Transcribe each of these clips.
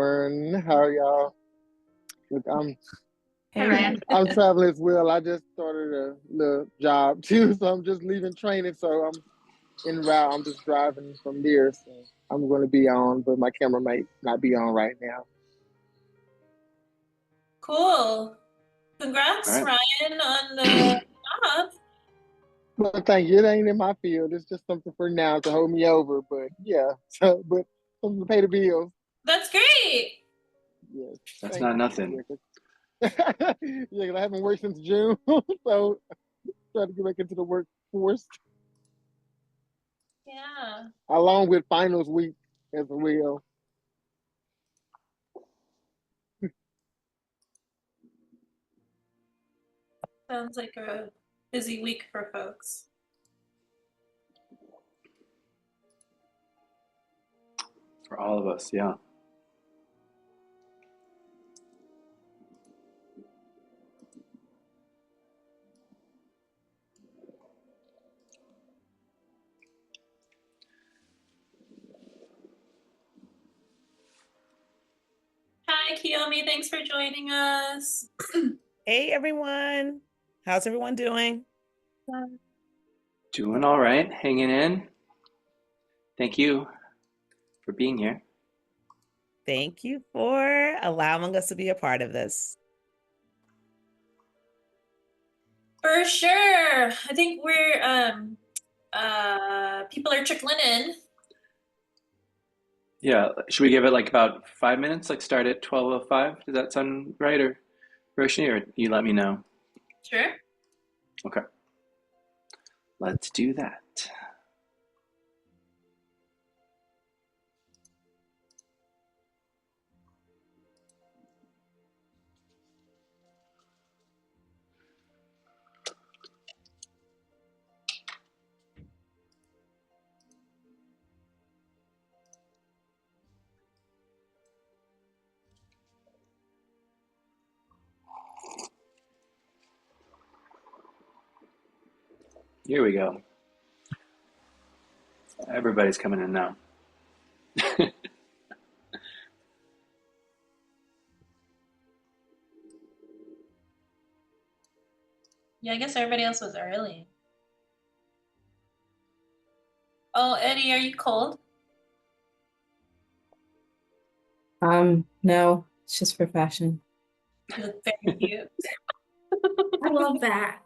everyone. How are y'all? Look, Hey, Ryan. I'm traveling as well. I just started a little job too, so I'm just leaving training. So I'm en route. I'm just driving from there. So I'm going to be on, but my camera might not be on right now. Cool. Congrats, All right. Ryan, on the job. Well, thank you. It ain't in my field. It's just something for now to hold me over. But yeah, so but something to pay the bills. That's great. Yes, That's not nothing. Yeah, 'cause I haven't worked since June, so trying to get back into the workforce. Yeah. Along with finals week as well. Sounds like a busy week for folks. For all of us, yeah. Hi, Kiyomi. Thanks for joining us. Hey, everyone. How's everyone doing? Doing all right, hanging in. Thank you for being here. Thank you for allowing us to be a part of this. For sure. I think we're people are trickling in. Yeah, should we give it like about 5 minutes, like start at 12:05? Does that sound right, or Roshani, or you let me know? Sure. Okay. Let's do that. Here we go. Everybody's coming in now. Yeah, I guess everybody else was early. Oh, Eddie, are you cold? No, it's just for fashion. You look very cute. I love that.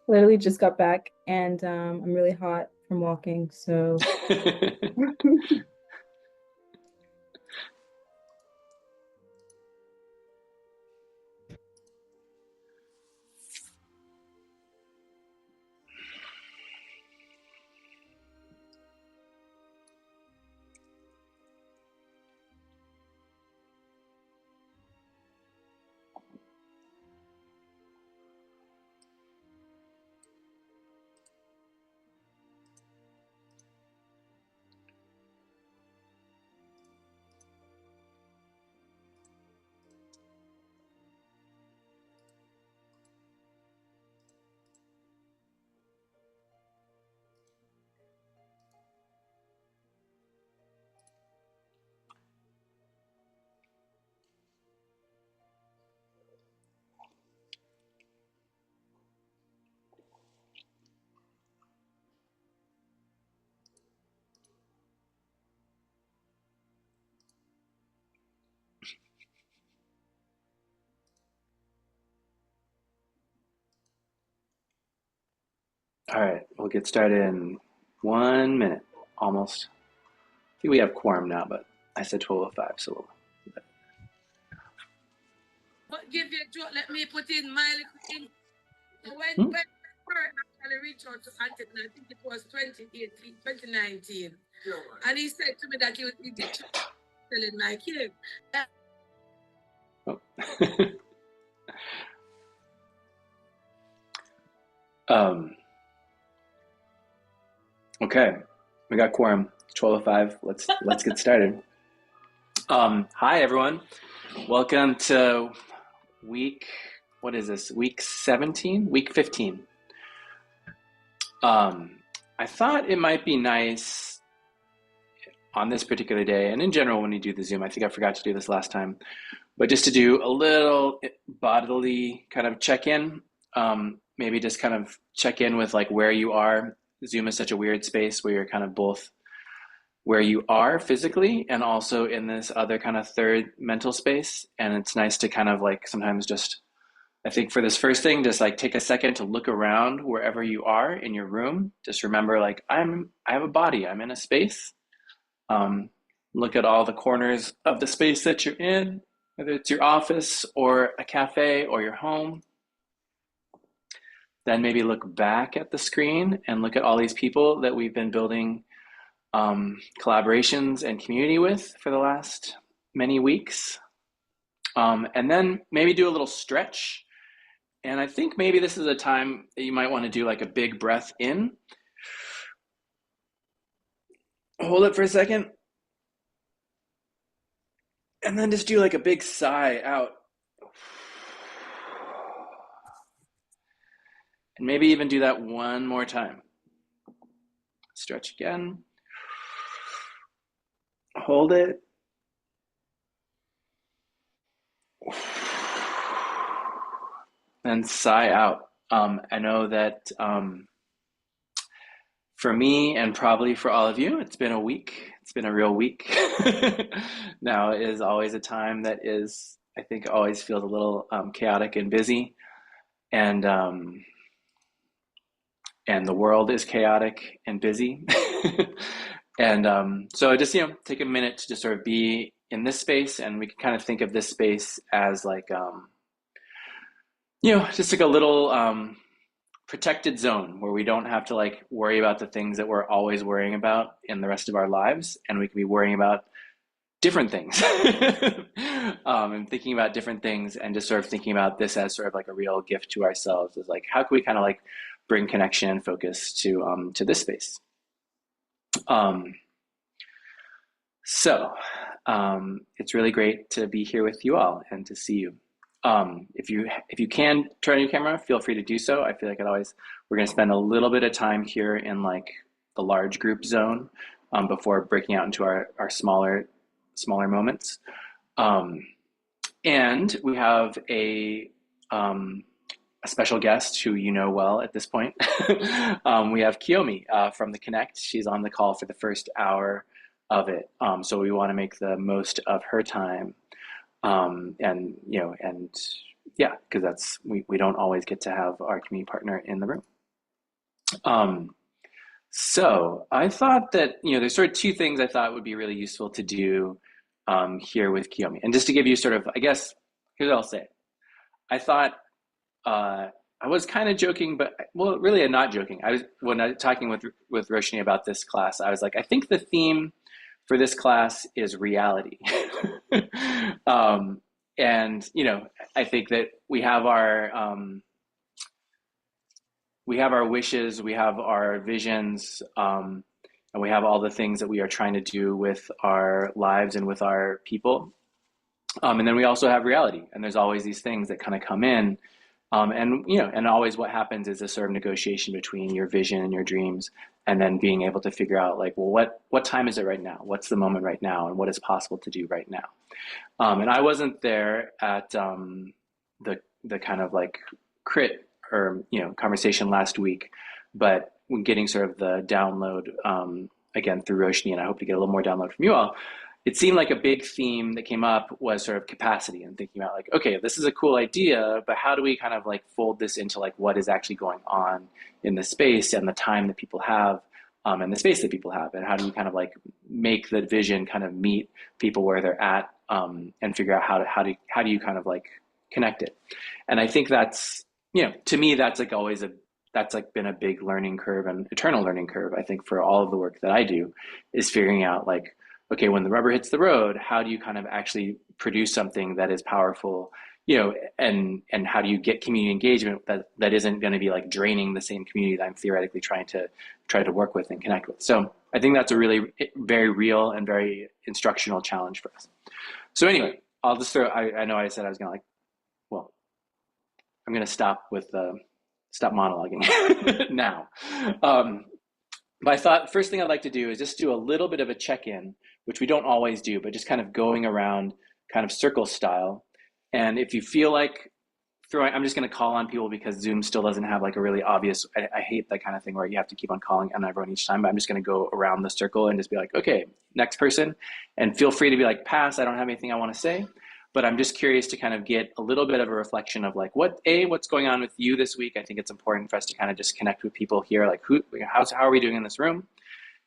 Literally just got back and I'm really hot from walking, so All right, we'll get started in 1 minute, almost. I think we have quorum now, but I said 12:05, so we'll. But give you a joke, let me put in my little thing. When Kurt actually reached out to Anthony, I think it was 2018, 2019. And he said to me that he would be selling my kid. Okay, we got quorum. 12:05. Let's get started. Hi everyone. Welcome to week. What is this? Week 17? Week 15. I thought it might be nice on this particular day, and in general when you do the Zoom, I think I forgot to do this last time, but just to do a little bodily kind of check-in, maybe just kind of check in with like where you are. Zoom is such a weird space where you're kind of both where you are physically and also in this other kind of third mental space. And it's nice to kind of like sometimes just, I think for this first thing, just like take a second to look around wherever you are in your room. Just remember like, I have a body, I'm in a space. Look at all the corners of the space that you're in, whether it's your office or a cafe or your home. Then maybe look back at the screen and look at all these people that we've been building collaborations and community with for the last many weeks. And then maybe do a little stretch. And I think maybe this is a time that you might want to do like a big breath in. Hold it for a second. And then just do like a big sigh out. And maybe even do that one more time. Stretch again. Hold it. And sigh out. I know that for me and probably for all of you, it's been a week. It's been a real week. Now is always a time that is, I think, always feels a little chaotic and busy. And the world is chaotic and busy. And so just, take a minute to just sort of be in this space, and we can kind of think of this space as like, just like a little protected zone where we don't have to like worry about the things that we're always worrying about in the rest of our lives, and we can be worrying about different things and thinking about different things, and just sort of thinking about this as sort of like a real gift to ourselves, is like, how can we kind of like bring connection and focus to this space. So it's really great to be here with you all and to see you. If you can turn on your camera, feel free to do so. I feel like we're going to spend a little bit of time here in like the large group zone before breaking out into our smaller moments. And we have a special guest who you know well at this point. We have Kiyomi from the Connect. She's on the call for the first hour of it. So we want to make the most of her time. Because we don't always get to have our community partner in the room. So I thought that, there's sort of two things I thought would be really useful to do here with Kiyomi. And just to give you sort of, I guess, here's what I'll say. I thought, I was kind of joking, but really I'm not joking. When I was talking with Roshani about this class, I was like, I think the theme for this class is reality. And, I think that we have our wishes, we have our visions, and we have all the things that we are trying to do with our lives and with our people. And then we also have reality, and there's always these things that kind of come in. And always what happens is a sort of negotiation between your vision and your dreams, and then being able to figure out like, well, what time is it right now? What's the moment right now? And what is possible to do right now? And I wasn't there at the kind of like crit or, conversation last week, but when getting sort of the download again through Roshani, and I hope to get a little more download from you all, it seemed like a big theme that came up was sort of capacity, and thinking about like, okay, this is a cool idea, but how do we kind of like fold this into like what is actually going on in the space and the time that people have and the space that people have, and how do you kind of like make the vision kind of meet people where they're at and figure out how do you kind of like connect it. And I think that's, to me, that's like always that's like been a big learning curve, and eternal learning curve, I think, for all of the work that I do, is figuring out like, okay, when the rubber hits the road, how do you kind of actually produce something that is powerful, and how do you get community engagement that isn't going to be like draining the same community that I'm theoretically trying to work with and connect with. So I think that's a really very real and very instructional challenge for us. So anyway, I'll just I know I said I was going to I'm going to stop monologuing now. But I thought first thing I'd like to do is just do a little bit of a check-in, which we don't always do, but just kind of going around kind of circle style. And if you feel like I'm just going to call on people because Zoom still doesn't have like a really obvious, I hate that kind of thing where you have to keep on calling on everyone each time, but I'm just going to go around the circle and just be like, okay, next person. And feel free to be like, pass, I don't have anything I want to say. But I'm just curious to kind of get a little bit of a reflection of like what's going on with you this week. I think it's important for us to kind of just connect with people here, like how are we doing in this room?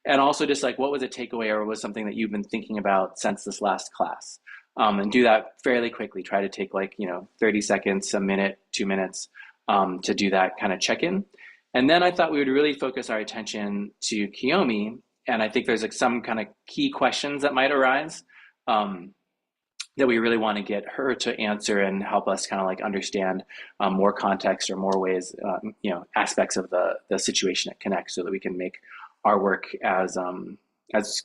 And also just like what was a takeaway or was something that you've been thinking about since this last class? And do that fairly quickly. Try to take 30 seconds, a minute, 2 minutes to do that kind of check-in. And then I thought we would really focus our attention to Kiyomi. And I think there's like some kind of key questions that might arise that we really want to get her to answer and help us kind of like understand more context or more ways, aspects of the situation at Connect so that we can make our work as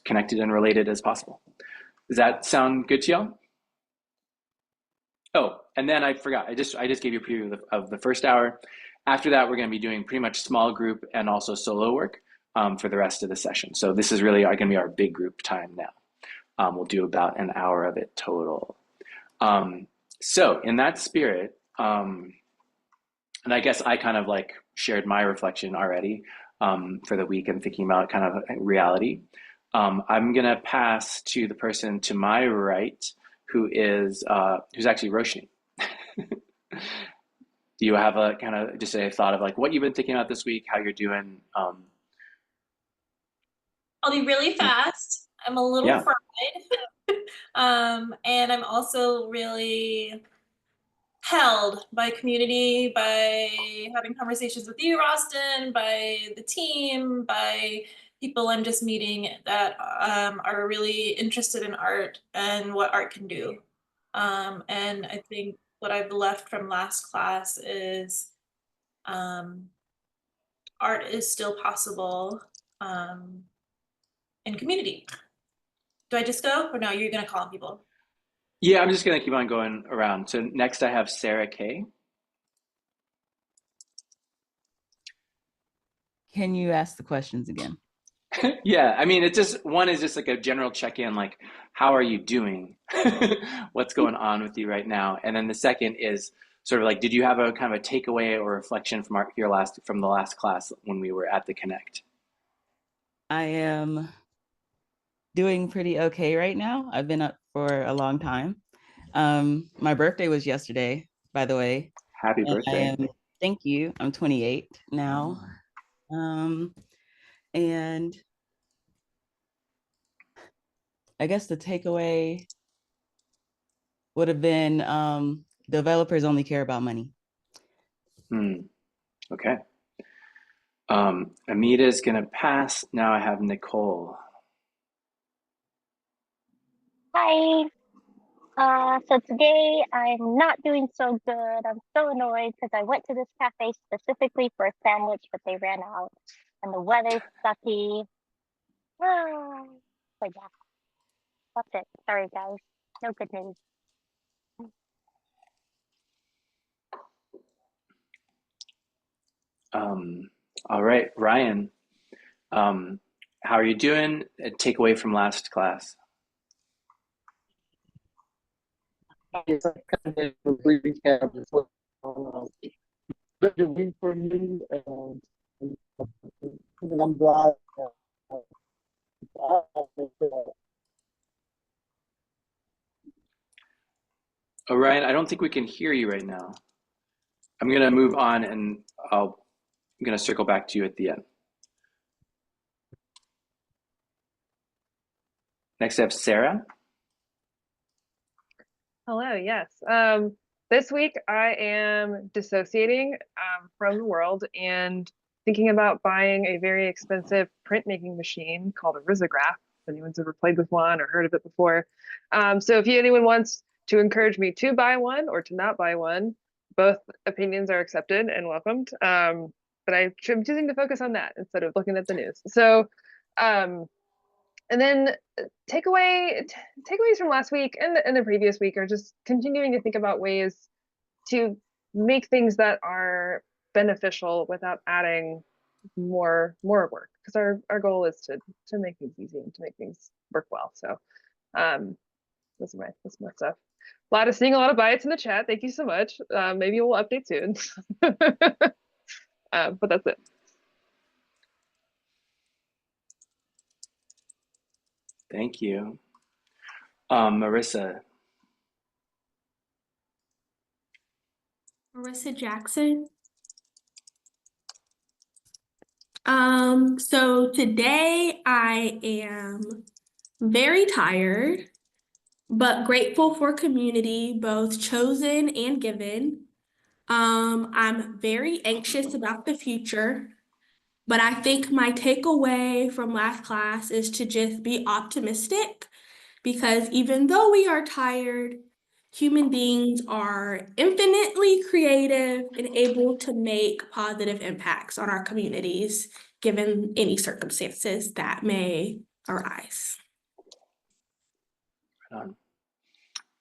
connected and related as possible. Does that sound good to y'all? Oh, and then I forgot, I just gave you a preview of the first hour. After that, we're going to be doing pretty much small group and also solo work for the rest of the session. So this is really going to be our big group time now. We'll do about an hour of it total. So in that spirit, and I guess I kind of like shared my reflection already for the week and thinking about kind of reality. I'm going to pass to the person to my right, who's actually Roshani. Do you have a kind of just a thought of like what you've been thinking about this week, how you're doing? I'll be really fast. I'm a little fried. And I'm also really held by community, by having conversations with you, Rosten, by the team, by people I'm just meeting that are really interested in art and what art can do. And I think what I've left from last class is art is still possible in community. Do I just go or no, you're gonna call on people? Yeah, I'm just gonna keep on going around. So next I have Sarah K. Can you ask the questions again? Yeah, I mean, one is just like a general check-in, like, how are you doing? What's going on with you right now? And then the second is sort of like, did you have a kind of a takeaway or reflection from the last class when we were at the Connect? I am doing pretty okay right now. I've been up for a long time. My birthday was yesterday, by the way. Happy birthday. Thank you. I'm 28 now. And I guess the takeaway would have been developers only care about money. Okay. Amita is going to pass. Now I have Nicole. Hi. So today I'm not doing so good. I'm so annoyed because I went to this cafe specifically for a sandwich, but they ran out and the weather's sucky. But yeah, that's it. Sorry guys. No good news. All right, Ryan. How are you doing? A takeaway from last class. Yes, I kind of a briefing tab is what good week for me, and I'm glad. Oh, Ryan, I don't think we can hear you right now. I'm going to move on and I'm going to circle back to you at the end. Next I have Sarah. Hello, yes. This week I am dissociating from the world and thinking about buying a very expensive printmaking machine called a risograph. If anyone's ever played with one or heard of it before. So if anyone wants to encourage me to buy one or to not buy one, both opinions are accepted and welcomed. But I'm choosing to focus on that instead of looking at the news. So, and then takeaways from last week and the previous week are just continuing to think about ways to make things that are beneficial without adding more work, because our goal is to make things easy and to make things work well. So that's my stuff. Seeing a lot of bites in the chat. Thank you so much. Maybe we'll update soon. But that's it. Thank you. Marissa. Marissa Jackson. So today I am very tired, but grateful for community, both chosen and given. I'm very anxious about the future, but I think my takeaway from last class is to just be optimistic, because even though we are tired, human beings are infinitely creative and able to make positive impacts on our communities, given any circumstances that may arise.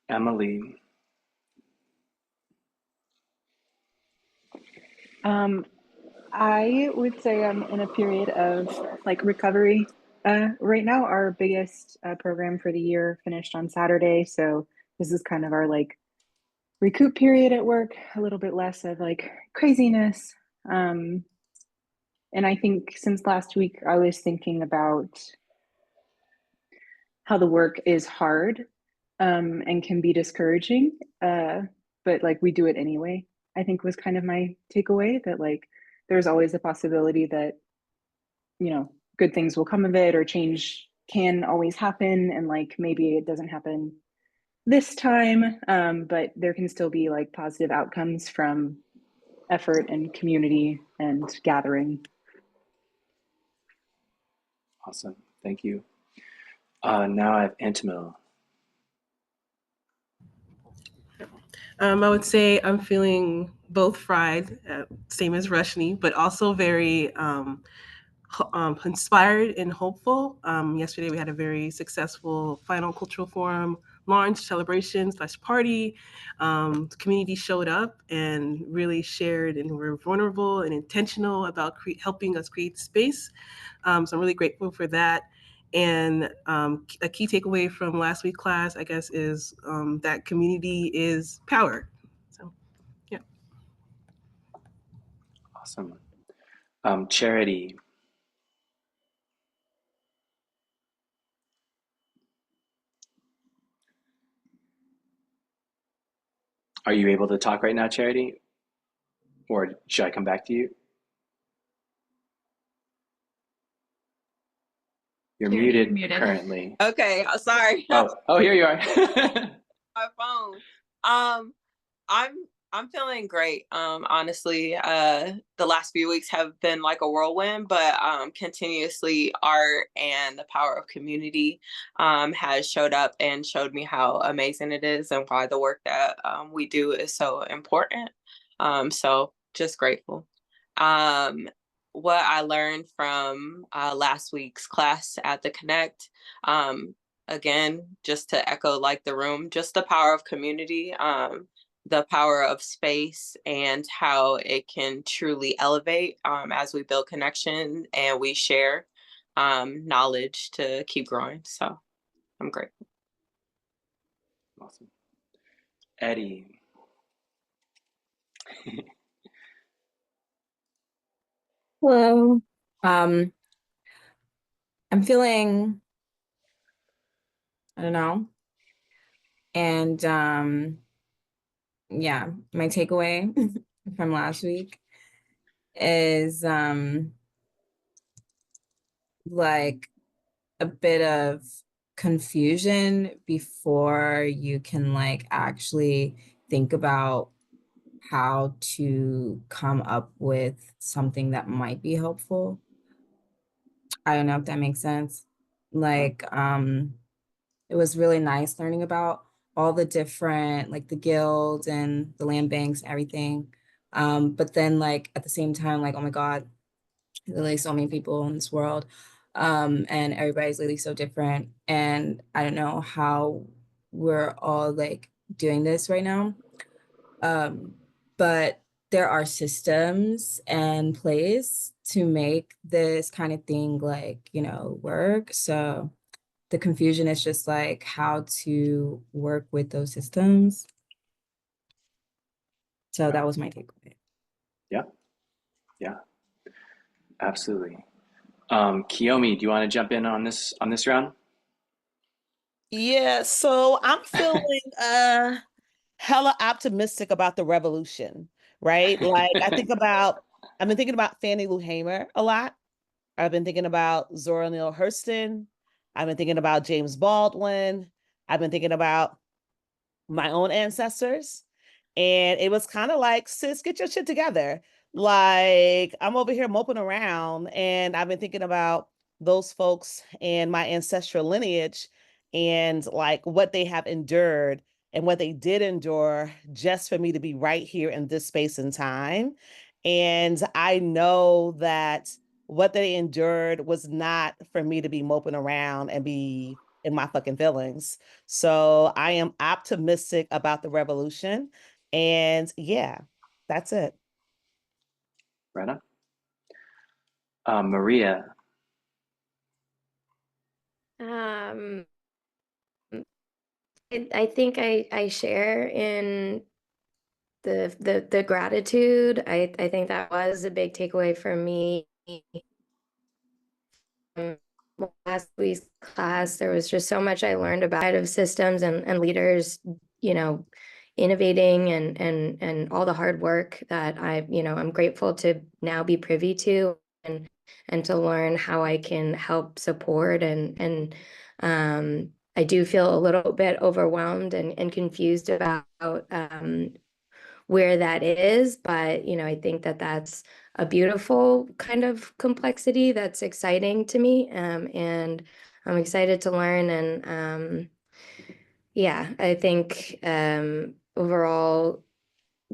Emily. I would say I'm in a period of like recovery. Right now, our biggest program for the year finished on Saturday, so this is kind of our like recoup period at work, a little bit less of like craziness. And I think since last week, I was thinking about how the work is hard and can be discouraging, but like we do it anyway, I think was kind of my takeaway, that like there's always a possibility that, you know, good things will come of it, or change can always happen, and like maybe it doesn't happen this time, but there can still be like positive outcomes from effort and community and gathering. Awesome. Thank you. Now I have Antamil. I would say I'm feeling both fried, same as Roshani, but also very inspired and hopeful. Yesterday we had a very successful final cultural forum launch celebration / party. The community showed up and really shared and were vulnerable and intentional about helping us create space. So I'm really grateful for that. And a key takeaway from last week's class, I guess, is that community is power. So, yeah. Awesome. Charity. Are you able to talk right now, Charity? Or should I come back to you? You're muted currently. Okay, sorry. Oh, here you are. My phone. I'm feeling great. Honestly, the last few weeks have been like a whirlwind, but continuously art and the power of community has showed up and showed me how amazing it is and why the work that we do is so important. So just grateful. What I learned from last week's class at the Connect, again, just to echo like the room, just the power of community, the power of space, and how it can truly elevate as we build connection and we share knowledge to keep growing. So I'm grateful. Awesome. Eddie. Hello. I'm feeling, I don't know. And yeah, my takeaway from last week is like a bit of confusion before you can like actually think about how to come up with something that might be helpful. I don't know if that makes sense. Like, it was really nice learning about all the different, like the guilds and the land banks, everything. But then like at the same time, like, oh my God, literally so many people in this world. And everybody's literally so different. And I don't know how we're all like doing this right now. But there are systems and place to make this kind of thing like, work. So the confusion is just like how to work with those systems. So that was my takeaway. Yeah, absolutely. Kiyomi, do you want to jump in on this round? Yeah, so I'm feeling hella optimistic about the revolution, right? Like I've been thinking about Fannie Lou Hamer a lot. I've been thinking about Zora Neale Hurston. I've been thinking about James Baldwin. I've been thinking about my own ancestors. And it was kind of like, sis, get your shit together. Like, I'm over here moping around, and I've been thinking about those folks and my ancestral lineage and like what they have endured and what they did endure just for me to be right here in this space and time. And I know that what they endured was not for me to be moping around and be in my fucking feelings. So I am optimistic about the revolution. And yeah, that's it. Right on. Maria. I think I share in the gratitude. I think that was a big takeaway for me. Last week's class, there was just so much I learned about of systems and leaders, innovating and all the hard work that I'm grateful to now be privy to and to learn how I can help support and I do feel a little bit overwhelmed and confused about where that is, but I think that that's a beautiful kind of complexity that's exciting to me, and I'm excited to learn. And yeah, I think overall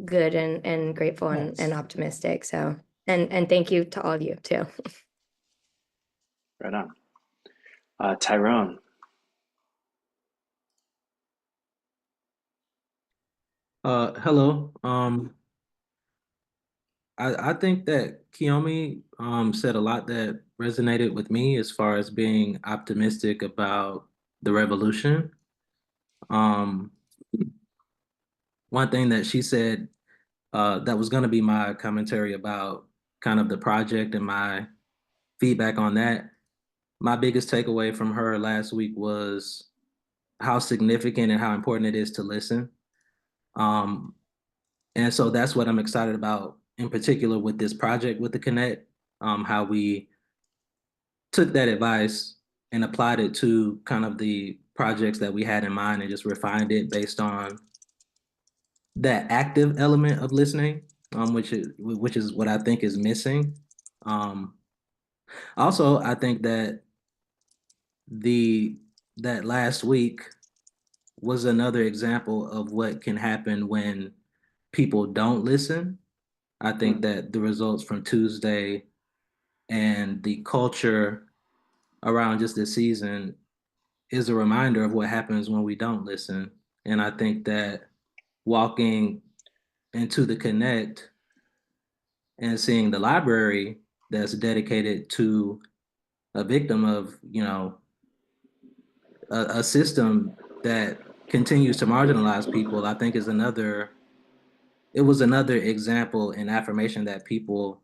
good and grateful and optimistic. So and thank you to all of you too. Right on. Tyrone. Hello. I think that Kiyomi said a lot that resonated with me as far as being optimistic about the revolution. Um, One thing that she said that was going to be my commentary about kind of the project and my feedback on that. My biggest takeaway from her last week was how significant and how important it is to listen. Um, and so that's what I'm excited about in particular with this project with the Connect, how we took that advice and applied it to kind of the projects that we had in mind and just refined it based on that active element of listening, which is what I think is missing. Also, I think that that last week was another example of what can happen when people don't listen. I think that the results from Tuesday and the culture around just this season is a reminder of what happens when we don't listen. And I think that walking into the Connect and seeing the library that's dedicated to a victim of, a system that continues to marginalize people, I think it was another example and affirmation that people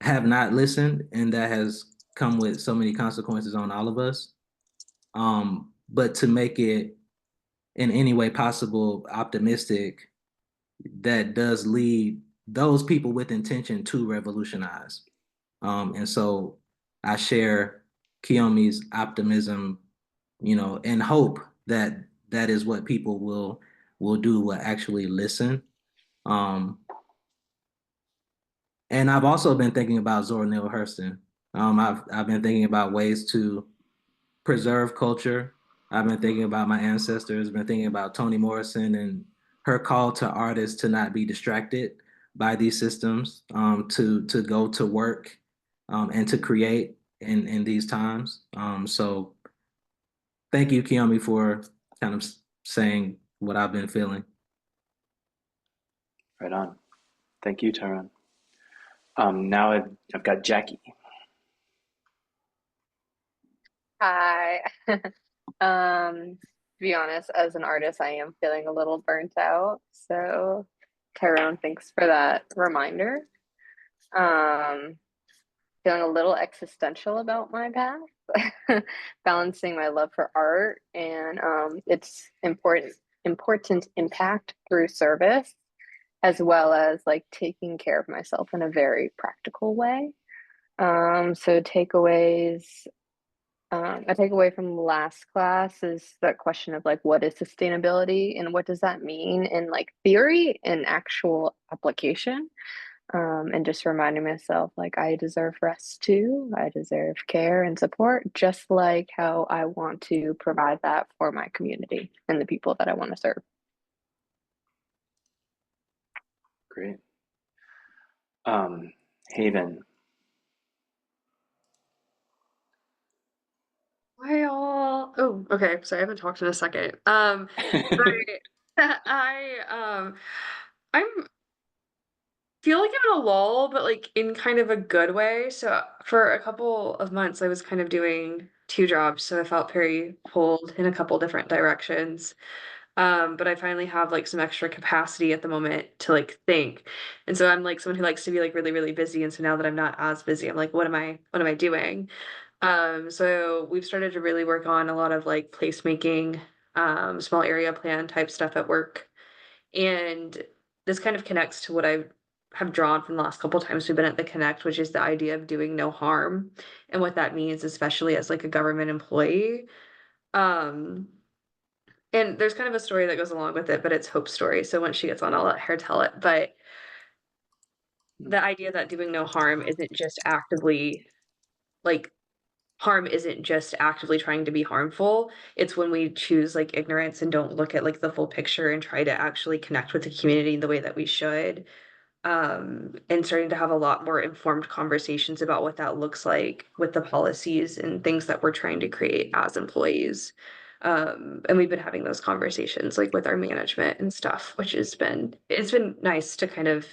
have not listened, and that has come with so many consequences on all of us. But to make it in any way possible optimistic, that does lead those people with intention to revolutionize. And so I share Kiyomi's optimism, and hope that that is what people will do, will actually listen. And I've also been thinking about Zora Neale Hurston. I've been thinking about ways to preserve culture. I've been thinking about my ancestors, been thinking about Toni Morrison and her call to artists to not be distracted by these systems, to go to work, and to create in these times. So thank you, Kiyomi, for kind of saying what I've been feeling. Right on. Thank you, Tyrone. Now I've got Jackie. Hi. To be honest, as an artist, I am feeling a little burnt out. So, Tyrone, thanks for that reminder. Um, Feeling a little existential about my path, balancing my love for art and its important impact through service, as well as like taking care of myself in a very practical way. So takeaways. A takeaway from last class is that question of like, what is sustainability and what does that mean in like theory and actual application? And just reminding myself like I deserve rest too. I deserve care and support, just like how I want to provide that for my community and the people that I want to serve. Great. Haven. Hi y'all. Oh, okay. Sorry, I haven't talked in a second. I'm feel like I'm in a lull, but like in kind of a good way. So for a couple of months, I was kind of doing two jobs, so I felt very pulled in a couple different directions. But I finally have like some extra capacity at the moment to like think. And so I'm like someone who likes to be like really, really busy. And so now that I'm not as busy, I'm like, what am I doing? So we've started to really work on a lot of like placemaking, small area plan type stuff at work. And this kind of connects to what I have drawn from the last couple times we've been at the Connect, which is the idea of doing no harm and what that means, especially as like a government employee. Um, and there's kind of a story that goes along with it, but it's Hope's story. So once she gets on, I'll let her tell it. But the idea that doing no harm isn't just actively like harm isn't just actively trying to be harmful. It's when we choose like ignorance and don't look at like the full picture and try to actually connect with the community in the way that we should. And starting to have a lot more informed conversations about what that looks like with the policies and things that we're trying to create as employees. And we've been having those conversations like with our management and stuff, which it's been nice to kind of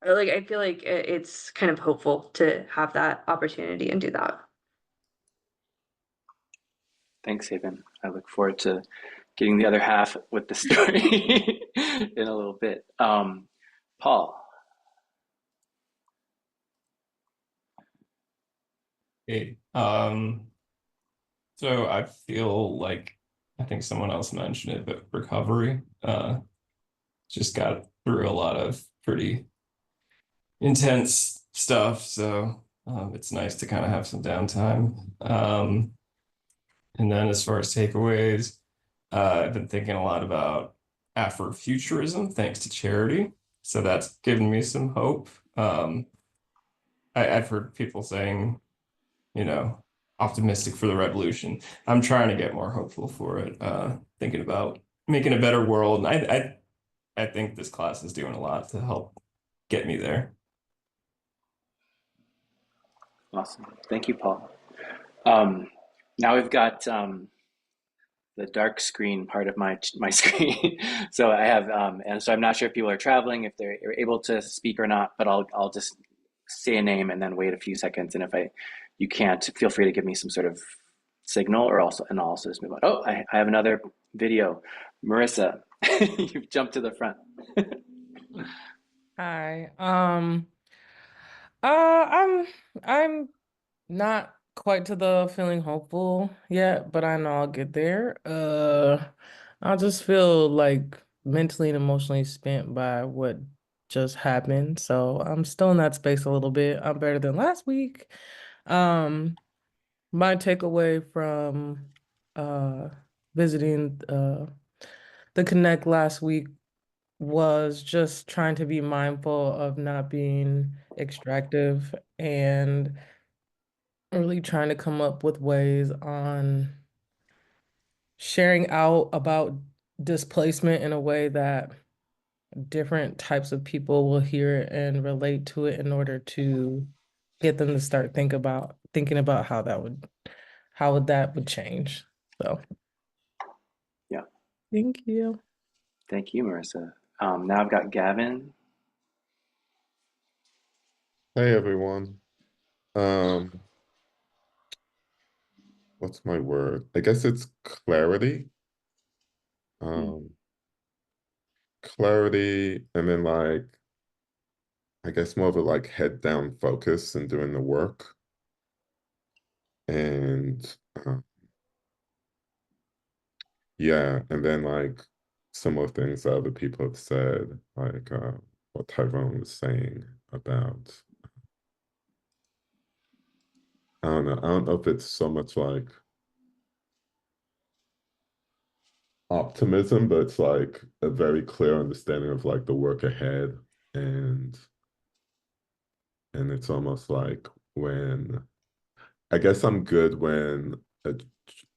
like I feel like it's kind of hopeful to have that opportunity and do that. Thanks, Haven. I look forward to getting the other half with the story in a little bit. Paul. Hey, so I feel like I think someone else mentioned it, but recovery, just got through a lot of pretty intense stuff. So it's nice to kind of have some downtime. And then as far as takeaways, I've been thinking a lot about Afrofuturism thanks to charity. So that's given me some hope. I've heard people saying, optimistic for the revolution. I'm trying to get more hopeful for it, thinking about making a better world. And I think this class is doing a lot to help get me there. Awesome. Thank you, Paul. Now we've got the dark screen part of my screen. So I have, and so I'm not sure if people are traveling, if they're able to speak or not, but I'll just say a name and then wait a few seconds. And if you can't, feel free to give me some sort of signal and I'll also just move on. Oh, I have another video. Marissa, you've jumped to the front. Hi. I'm not quite to the feeling hopeful yet, but I know I'll get there. I just feel like mentally and emotionally spent by what just happened. So I'm still in that space a little bit. I'm better than last week. My takeaway from visiting the Connect last week was just trying to be mindful of not being extractive and really trying to come up with ways on sharing out about displacement in a way that different types of people will hear it and relate to it in order to get them to start thinking about how that would change. So yeah. Thank you. Thank you, Marissa. Now I've got Gavin Hey everyone. Um, what's my word? I guess it's clarity. Um, clarity, and then like I guess more of a like head down focus and doing the work. And yeah, and then like some of the things that other people have said, like what Tyrone was saying about I don't know. I don't know if it's so much like optimism, but it's like a very clear understanding of like the work ahead. And it's almost like when I guess I'm good when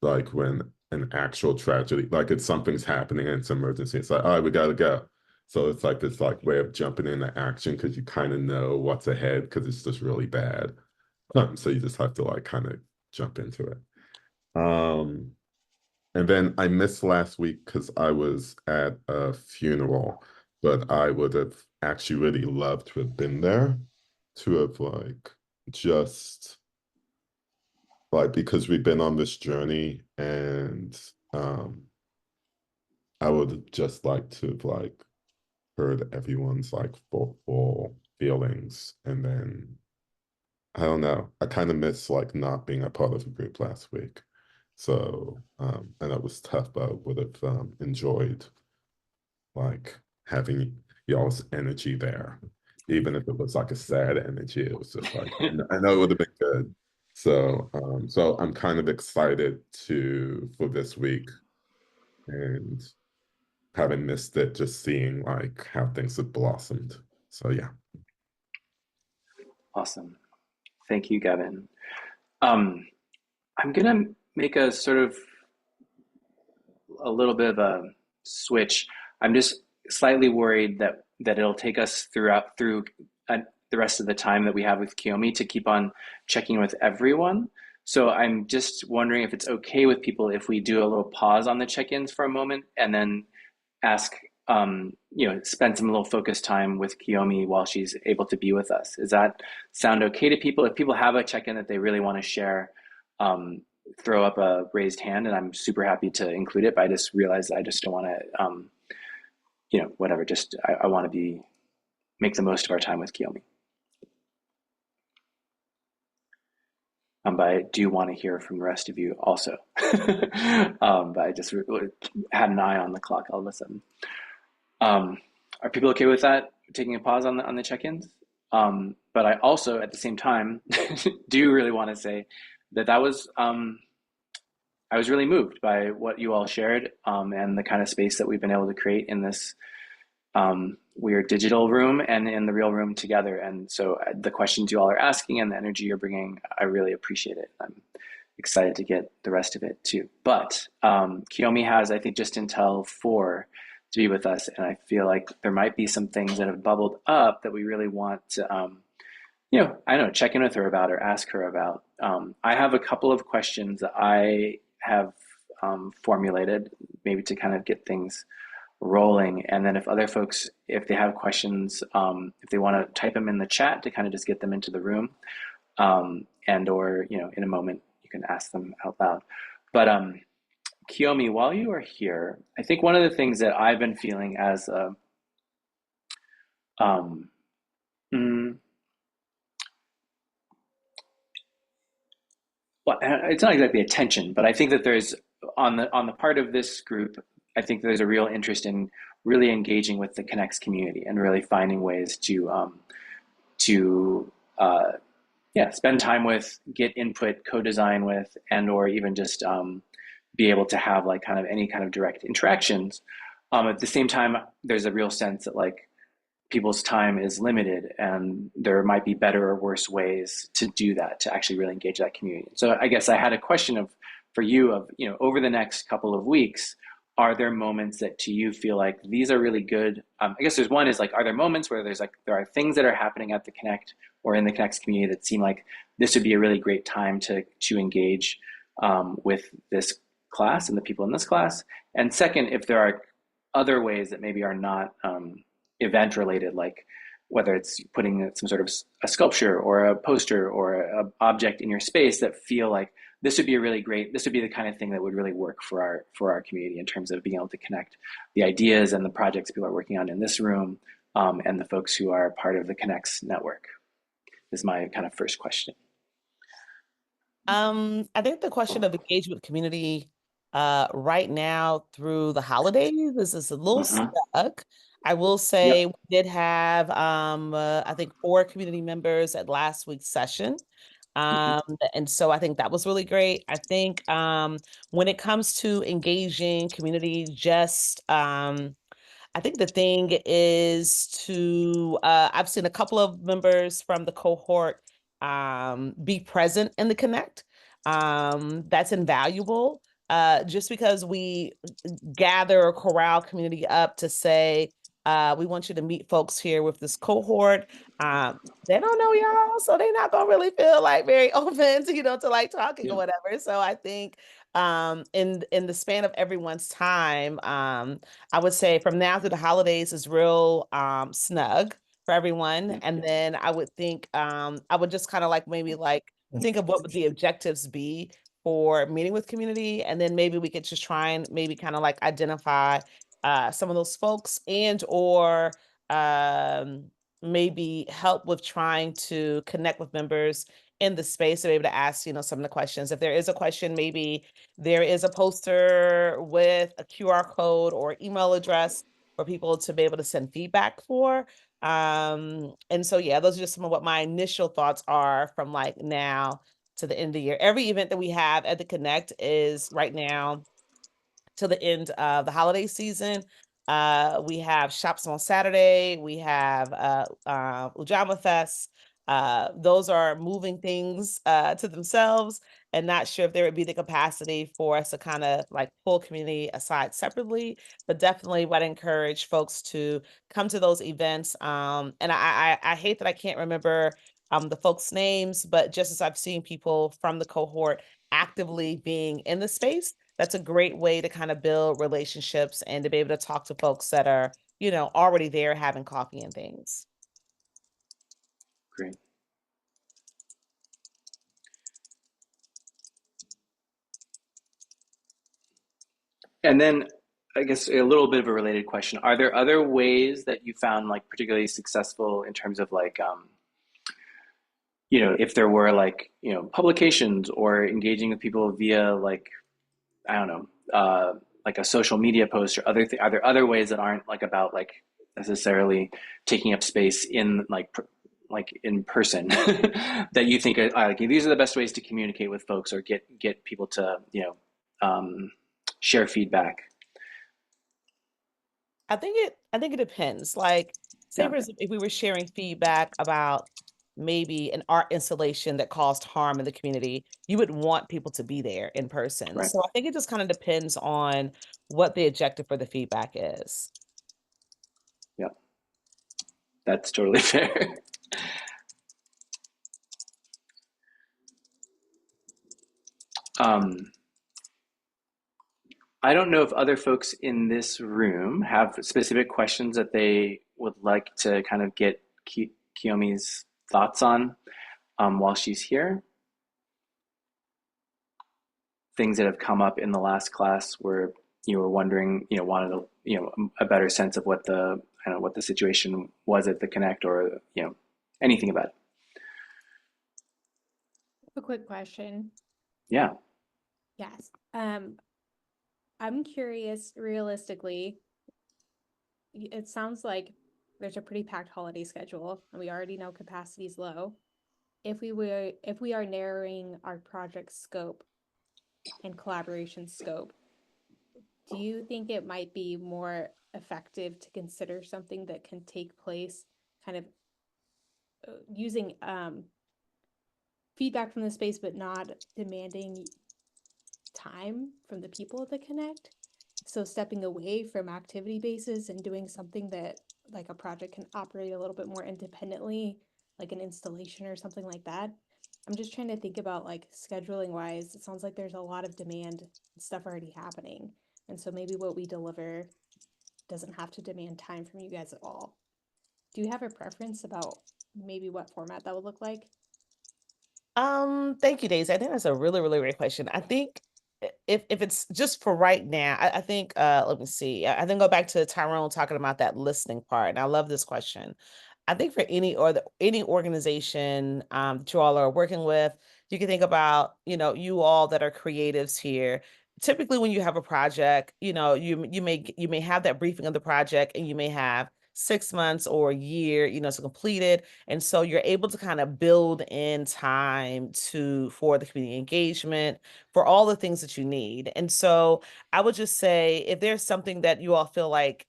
like when an actual tragedy, like it's something's happening and it's an emergency. It's like, all right, we gotta go. So it's like this like way of jumping into action because you kind of know what's ahead because it's just really bad. So you just have to like kind of jump into it. Um, and then I missed last week because I was at a funeral, but I would have actually really loved to have been there, to have like just like because we've been on this journey and I would have just liked to have like heard everyone's like full feelings. And then I don't know, I kind of miss like not being a part of a group last week. So and it was tough, but I would have enjoyed like having y'all's energy there. Even if it was like a sad energy, it was just like I know it would have been good. So so I'm kind of excited for this week and having missed it, just seeing like how things have blossomed. So yeah. Awesome. Thank you, Gavin. I'm gonna make a sort of a little bit of a switch. I'm just slightly worried that it'll take us through the rest of the time that we have with Kiyomi to keep on checking with everyone. So I'm just wondering if it's okay with people if we do a little pause on the check-ins for a moment and then ask, spend some little focus time with Kiyomi while she's able to be with us. Does that sound okay to people? If people have a check-in that they really want to share, throw up a raised hand, and I'm super happy to include it. But I just realized I just don't want to, whatever. Just I want to make the most of our time with Kiyomi. But I do want to hear from the rest of you also. But I just had an eye on the clock all of a sudden. Are people okay with that? Taking a pause on the check-ins? But I also, at the same time, do really want to say that was I was really moved by what you all shared and the kind of space that we've been able to create in this weird digital room and in the real room together. And so the questions you all are asking and the energy you're bringing, I really appreciate it. I'm excited to get the rest of it too. But Kiyomi has, I think, just until 4 to be with us. And I feel like there might be some things that have bubbled up that we really want to, check in with her about or ask her about. I have a couple of questions that I have formulated maybe to kind of get things rolling. And then if other folks, if they have questions, if they want to type them in the chat to kind of just get them into the room, and or, in a moment, you can ask them out loud. But Kiyomi, while you are here, I think one of the things that I've been feeling as a, well, it's not exactly attention, but I think that there's on the part of this group, I think there's a real interest in really engaging with the Connects community and really finding ways to spend time with, get input, co-design with, and or even just be able to have like kind of any kind of direct interactions. At the same time, there's a real sense that like people's time is limited and there might be better or worse ways to do that, to actually really engage that community. So I guess I had a question for you over the next couple of weeks, are there moments that to you feel like these are really good? I guess there's one is like, are there moments where there are things that are happening at the Connect or in the Connects community that seem like this would be a really great time to engage with this class and the people in this class? And second, if there are other ways that maybe are not event related, like whether it's putting some sort of a sculpture or a poster or an object in your space that feel like this would be the kind of thing that would really work for our community in terms of being able to connect the ideas and the projects people are working on in this room, and the folks who are part of the Connects network, is my kind of first question. I think the question of engagement with community right now through the holidays is a little stuck. I will say we did have I think 4 community members at last week's session. And so I think that was really great. I think when it comes to engaging community, just I think the thing is to I've seen a couple of members from the cohort be present in the Connect. That's invaluable. Just because we gather or corral community up to say, we want you to meet folks here with this cohort. They don't know y'all, so they're not gonna really feel like very open to, to like talking or whatever. So I think in the span of everyone's time, I would say from now through the holidays is real snug for everyone. And then I would think I would just kind of like maybe like think of what would the objectives be for meeting with community, and then maybe we could just try and maybe kind of like identify some of those folks and or maybe help with trying to connect with members in the space to be able to ask, some of the questions. If there is a question, maybe there is a poster with a QR code or email address for people to be able to send feedback for. And so, yeah, those are just some of what my initial thoughts are from like now to the end of the year. Every event that we have at the Connect is right now to the end of the holiday season. We have shops on Saturday. We have Ujama Fest. Those are moving things to themselves, and not sure if there would be the capacity for us to kind of like pull community aside separately, but definitely would encourage folks to come to those events. And I hate that I can't remember the folks' names, but just as I've seen people from the cohort actively being in the space, that's a great way to kind of build relationships and to be able to talk to folks that are, already there having coffee and things. Great. And then I guess a little bit of a related question. Are there other ways that you found like particularly successful in terms of like, if there were like, publications or engaging with people via like, I don't know, like a social media post or are there other ways that aren't like about like necessarily taking up space in like in person that you think are like these are the best ways to communicate with folks or get people to share feedback? I think it depends. Like, say for example, if we were sharing feedback about maybe an art installation that caused harm in the community, you would want people to be there in person. Right. So I think it just kind of depends on what the objective for the feedback is. Yeah, that's totally fair. I don't know if other folks in this room have specific questions that they would like to kind of get Kiyomi's thoughts on while she's here. Things that have come up in the last class where you were wondering, wanted a better sense of what the situation was at the Connect, or anything about it. A quick question. Yeah. Yes. I'm curious, realistically, it sounds like there's a pretty packed holiday schedule, and we already know capacity is low. If we are narrowing our project scope and collaboration scope, do you think it might be more effective to consider something that can take place kind of using feedback from the space, but not demanding time from the people that connect? So stepping away from activity bases and doing something that like a project can operate a little bit more independently, like an installation or something like that. I'm just trying to think about like scheduling wise. It sounds like there's a lot of demand and stuff already happening. And so maybe what we deliver doesn't have to demand time from you guys at all. Do you have a preference about maybe what format that would look like? Thank you, Daisy. I think that's a really, really great question. I think if it's just for right now, I think let me see. I think go back to Tyrone talking about that listening part, and I love this question. I think for any organization that you all are working with, you can think about, you all that are creatives here. Typically, when you have a project, you may have that briefing of the project, and you may have 6 months or a year, to complete it. And so you're able to kind of build in time for the community engagement, for all the things that you need. And so I would just say, if there's something that you all feel like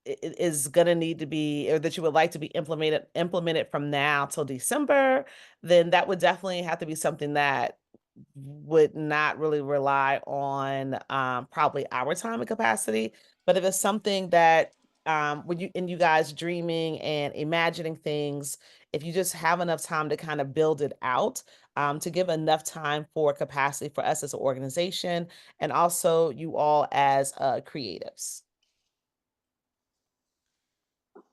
is going to need to be, or that you would like to be implemented from now till December, then that would definitely have to be something that would not really rely on probably our time and capacity. But if it's something that when you guys dreaming and imagining things, if you just have enough time to kind of build it out, to give enough time for capacity for us as an organization, and also you all as creatives.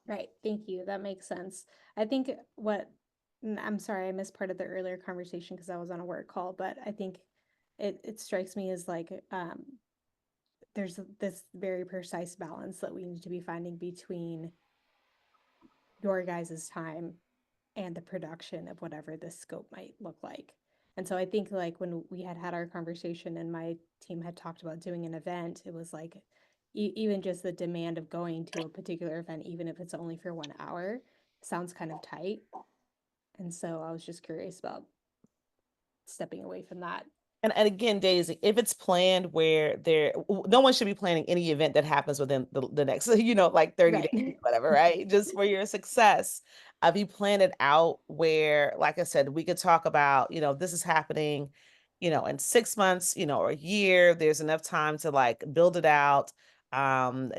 Right. Thank you. That makes sense. I think I'm sorry, I missed part of the earlier conversation because I was on a work call, but I think it strikes me as like there's this very precise balance that we need to be finding between your guys' time and the production of whatever this scope might look like. And so I think like when we had our conversation and my team had talked about doing an event, it was like even just the demand of going to a particular event, even if it's only for 1 hour, sounds kind of tight. And so I was just curious about stepping away from that. And again, Daisy, if it's planned where no one should be planning any event that happens within the next, like 30 Right. days, whatever, right? Just for your success. If you plan it out where, like I said, we could talk about, this is happening, in 6 months, or a year, there's enough time to like build it out.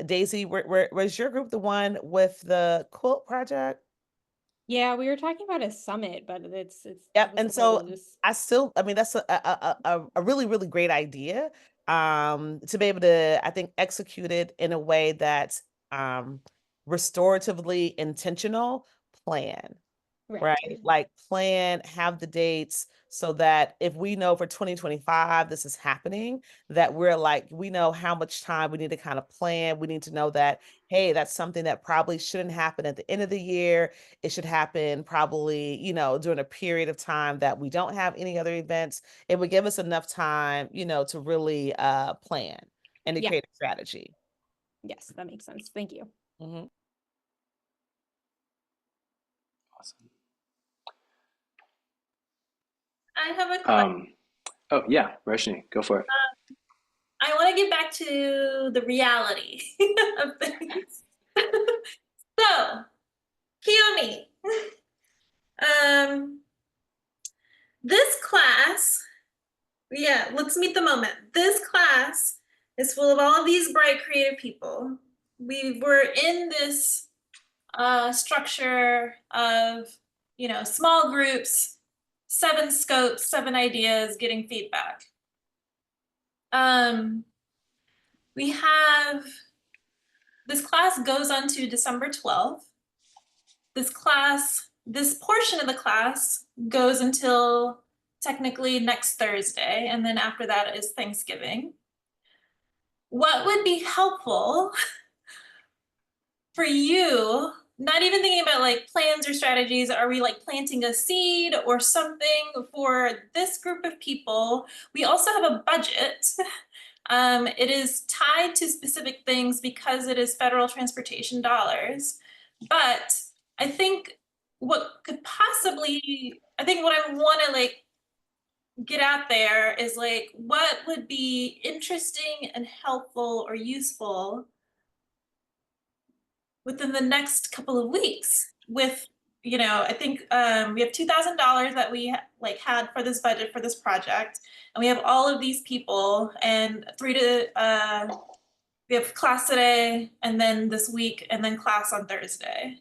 Daisy, was your group the one with the quilt project? Yeah, we were talking about a summit, but it's Yep. it was And a little so loose. I mean, that's a really, really great idea. To be able to, I think, execute it in a way that's restoratively intentional, plan. Right? Like plan, have the dates so that if we know for 2025 this is happening, that we're like, we know how much time we need to kind of plan. We need to know that, hey, that's something that probably shouldn't happen at the end of the year. It should happen probably, during a period of time that we don't have any other events. It would give us enough time, to really plan and to create a strategy. Yes, that makes sense. Thank you. Mm-hmm. Awesome. I have a question. Oh yeah, Roshani, go for it. I want to get back to the reality of things. So, Kiyomi, this class, let's meet the moment. This class is full of all of these bright, creative people. We were in this structure of, small groups, 7 scopes, 7 ideas, getting feedback. We have, this class goes on to December 12th. This portion of the class goes until technically next Thursday, and then after that is Thanksgiving. What would be helpful for you, not even thinking about like plans or strategies, are we like planting a seed or something for this group of people? We also have a budget. It is tied to specific things because it is federal transportation dollars. But I think what I want to like get out there is like, what would be interesting and helpful or useful within the next couple of weeks with, I think we have $2,000 that we had for this budget for this project. And we have all of these people and we have class today and then this week and then class on Thursday.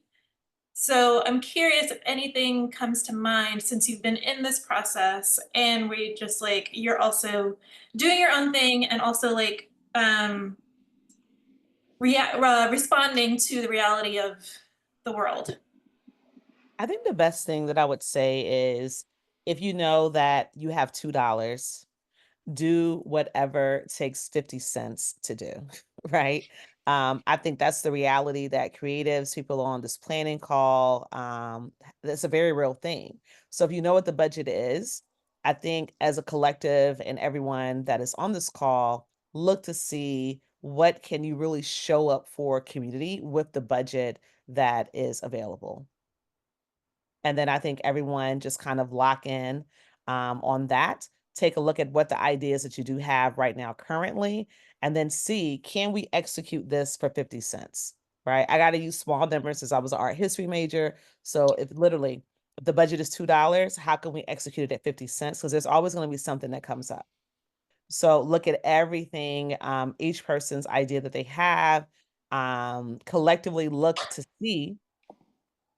So I'm curious if anything comes to mind since you've been in this process and we just like, you're also doing your own thing and also like responding to the reality of the world. I think the best thing that I would say is if you know that you have $2, do whatever takes 50 cents to do, right? I think that's the reality that creatives, people on this planning call, that's a very real thing. So if you know what the budget is, I think as a collective and everyone that is on this call, look to see what can you really show up for community with the budget that is available. And then I think everyone just kind of lock in on that. Take a look at what the ideas that you do have right now currently, and then see, can we execute this for 50 cents, right? I got to use small numbers since I was an art history major. So if literally, if the budget is $2, how can we execute it at 50 cents? Because there's always going to be something that comes up. So look at everything, each person's idea that they have, collectively look to see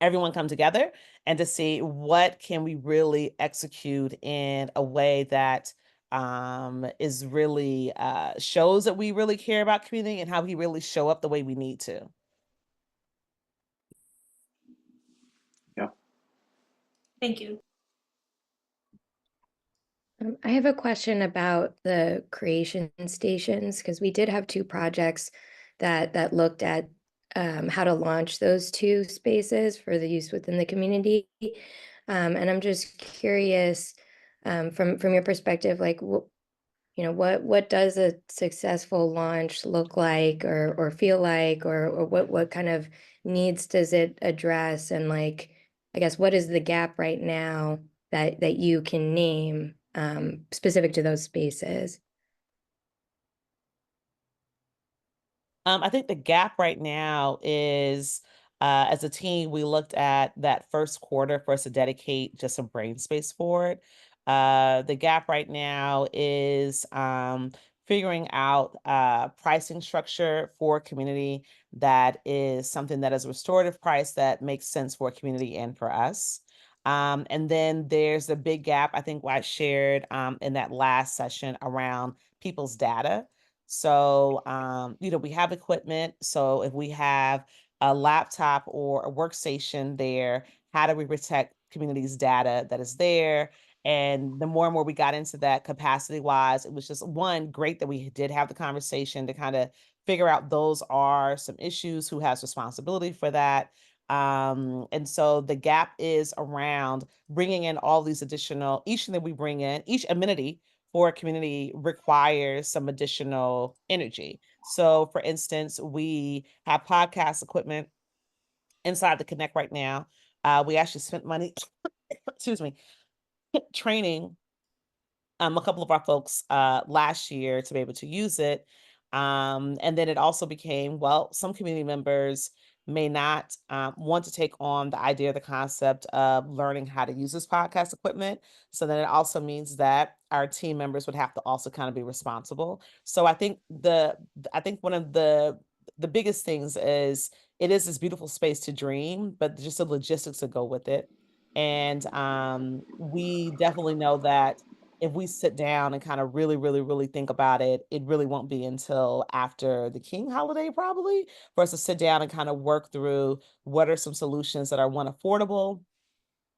everyone come together and to see what can we really execute in a way that is really shows that we really care about community and how we really show up the way we need to. Yeah. Thank you. I have a question about the creation stations because we did have two projects that looked at how to launch those two spaces for the use within the community, and I'm just curious from your perspective, like what does a successful launch look like or feel like, or what kind of needs does it address, and like I guess what is the gap right now that you can name specific to those spaces? I think the gap right now is, as a team, we looked at that first quarter for us to dedicate just some brain space for it. The gap right now is figuring out pricing structure for community that is something that is a restorative price that makes sense for a community and for us. And then there's a big gap, I think, what I shared in that last session around people's data. So, we have equipment. So if we have a laptop or a workstation there, how do we protect community's data that is there? And the more and more we got into that capacity wise, it was just one, great that we did have the conversation to kind of figure out those are some issues, who has responsibility for that. And so the gap is around bringing in all these additional, each thing that we bring in, each amenity for a community requires some additional energy. So for instance, we have podcast equipment inside the Connect right now. We actually spent money, excuse me, training a couple of our folks last year to be able to use it. And then it also became, well, some community members may not want to take on the idea, the concept of learning how to use this podcast equipment. So then it also means that our team members would have to also kind of be responsible. So I think one of the biggest things is it is this beautiful space to dream, but just the logistics that go with it. And we definitely know that if we sit down and kind of really, really, really think about it, it really won't be until after the King holiday, probably, for us to sit down and kind of work through what are some solutions that are, one, affordable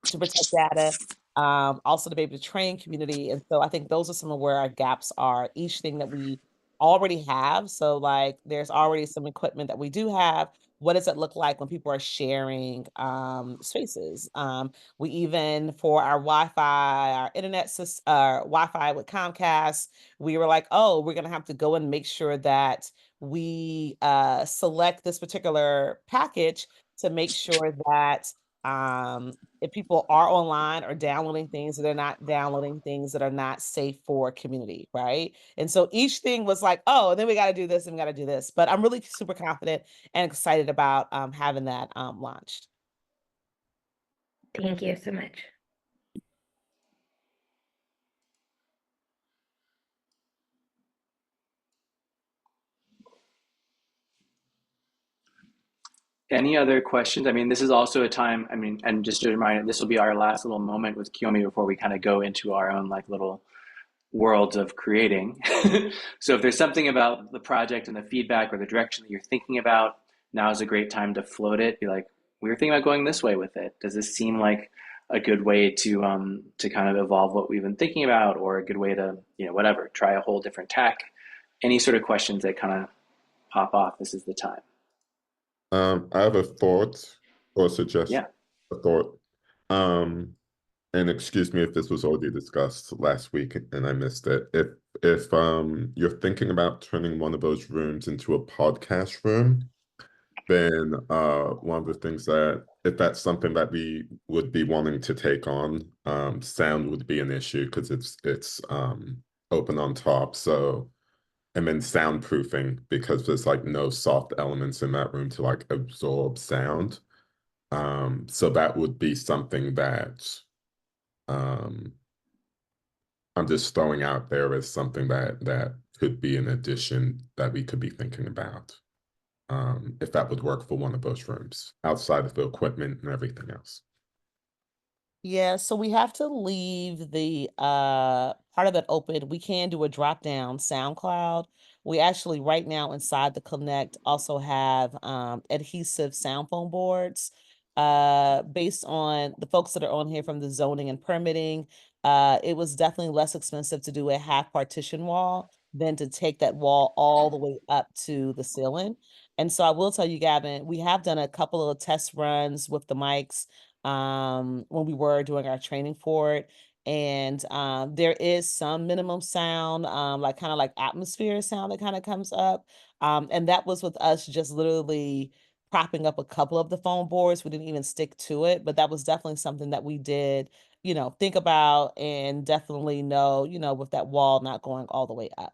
to protect data, also to be able to train community. And so I think those are some of where our gaps are, each thing that we already have. So like there's already some equipment that we do have. What does it look like when people are sharing spaces? We even, for our Wi-Fi, our internet system, Wi-Fi with Comcast, we were like, oh, we're gonna have to go and make sure that we select this particular package to make sure that if people are online or downloading things, that they're not downloading things that are not safe for community, right? And so each thing was like, oh, and then we got to do this and we got to do this. But I'm really super confident and excited about having that launched. Thank you so much. Any other questions? I mean, this is also a time, I mean, and just a reminder, this will be our last little moment with Kiyomi before we kind of go into our own like little worlds of creating. So if there's something about the project and the feedback or the direction that you're thinking about, now is a great time to float it. Be like, we were thinking about going this way with it. Does this seem like a good way to kind of evolve what we've been thinking about, or a good way to, whatever, try a whole different tack? Any sort of questions that kind of pop off, this is the time. I have a thought or suggestion. Yeah. A thought. And excuse me if this was already discussed last week and I missed it. If you're thinking about turning one of those rooms into a podcast room, then one of the things that, if that's something that we would be wanting to take on, sound would be an issue because it's open on top. So, and then soundproofing, because there's like no soft elements in that room to like absorb sound. So that would be something that I'm just throwing out there as something that could be an addition that we could be thinking about. If that would work for one of those rooms, outside of the equipment and everything else. Yeah, so we have to leave the part of it open. We can do a drop down SoundCloud. We actually right now inside the Connect also have adhesive sound foam boards. Based on the folks that are on here from the zoning and permitting, it was definitely less expensive to do a half partition wall than to take that wall all the way up to the ceiling. And so I will tell you, Gavin, we have done a couple of test runs with the mics when we were doing our training for it. And there is some minimum sound, like kind of like atmosphere sound that kind of comes up. And that was with us just literally propping up a couple of the foam boards. We didn't even stick to it, but that was definitely something that we did, think about and definitely know, with that wall not going all the way up.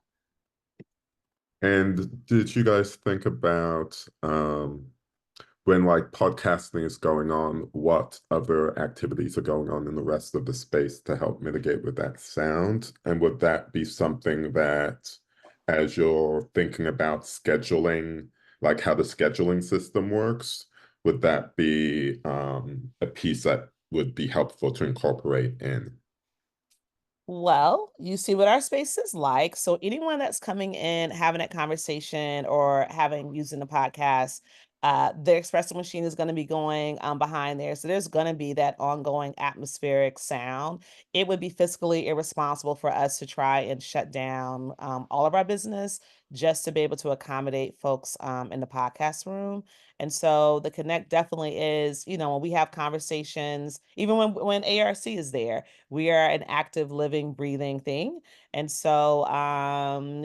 And did you guys think about when like podcasting is going on, what other activities are going on in the rest of the space to help mitigate with that sound? And would that be something that, as you're thinking about scheduling, like how the scheduling system works, would that be a piece that would be helpful to incorporate in? Well, you see what our space is like. So anyone that's coming in, having a conversation or using the podcast, the espresso machine is going to be going behind there. So there's going to be that ongoing atmospheric sound. It would be fiscally irresponsible for us to try and shut down all of our business just to be able to accommodate folks in the podcast room. And so the Connect definitely is, when we have conversations, even when ARC is there, we are an active, living, breathing thing. And so,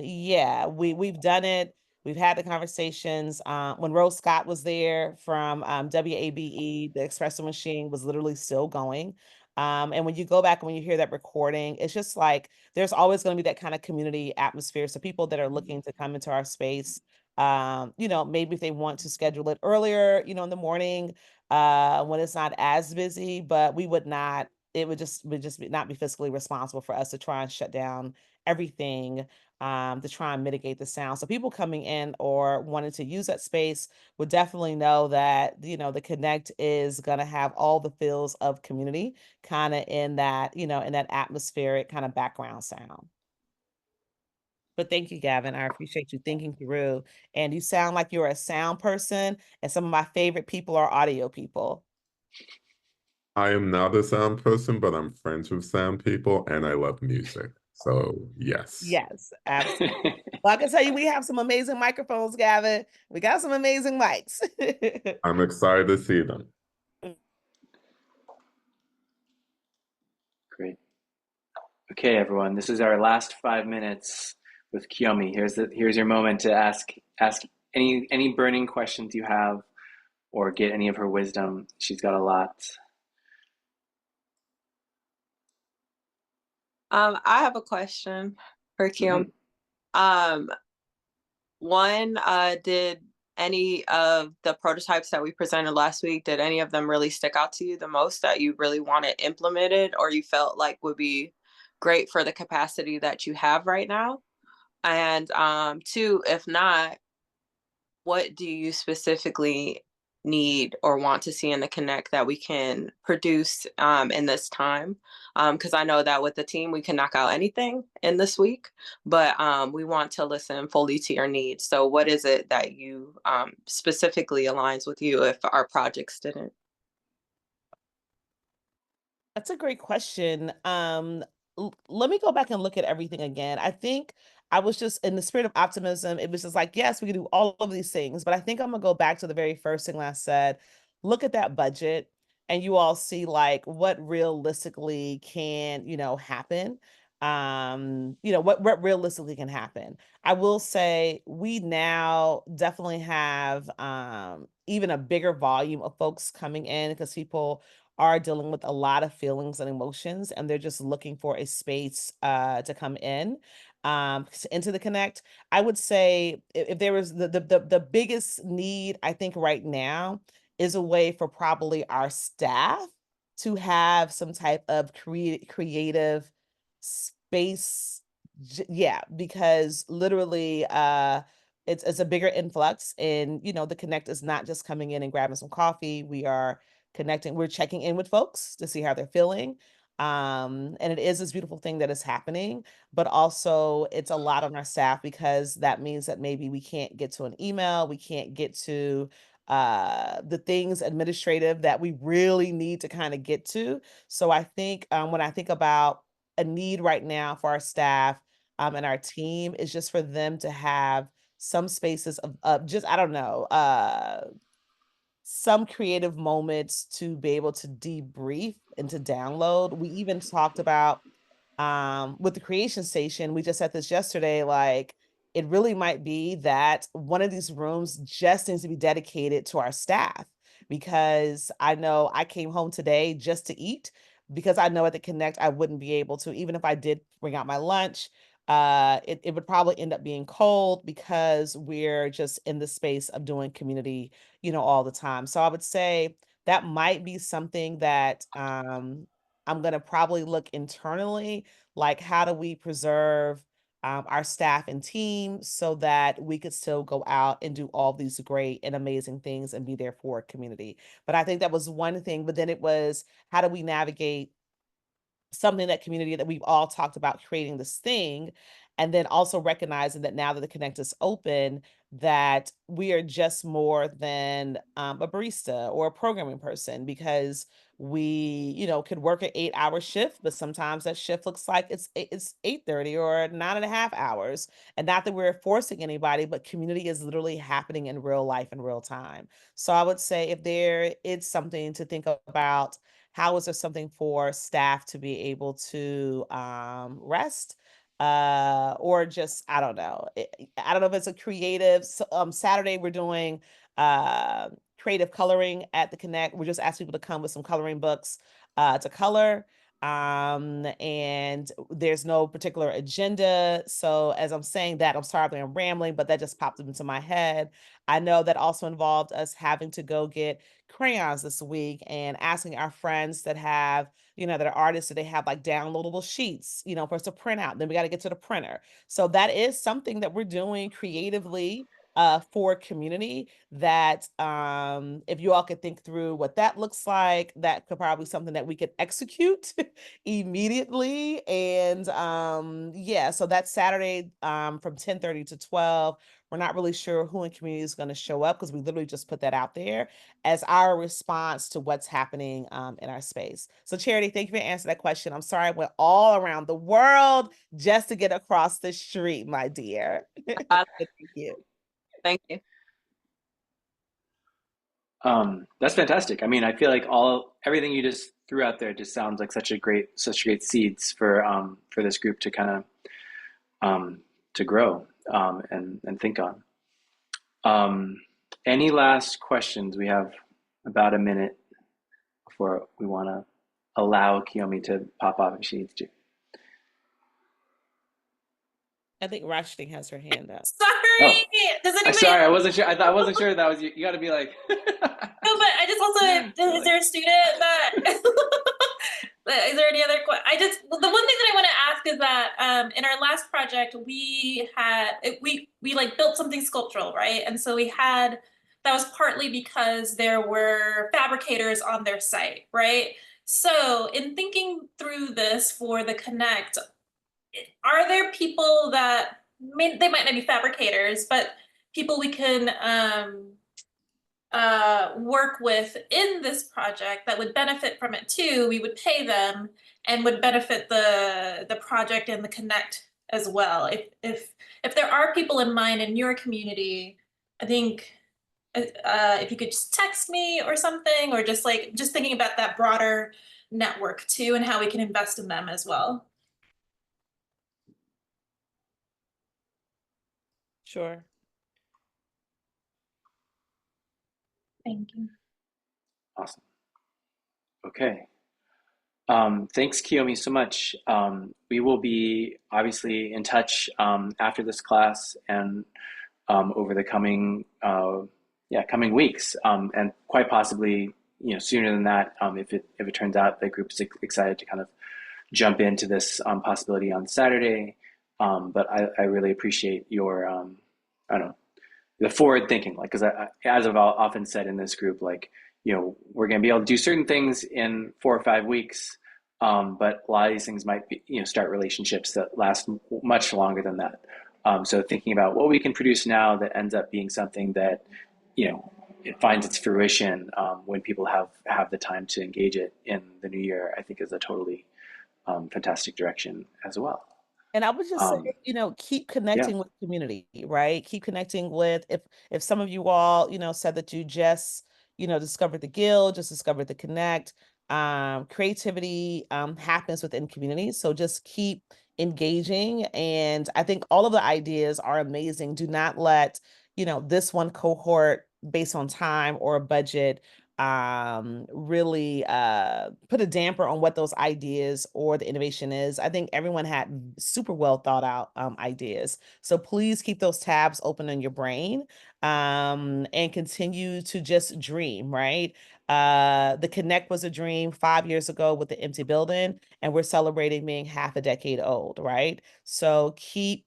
yeah, we've done it. We've had the conversations. When Rose Scott was there from WABE, the espresso machine was literally still going. And when you go back and when you hear that recording, it's just like there's always going to be that kind of community atmosphere. So people that are looking to come into our space, maybe if they want to schedule it earlier, in the morning, when it's not as busy, but we would not, it would just not be fiscally responsible for us to try and shut down everything to try and mitigate the sound. So people coming in or wanting to use that space would definitely know that, the Connect is going to have all the feels of community kind of in that, in that atmospheric kind of background sound. But thank you, Gavin. I appreciate you thinking through. And you sound like you're a sound person. And some of my favorite people are audio people. I am not a sound person, but I'm friends with sound people and I love music. So yes. Yes, absolutely. Well, I can tell you we have some amazing microphones, Gavin. We got some amazing mics. I'm excited to see them. Great. Okay, everyone, this is our last 5 minutes with Kiyomi. Here's your moment to ask any burning questions you have or get any of her wisdom. She's got a lot. I have a question for Kiyomi. One, did any of the prototypes that we presented last week, did any of them really stick out to you the most that you really wanted implemented or you felt like would be great for the capacity that you have right now? And two, if not, what do you specifically need or want to see in the Connect that we can produce in this time. Because I know that with the team, we can knock out anything in this week, but we want to listen fully to your needs. So what is it that you specifically aligns with you if our projects didn't? That's a great question. Let me go back and look at everything again. I think I was just in the spirit of optimism. It was just like, yes, we can do all of these things, but I think I'm gonna go back to the very first thing I said. Look at that budget, and you all see like what realistically can, happen. What realistically can happen. I will say we now definitely have even a bigger volume of folks coming in because people are dealing with a lot of feelings and emotions, and they're just looking for a space to come in into the Connect. I would say if there was the biggest need, I think right now is a way for probably our staff to have some type of creative space. Yeah, because literally it's a bigger influx, and the Connect is not just coming in and grabbing some coffee. We are connecting, we're checking in with folks to see how they're feeling. And it is this beautiful thing that is happening, but also it's a lot on our staff because that means that maybe we can't get to an email, we can't get to the things administrative that we really need to kind of get to. So I think when I think about a need right now for our staff and our team is just for them to have some spaces of just, I don't know, some creative moments to be able to debrief and to download. We even talked about with the creation station, we just said this yesterday, like it really might be that one of these rooms just needs to be dedicated to our staff, because I know I came home today just to eat, because I know at the Connect I wouldn't be able to, even if I did bring out my lunch, it would probably end up being cold because we're just in the space of doing community, all the time. So I would say that might be something that I'm going to probably look internally, like how do we preserve our staff and team so that we could still go out and do all these great and amazing things and be there for community. But I think that was one thing, but then it was, how do we navigate something that community that we've all talked about creating this thing, and then also recognizing that now that the Connect is open, that we are just more than a barista or a programming person, because we could work an 8-hour shift, but sometimes that shift looks like it's 8:30 or 9.5 hours. And not that we're forcing anybody, but community is literally happening in real life in real time. So I would say if there is something to think about, how is there something for staff to be able to rest? Or just, I don't know. I don't know if it's a creative. Saturday, we're doing creative coloring at the Connect. We're just asking people to come with some coloring books to color. And there's no particular agenda. So as I'm saying that, I'm sorry I'm rambling, but that just popped into my head. I know that also involved us having to go get crayons this week and asking our friends that have, that are artists, that they have like downloadable sheets, for us to print out. Then we got to get to the printer. So that is something that we're doing creatively for community, that if you all could think through what that looks like, that could probably be something that we could execute immediately. And yeah, so that's Saturday from 10:30 to 12. We're not really sure who in community is going to show up, because we literally just put that out there as our response to what's happening in our space. So Charity, thank you for answering that question. I'm sorry I went all around the world just to get across the street, my dear. Thank you. Thank you. That's fantastic. I mean, I feel like everything you just threw out there just sounds like such great seeds for this group to kind of to grow and think on. Any last questions? We have about a minute before we want to allow Kiyomi to pop off if she needs to. I think Roshani has her hand up. Sorry. Oh. Does anybody? Sorry, I wasn't sure. I wasn't sure that was you. You got to be like. No, but I just also, is there a student that? Is there any other question? The one thing that I want to ask is that in our last project we like built something sculptural, right? And so we had that was partly because there were fabricators on their site, right? So in thinking through this for the Connect, are there people that, they might not be fabricators, but people we can work with in this project that would benefit from it too? We would pay them and would benefit the project and the Connect as well. If there are people in mind in your community, I think if you could just text me or something, or just thinking about that broader network too and how we can invest in them as well. Sure. Thank you. Awesome. Okay. Thanks, Kiyomi, so much. We will be obviously in touch after this class and over the coming coming weeks, and quite possibly sooner than that, if it turns out the group is excited to kind of jump into this possibility on Saturday. But I really appreciate your I don't know, the forward thinking, like, because as I've often said in this group, like, we're going to be able to do certain things in 4 or 5 weeks, but a lot of these things might be, start relationships that last much longer than that. So thinking about what we can produce now that ends up being something that, it finds its fruition when people have the time to engage it in the new year, I think is a totally fantastic direction as well. And I would just say, keep connecting with community, right? Keep connecting with, if some of you all, said that you just, discovered the guild, just discovered the Connect, creativity happens within communities. So just keep engaging. And I think all of the ideas are amazing. Do not let, this one cohort based on time or a budget really put a damper on what those ideas or the innovation is. I think everyone had super well thought out ideas. So please keep those tabs open in your brain and continue to just dream, right? The Connect was a dream 5 years ago with the empty building, and we're celebrating being half a decade old, right? So keep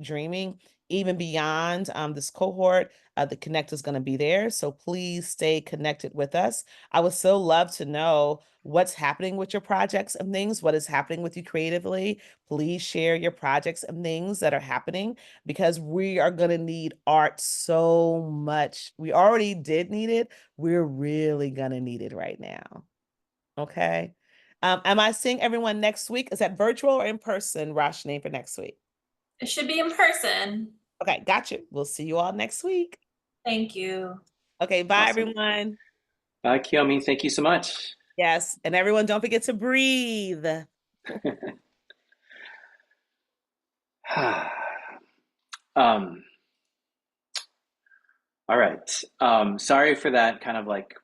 dreaming. Even beyond this cohort, the Connect is going to be there. So please stay connected with us. I would so love to know what's happening with your projects and things, what is happening with you creatively. Please share your projects and things that are happening, because we are going to need art so much. We already did need it. We're really going to need it right now. Okay. Am I seeing everyone next week? Is that virtual or in person, Roshani, for next week? It should be in person. Okay, got you. We'll see you all next week. Thank you. Okay, bye, Awesome. everyone. Bye, Kiyomi. Thank you so much. Yes, and everyone, don't forget to breathe. All right. Sorry for that kind of like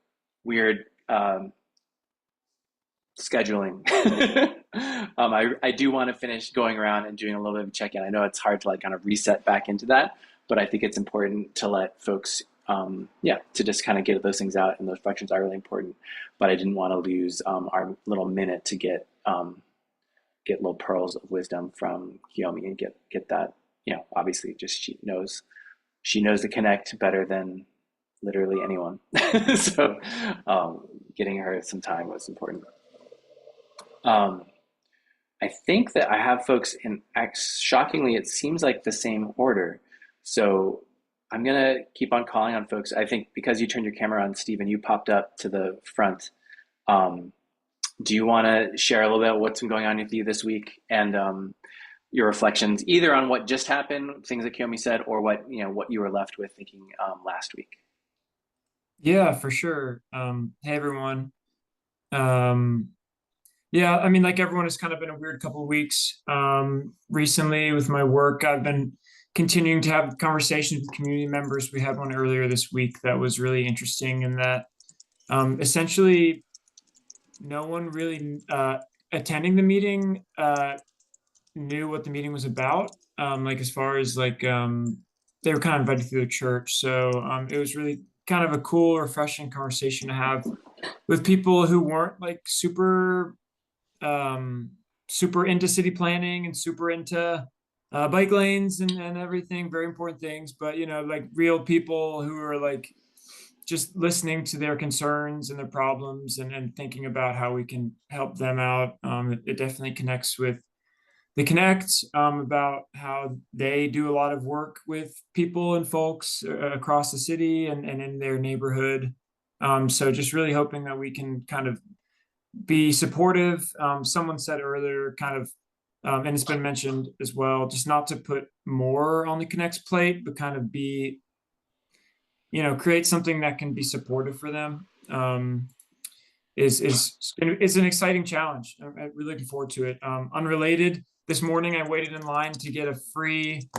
weird scheduling. I do want to finish going around and doing a little bit of check-in. I know it's hard to like kind of reset back into that, but I think it's important to let folks, to just kind of get those things out, and those reflections are really important. But I didn't want to lose our little minute to get little pearls of wisdom from Kiyomi and get that, obviously just she knows the Connect better than literally anyone. So getting her some time was important. I think that I have folks in, shockingly, it seems like the same order. So I'm going to keep on calling on folks. I think because you turned your camera on, Stephen, you popped up to the front. Do you want to share a little bit what's been going on with you this week, and your reflections either on what just happened, things that Kiyomi said, or what you were left with thinking last week? Yeah, for sure. Hey, everyone. Yeah, I mean, like everyone, has kind of been a weird couple of weeks. Recently with my work, I've been continuing to have conversations with community members. We had one earlier this week that was really interesting in that essentially no one really attending the meeting knew what the meeting was about. Like as far as like they were kind of invited through the church. So it was really kind of a cool, refreshing conversation to have with people who weren't like super into city planning and super into bike lanes and everything, very important things, but like real people who are like just listening to their concerns and their problems and thinking about how we can help them out. It definitely connects with the Connect, about how they do a lot of work with people and folks across the city and in their neighborhood. So just really hoping that we can kind of be supportive. Someone said earlier, kind of, and it's been mentioned as well, just not to put more on the Connect's plate, but kind of be, create something that can be supportive for them. Is an exciting challenge. I'm really looking forward to it. Unrelated, this morning I waited in line to get a free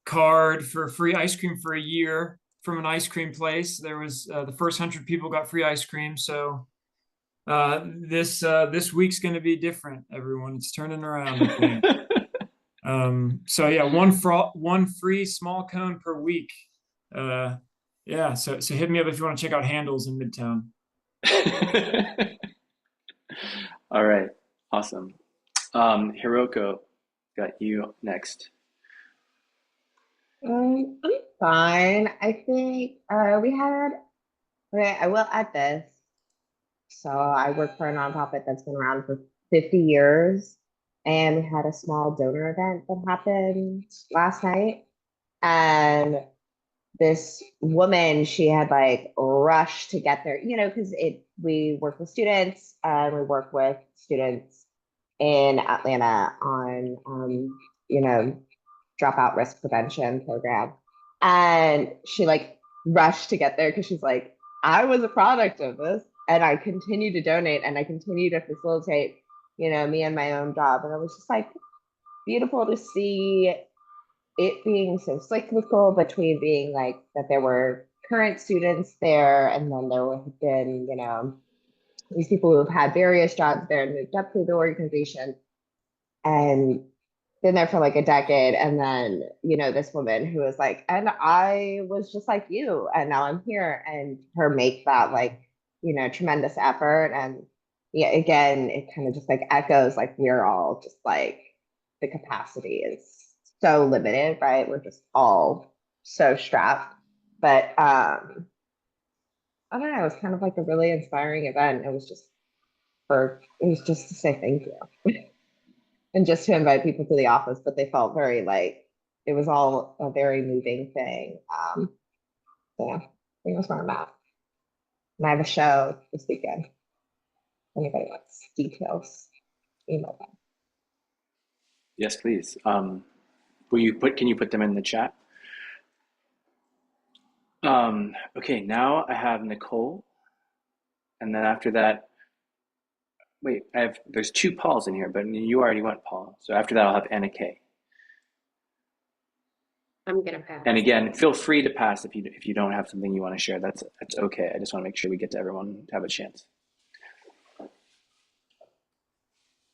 card for free ice cream for a year from an ice cream place. There was the first 100 people got free ice cream. So this week's going to be different, everyone. It's turning around, I think. So yeah, one free small cone per week. Yeah, so hit me up if you want to check out Handles in Midtown. All right, awesome. Hiroko, got you next. I'm fine. I think I will add this. So I work for a nonprofit that's been around for 50 years, and we had a small donor event that happened last night. And this woman, she had like rushed to get there, because we work with students and we work with students in Atlanta on, dropout risk prevention program. And she like rushed to get there because she's like, I was a product of this and I continue to donate and I continue to facilitate, me and my own job. And it was just like beautiful to see it being so cyclical between being like that there were current students there and then there have been, these people who have had various jobs there and moved up through the organization and been there for like a decade. And then, this woman who was like, and I was just like you, and now I'm here, and her make that like, tremendous effort. And yeah, again, it kind of just like echoes like we're all just like the capacity is so limited, right? We're just all so strapped. But I don't know, it was kind of like a really inspiring event. It was just to say thank you. And just to invite people to the office, but they felt very like it was all a very moving thing. So yeah, I think that's where I'm at. And I have a show this weekend. Anybody wants details, email them. Yes, please. Can you put them in the chat? Okay, now I have Nicole. And then after that, wait, there's two Pauls in here, but you already went Paul. So after that, I'll have Anna K. I'm gonna pass. And again, feel free to pass if you don't have something you want to share. That's okay. I just want to make sure we get to everyone to have a chance.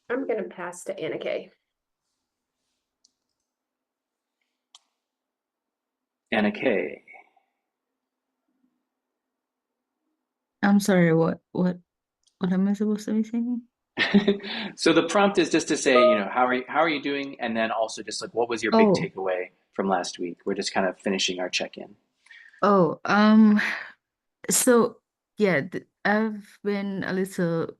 I'm gonna pass to Anna K. Anna K. I'm sorry, what am I supposed to be saying? So the prompt is just to say, how are you doing? And then also just like, what was your big takeaway from last week? We're just kind of finishing our check-in. So yeah, I've been a little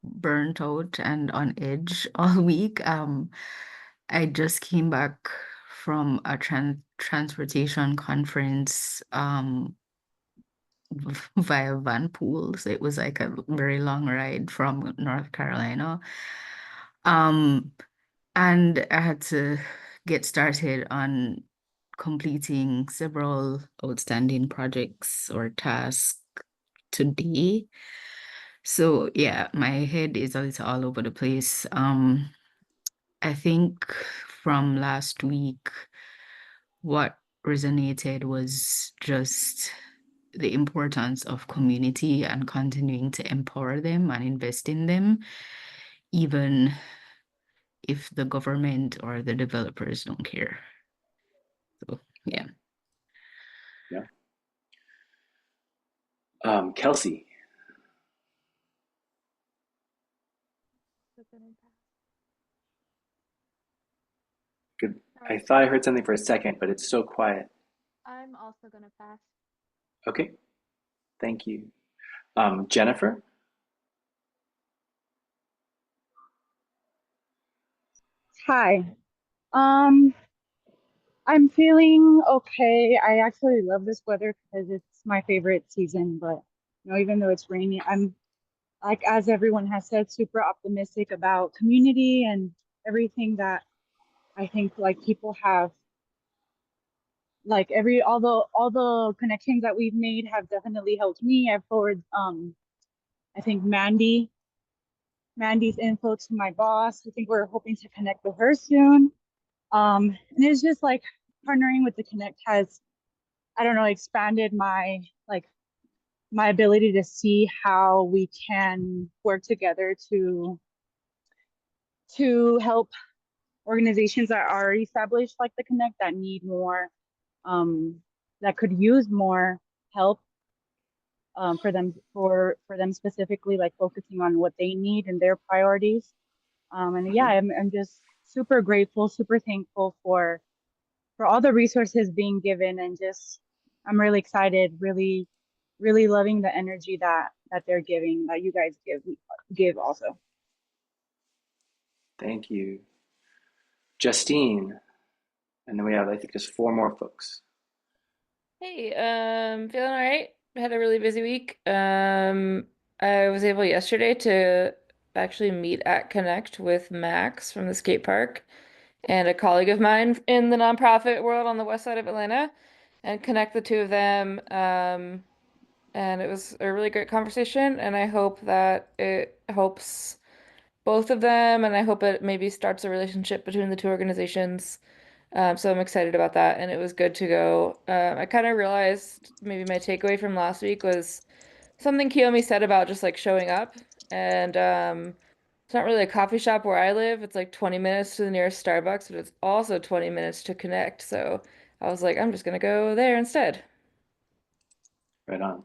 burnt out and on edge all week. I just came back from a transportation conference via van pool. So it was like a very long ride from North Carolina. And I had to get started on completing several outstanding projects or tasks today. So yeah, my head is a little all over the place. I think from last week, what resonated was just the importance of community and continuing to empower them and invest in them, even if the government or the developers don't care. So yeah. Yeah. Kelsey. Good. I thought I heard something for a second, but it's so quiet. I'm also gonna pass. Okay, thank you. Jennifer? Hi. Um, I'm feeling okay. I actually love this weather because it's my favorite season, but even though it's rainy, I'm like, as everyone has said, super optimistic about community and everything that I think like people have like all the connections that we've made have definitely helped me. I've forwarded I think Mandy's info to my boss. I think we're hoping to connect with her soon. And it's just like partnering with the Connect has, I don't know, expanded my ability to see how we can work together to help organizations that are established like the Connect that need more, that could use more help, for them specifically, like focusing on what they need and their priorities. And yeah, I'm just super grateful, super thankful for all the resources being given, and just I'm really excited, really loving the energy that they're giving, that you guys give also. Thank you. Justine. And then we have, I think, just 4 more folks. Hey, feeling all right. Had a really busy week. I was able yesterday to actually meet at Connect with Max from the skate park and a colleague of mine in the nonprofit world on the west side of Atlanta and connect the two of them. And it was a really great conversation, and I hope that it helps both of them, and I hope it maybe starts a relationship between the two organizations. So I'm excited about that, and it was good to go. I kind of realized maybe my takeaway from last week was something Kiyomi said about just like showing up, and it's not really a coffee shop where I live. It's like 20 minutes to the nearest Starbucks, but it's also 20 minutes to Connect. So I was like, I'm just gonna go there instead. Right on.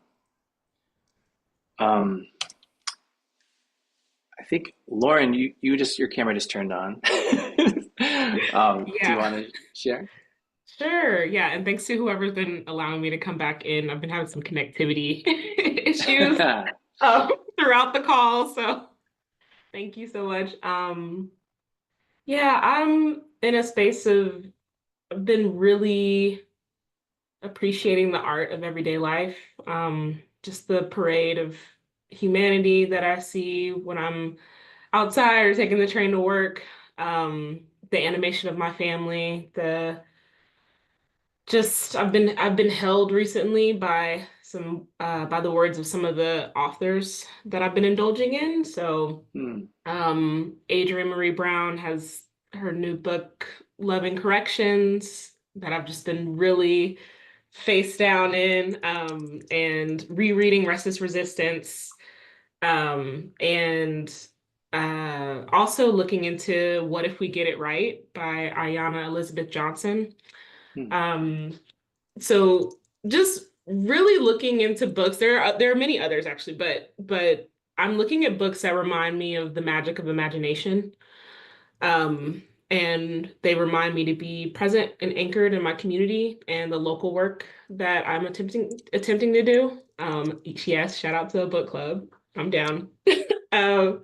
I think Lauren, your camera just turned on. Do you want to share? Sure. Yeah. And thanks to whoever's been allowing me to come back in. I've been having some connectivity issues throughout the call. So thank you so much. Yeah, I'm in a space of I've been really appreciating the art of everyday life. Just the parade of humanity that I see when I'm outside or taking the train to work. The animation of my family, the just I've been held recently by some by the words of some of the authors that I've been indulging in. So Adrienne Marie Brown has her new book Loving Corrections that I've just been really face down in, and rereading Restless Resistance, and also looking into What If We Get It Right by Ayanna Elizabeth Johnson. So just really looking into books. There are many others actually, but I'm looking at books that remind me of the magic of imagination. And they remind me to be present and anchored in my community and the local work that I'm attempting to do. Yes, shout out to the book club. I'm down. Um,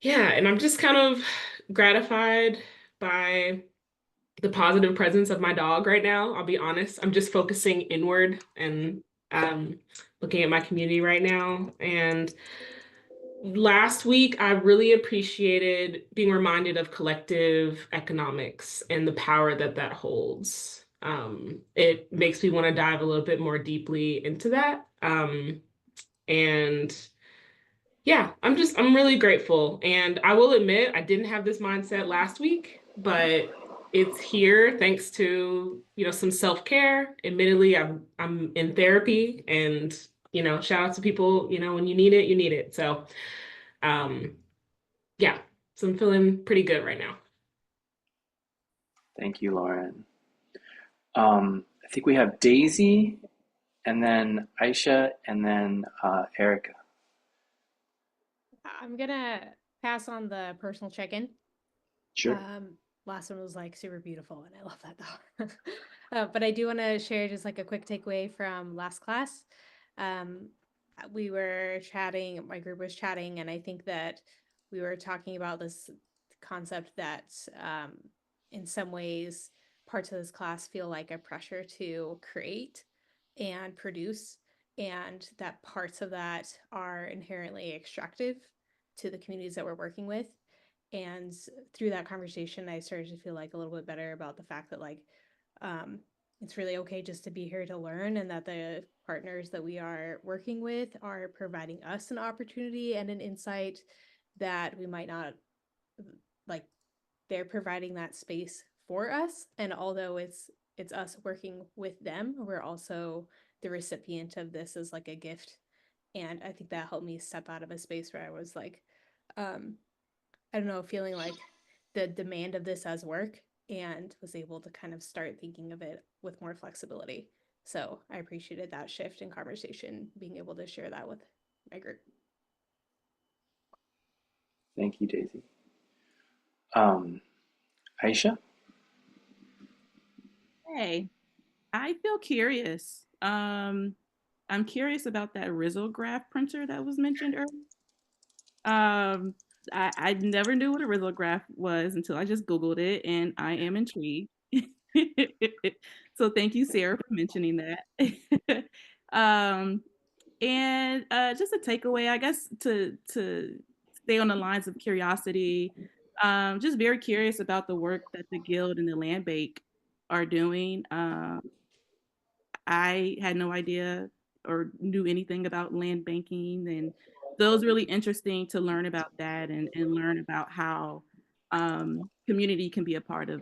yeah, and I'm just kind of gratified by the positive presence of my dog right now. I'll be honest. I'm just focusing inward and looking at my community right now. And last week, I really appreciated being reminded of collective economics and the power that that holds. It makes me want to dive a little bit more deeply into that. And yeah, I'm really grateful. And I will admit, I didn't have this mindset last week, but it's here thanks to, some self-care. Admittedly, I'm in therapy, and, shout out to people, when you need it, you need it. So, yeah, so I'm feeling pretty good right now. Thank you, Lauren. I think we have Daisy, and then Aisha, and then Erica. I'm gonna pass on the personal check-in. Sure. last one was like super beautiful, and I love that though. But I do want to share just like a quick takeaway from last class. We were chatting, my group was chatting, and I think that we were talking about this concept that in some ways parts of this class feel like a pressure to create and produce, and that parts of that are inherently extractive to the communities that we're working with. And through that conversation, I started to feel like a little bit better about the fact that like it's really okay just to be here to learn, and that the partners that we are working with are providing us an opportunity and an insight that we might not like. They're providing that space for us, and although it's us working with them, we're also the recipient of this as like a gift. And I think that helped me step out of a space where I was like I don't know, feeling like the demand of this as work, and was able to kind of start thinking of it with more flexibility. So I appreciated that shift in conversation, being able to share that with my group. Thank you, Daisy. Aisha? Hey, I feel curious. I'm curious about that risograph printer that was mentioned earlier. I never knew what a risograph was until I just Googled it, and I am intrigued. So thank you, Sarah, for mentioning that. And just a takeaway, I guess, to stay on the lines of curiosity. Just very curious about the work that the Guild and the Land Bank are doing. I had no idea or knew anything about land banking, and so it was really interesting to learn about that, and learn about how community can be a part of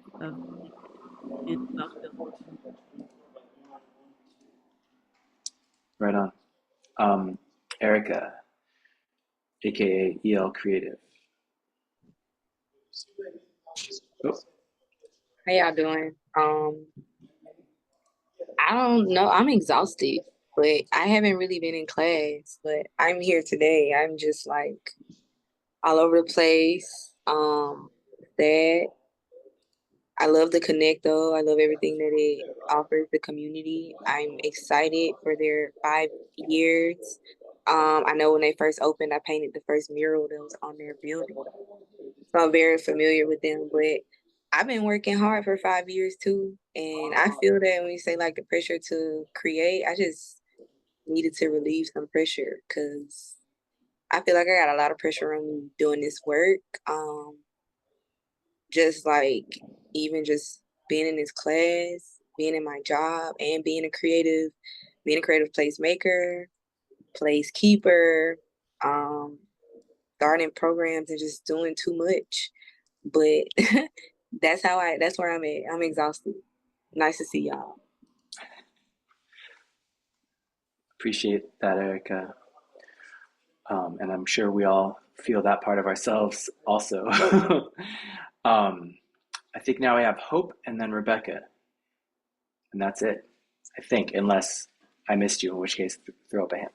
and Right on. Erica, aka EL Creative. Oh. How y'all doing? I don't know. I'm exhausted, but I haven't really been in class, but I'm here today. I'm just like all over the place. That I love the Connect though. I love everything that it offers the community. I'm excited for their 5 years. I know when they first opened, I painted the first mural that was on their building. So I'm very familiar with them, but I've been working hard for 5 years too. And I feel that when you say like the pressure to create, I just needed to relieve some pressure because I feel like I got a lot of pressure on me doing this work. Just like even just being in this class, being in my job, and being a creative placemaker, placekeeper, starting programs, and just doing too much. But that's where I'm at. I'm exhausted. Nice to see y'all. Appreciate that, Erica. And I'm sure we all feel that part of ourselves also. I think now we have Hope and then Rebecca. And that's it, I think, unless I missed you, in which case throw up a hand.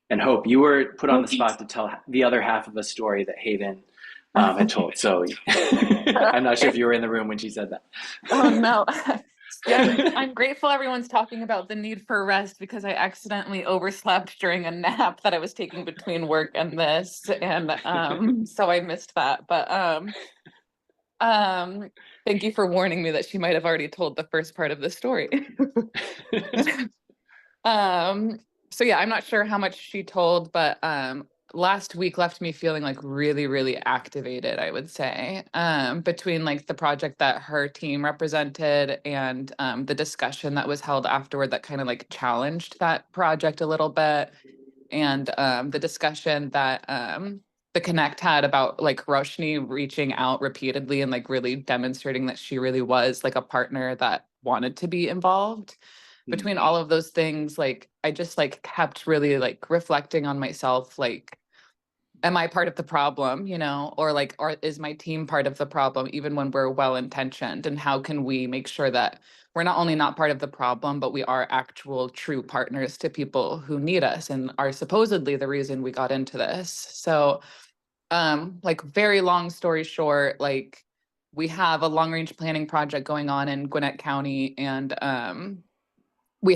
And Hope, you were put on the spot to tell the other half of a story that Haven had told. So I'm not sure if you were in the room when she said that. Oh, no. Yeah, I'm grateful everyone's talking about the need for rest, because I accidentally overslept during a nap that I was taking between work and this. And so I missed that. But thank you for warning me that she might have already told the first part of the story. So yeah, I'm not sure how much she told, but last week left me feeling like really, really activated, I would say, between like the project that her team represented and the discussion that was held afterward that kind of like challenged that project a little bit. And the discussion that the Connect had about like Roshani reaching out repeatedly and like really demonstrating that she really was like a partner that wanted to be involved. Between all of those things, like I just like kept really like reflecting on myself, like, am I part of the problem, you know, or like, or is my team part of the problem, even when we're well-intentioned? And how can we make sure that we're not only not part of the problem, but we are actual true partners to people who need us and are supposedly the reason we got into this. So like very long story short, like we have a long range planning project going on in Gwinnett County, and we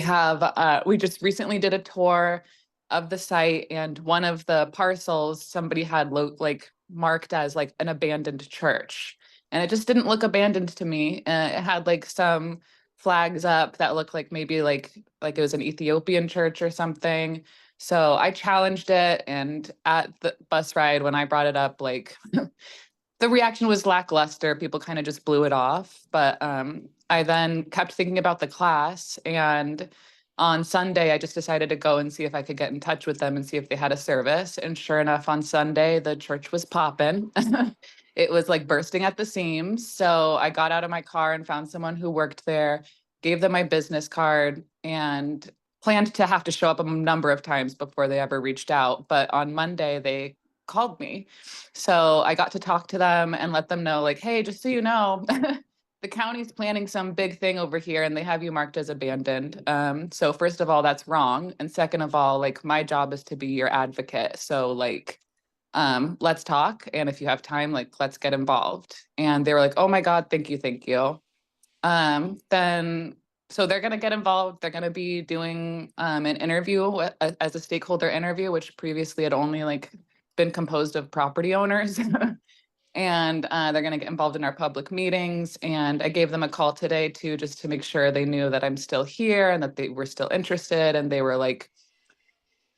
just recently did a tour of the site, and one of the parcels somebody had marked as like an abandoned church, and it just didn't look abandoned to me. It had like some flags up that looked like maybe like it was an Ethiopian church or something. So I challenged it, and at the bus ride when I brought it up, like the reaction was lackluster. People kind of just blew it off. But I then kept thinking about the class. And on Sunday, I just decided to go and see if I could get in touch with them and see if they had a service. And sure enough, on Sunday, the church was popping. It was like bursting at the seams. So I got out of my car and found someone who worked there, gave them my business card, and planned to have to show up a number of times before they ever reached out. But on Monday, they called me. So I got to talk to them and let them know, like, hey, just so you know, the county's planning some big thing over here and they have you marked as abandoned. So first of all, that's wrong. And second of all, like, my job is to be your advocate. So like, let's talk. And if you have time, like, let's get involved. And they were like, oh my God, thank you, thank you. Then so they're going to get involved. They're going to be doing an interview as a stakeholder interview, which previously had only like been composed of property owners. And they're going to get involved in our public meetings. And I gave them a call today too, just to make sure they knew that I'm still here and that they were still interested. And they were like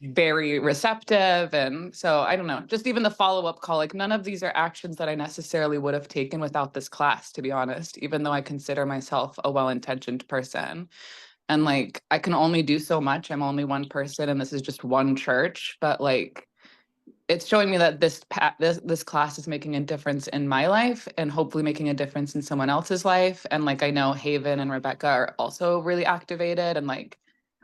very receptive. And so I don't know, just even the follow-up call, like none of these are actions that I necessarily would have taken without this class, to be honest, even though I consider myself a well-intentioned person. And like, I can only do so much. I'm only one person and this is just one church, but like, it's showing me that this class is making a difference in my life and hopefully making a difference in someone else's life. And like, I know Haven and Rebecca are also really activated, and like,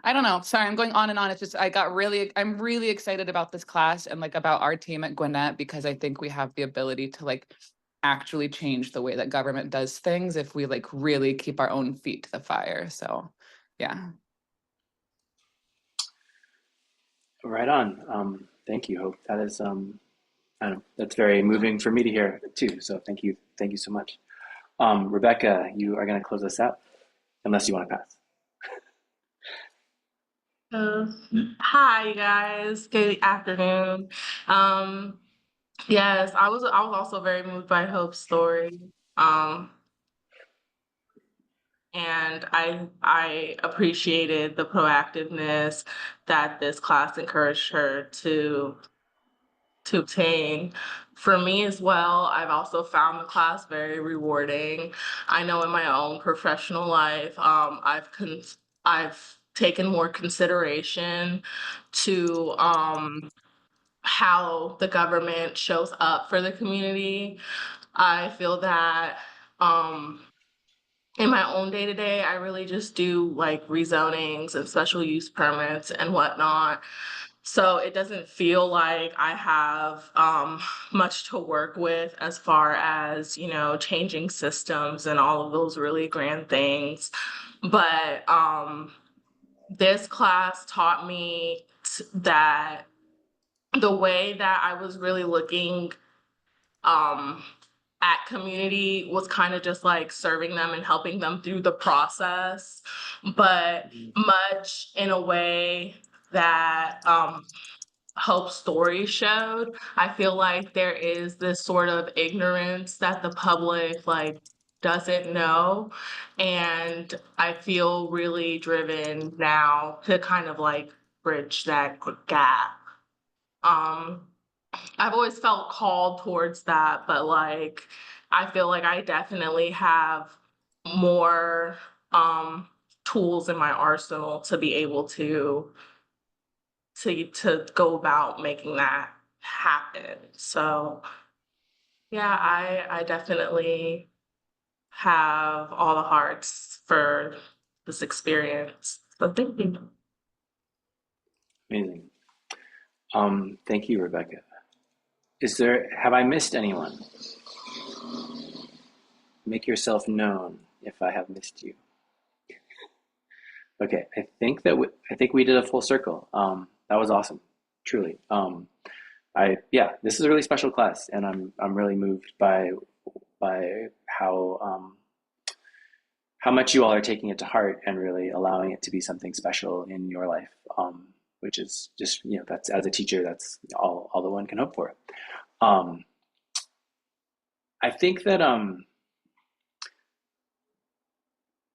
I don't know, sorry, I'm going on and on. It's just, I'm really excited about this class and like about our team at Gwinnett, because I think we have the ability to like actually change the way that government does things if we like really keep our own feet to the fire. So yeah. Right on. Thank you, Hope. That is, I don't know, that's very moving for me to hear too. So thank you so much. Rebecca, you are going to close us out, unless you want to pass. Hi, you guys. Good afternoon. Yes, I was also very moved by Hope's story. And I appreciated the proactiveness that this class encouraged her to obtain. For me as well, I've also found the class very rewarding. I know in my own professional life, I've taken more consideration to how the government shows up for the community. I feel that in my own day-to-day, I really just do like rezonings and special use permits and whatnot. So it doesn't feel like I have much to work with as far as, you know, changing systems and all of those really grand things. But this class taught me that the way that I was really looking at community was kind of just like serving them and helping them through the process, but much in a way that Hope's story showed. I feel like there is this sort of ignorance that the public like doesn't know, and I feel really driven now to kind of like bridge that gap. I've always felt called towards that, but like I feel like I definitely have more tools in my arsenal to be able to go about making that happen. So yeah, I definitely have all the hearts for this experience. So thank you. Amazing. Thank you, Rebecca. Have I missed anyone? Make yourself known if I have missed you. Okay, I think we did a full circle. That was awesome, truly. This is a really special class, and I'm really moved by how much you all are taking it to heart and really allowing it to be something special in your life, which is just, that's, as a teacher, that's all that one can hope for. I think that,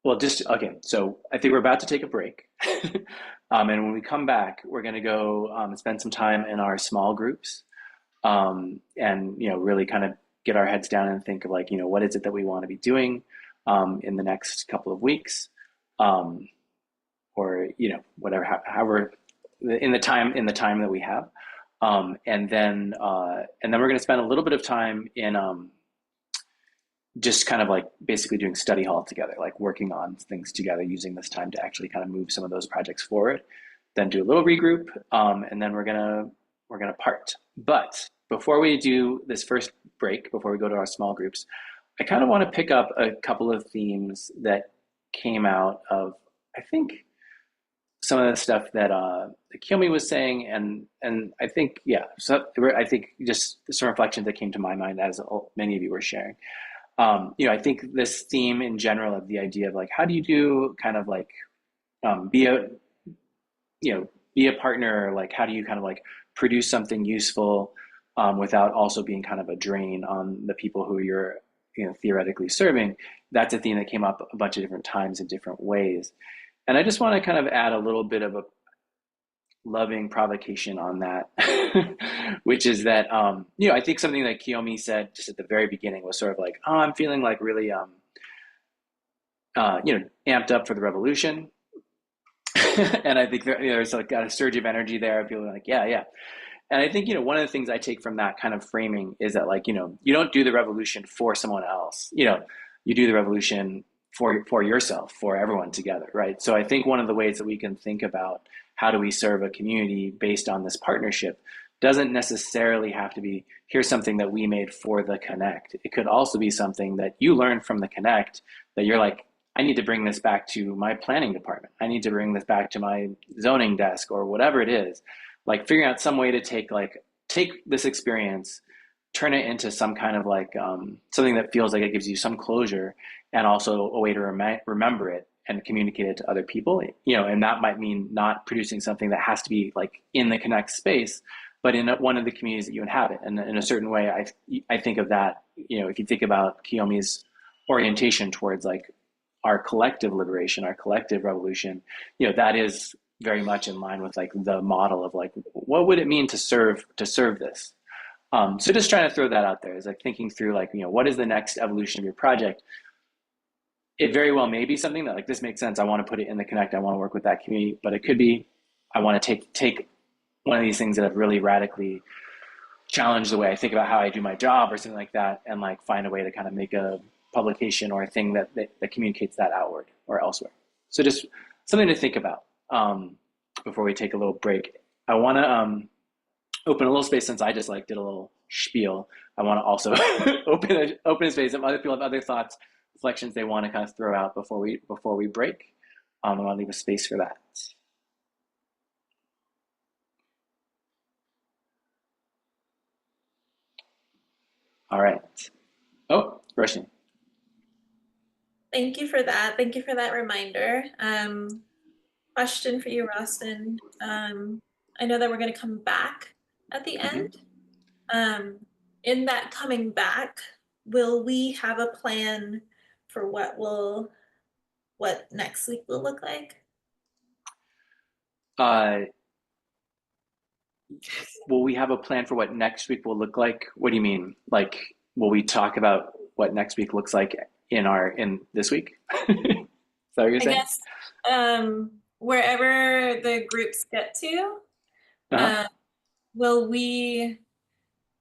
okay, so I think we're about to take a break. And when we come back, we're going to go spend some time in our small groups, and really kind of get our heads down and think of like, what is it that we want to be doing in the next couple of weeks, or whatever, however, in the time that we have, and then we're going to spend a little bit of time in just kind of like basically doing study hall together, like working on things together, using this time to actually kind of move some of those projects forward, then do a little regroup, and then we're gonna part. But before we do this first break, before we go to our small groups, I kind of want to pick up a couple of themes that came out of, I think, some of the stuff that Kiyomi was saying, and I think, so I think just some reflections that came to my mind as many of you were sharing. I think this theme in general of the idea of like, how do you do kind of like be a partner, like how do you kind of like produce something useful without also being kind of a drain on the people who you're theoretically serving. That's a theme that came up a bunch of different times in different ways. And I just want to kind of add a little bit of a loving provocation on that, which is that, I think something that Kiyomi said just at the very beginning was sort of like, oh, I'm feeling like really, amped up for the revolution. And I think there's like got a surge of energy there. People are like, yeah. And I think, one of the things I take from that kind of framing is that like, you don't do the revolution for someone else, you do the revolution for yourself, for everyone together, right? So I think one of the ways that we can think about how do we serve a community based on this partnership doesn't necessarily have to be, here's something that we made for the Connect. It could also be something that you learned from the Connect that you're like, I need to bring this back to my planning department. I need to bring this back to my zoning desk or whatever it is. Like figuring out some way to take this experience, turn it into some kind of like something that feels like it gives you some closure and also a way to remember it and communicate it to other people, and that might mean not producing something that has to be like in the Connect space, but in one of the communities that you inhabit. And in a certain way, I think of that, if you think about Kiyomi's orientation towards like our collective liberation, our collective revolution, that is very much in line with like the model of like, what would it mean to serve this? So just trying to throw that out there is like thinking through like, what is the next evolution of your project? It very well may be something that like, this makes sense. I want to put it in the Connect. I want to work with that community, but it could be, I want to take one of these things that have really radically challenged the way I think about how I do my job or something like that. And like find a way to kind of make a publication or a thing that communicates that outward or elsewhere. So just something to think about before we take a little break. I want to open a little space since I just like did a little spiel. I want to also open a space if other people have other thoughts, reflections they want to kind of throw out before we break. I want to leave a space for that. All right. Oh, Roshani. Thank you for that. Thank you for that reminder. Question for you, Rosten. I know that we're going to come back at the end. In that coming back, will we have a plan for what next week will look like? Will we have a plan for what next week will look like? What do you mean? Like, will we talk about what next week looks like in this week? Is that what you're saying? I guess wherever the groups get to, will we?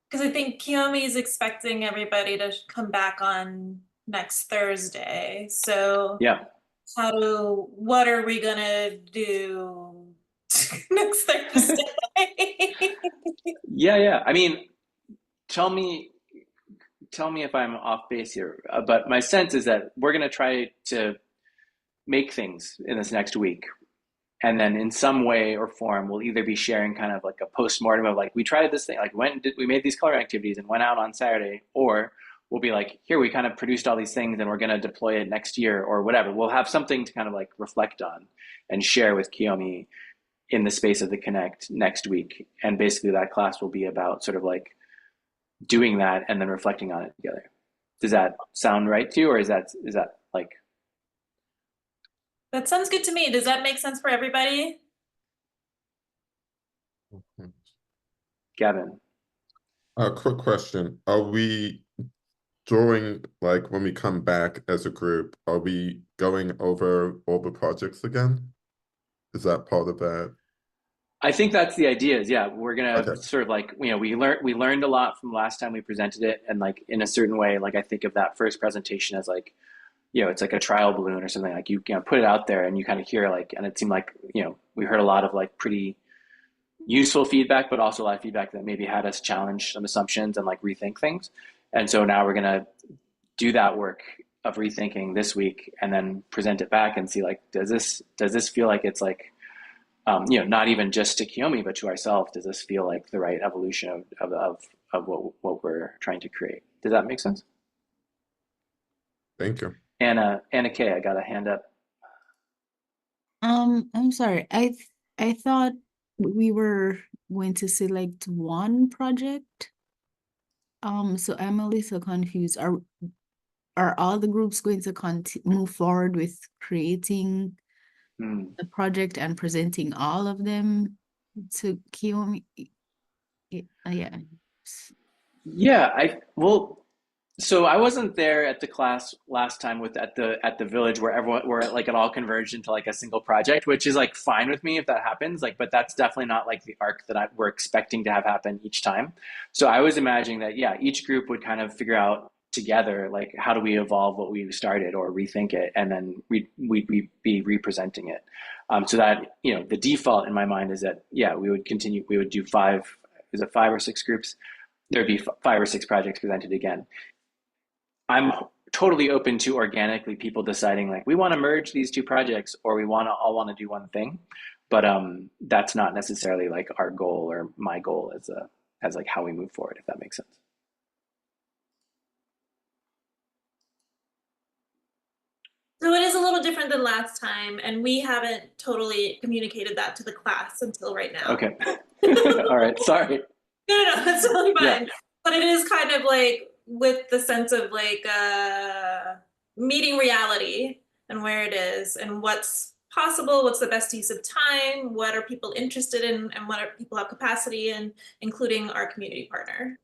Because I think Kiyomi is expecting everybody to come back on next Thursday. So yeah, what are we gonna do next Thursday? Yeah. I mean, tell me if I'm off base here, but my sense is that we're gonna try to make things in this next week. And then in some way or form, we'll either be sharing kind of like a post-mortem of like, we tried this thing, like we made these color activities and went out on Saturday, or we'll be like, here, we kind of produced all these things and we're going to deploy it next year or whatever. We'll have something to kind of like reflect on and share with Kiyomi in the space of the Connect next week. And basically that class will be about sort of like doing that and then reflecting on it together. Does that sound right to you, or is that like? That sounds good to me. Does that make sense for everybody? Gavin. A quick question. Are we, during, like, when we come back as a group, are we going over all the projects again? Is that part of that? I think that's the idea. Is, yeah, we're gonna sort of like, you know, we learned a lot from last time we presented it, and like in a certain way, like I think of that first presentation as like, you know, it's like a trial balloon or something. Like you know, put it out there and you kind of hear like, and it seemed like, you know, we heard a lot of like pretty useful feedback, but also a lot of feedback that maybe had us challenge some assumptions and like rethink things. And so now we're gonna do that work of rethinking this week and then present it back and see like, does this feel like it's like, you know, not even just to Kiyomi, but to ourselves, does this feel like the right evolution of what we're trying to create? Does that make sense? Thank you. Anna K, I got a hand up. I'm sorry. I thought we were going to select one project. So I'm a little confused. Are all the groups going to move forward with creating the project and presenting all of them to Kiyomi? Yeah. Yeah, so I wasn't there at the class last time at the village where like it all converged into like a single project, which is like fine with me if that happens. Like, but that's definitely not like the arc that we're expecting to have happen each time. So I was imagining that, yeah, each group would kind of figure out together like how do we evolve what we started or rethink it, and then we'd be representing it. So that, you know, the default in my mind is that, yeah, we would continue. We would do 5 or 6 groups. There'd be 5 or 6 projects presented again. I'm totally open to organically people deciding like we want to merge these 2 projects or we all want to do one thing, but that's not necessarily like our goal or my goal as like how we move forward, if that makes sense. So it is a little different than last time, and we haven't totally communicated that to the class until right now. Okay. All right. Sorry. No, that's totally fine. Yeah. But it is kind of like with the sense of like meeting reality and where it is and what's possible, what's the best use of time, what are people interested in, and what are people have capacity in, including our community partner.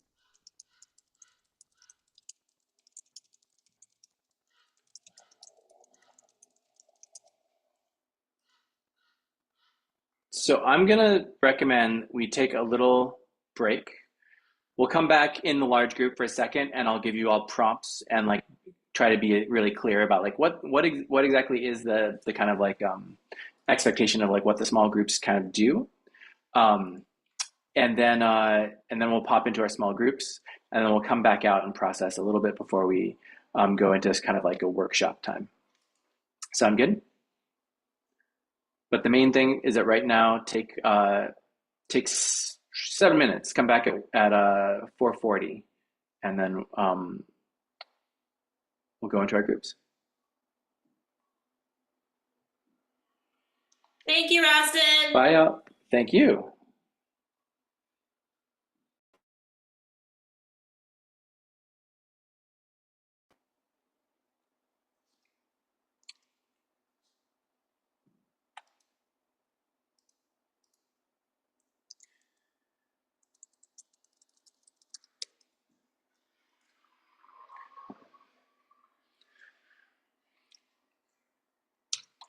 So I'm gonna recommend we take a little break. We'll come back in the large group for a second, and I'll give you all prompts and like try to be really clear about like what exactly is the kind of like expectation of like what the small groups kind of do, and then we'll pop into our small groups, and then we'll come back out and process a little bit before we go into this kind of like a workshop time. Sound good? But the main thing is that right now takes 7 minutes. Come back at 4:40, and then we'll go into our groups. Thank you, Rosten. Bye, y'all. Thank you.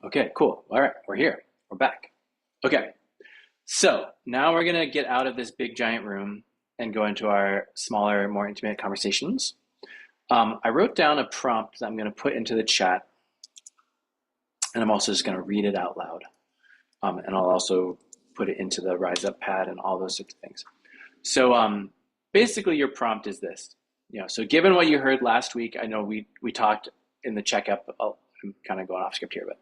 Okay, cool. All right, we're here. We're back. Okay, so now we're gonna get out of this big giant room and go into our smaller, more intimate conversations. I wrote down a prompt that I'm gonna put into the chat, and I'm also just gonna read it out loud. And I'll also put it into the Rise Up pad and all those sorts of things. So basically your prompt is this. You know, so given what you heard last week, I know we talked in the checkup, I'm kind of going off script here, but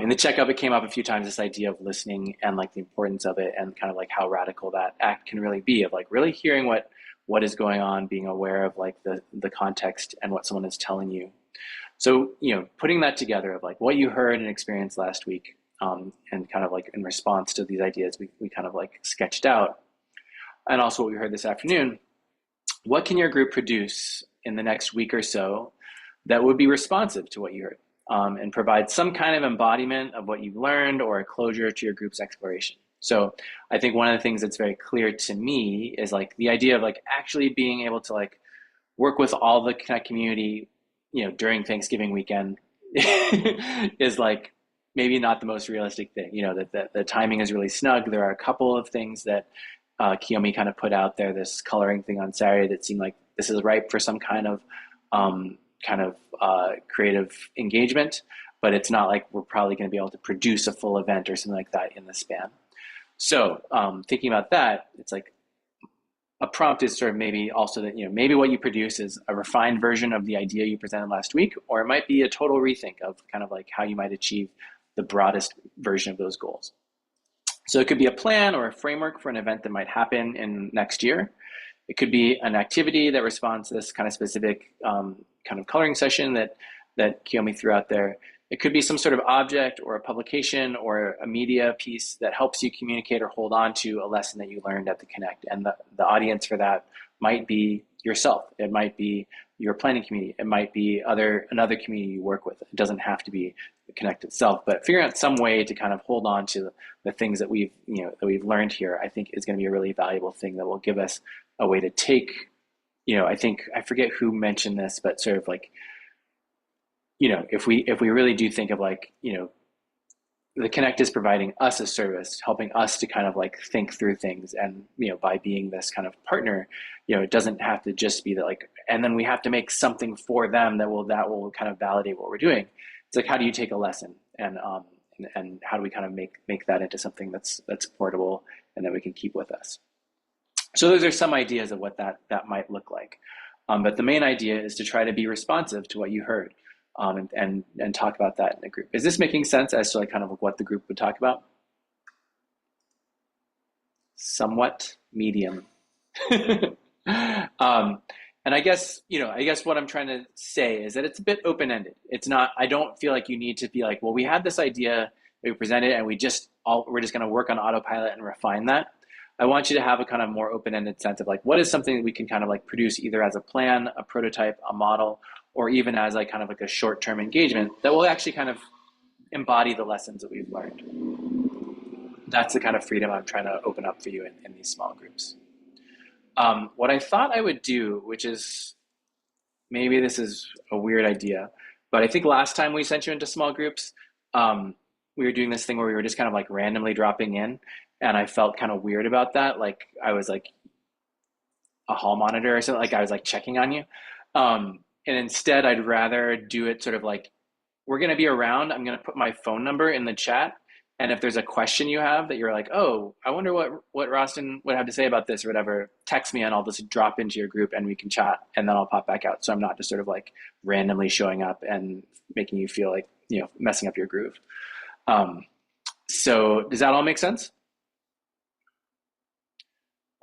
in the checkup, it came up a few times, this idea of listening and like the importance of it and kind of like how radical that act can really be, of like really hearing what what is going on, being aware of like the context and what someone is telling you. So, putting that together of like what you heard and experienced last week, and kind of like in response to these ideas we kind of like sketched out, and also what we heard this afternoon, what can your group produce in the next week or so that would be responsive to what you heard, and provide some kind of embodiment of what you've learned or a closure to your group's exploration. So I think one of the things that's very clear to me is like the idea of like actually being able to like work with all the Connect community, during Thanksgiving weekend is like maybe not the most realistic thing. That the timing is really snug. There are a couple of things that Kiyomi kind of put out there, this coloring thing on Saturday that seemed like this is ripe for some kind of creative engagement, but it's not like we're probably going to be able to produce a full event or something like that in the span. So thinking about that, it's like a prompt is sort of maybe also that, maybe what you produce is a refined version of the idea you presented last week, or it might be a total rethink of kind of like how you might achieve the broadest version of those goals. So it could be a plan or a framework for an event that might happen in next year. It could be an activity that responds to this kind of specific kind of coloring session that Kiyomi threw out there. It could be some sort of object or a publication or a media piece that helps you communicate or hold on to a lesson that you learned at the Connect. And the audience for that might be yourself. It might be your planning community. It might be another community you work with. It doesn't have to be the Connect itself, but figuring out some way to kind of hold on to the things that we've learned here, I think is going to be a really valuable thing that will give us a way to take, I think, I forget who mentioned this, but sort of like, if we really do think of like, the Connect is providing us a service, helping us to kind of like think through things, and by being this kind of partner, it doesn't have to just be that like, and then we have to make something for them that will kind of validate what we're doing. It's like, how do you take a lesson and how do we kind of make that into something that's portable and that we can keep with us? So those are some ideas of what that might look like. But the main idea is to try to be responsive to what you heard. And talk about that in a group. Is this making sense as to like kind of what the group would talk about? Somewhat medium. And I guess what I'm trying to say is that it's a bit open-ended. It's not, I don't feel like you need to be like, well, we had this idea that we presented and we're just going to work on autopilot and refine that. I want you to have a kind of more open-ended sense of like, what is something that we can kind of like produce either as a plan, a prototype, a model, or even as like kind of like a short-term engagement that will actually kind of embody the lessons that we've learned. That's the kind of freedom I'm trying to open up for you in these small groups. What I thought I would do, which is, maybe this is a weird idea, but I think last time we sent you into small groups, we were doing this thing where we were just kind of like randomly dropping in, and I felt kind of weird about that. Like I was like a hall monitor or something, like I was like checking on you. And instead, I'd rather do it sort of like, we're going to be around. I'm going to put my phone number in the chat. And if there's a question you have that you're like, oh, I wonder what Rosten would have to say about this or whatever, text me and I'll just drop into your group and we can chat, and then I'll pop back out. So I'm not just sort of like randomly showing up and making you feel like, messing up your groove. So does that all make sense?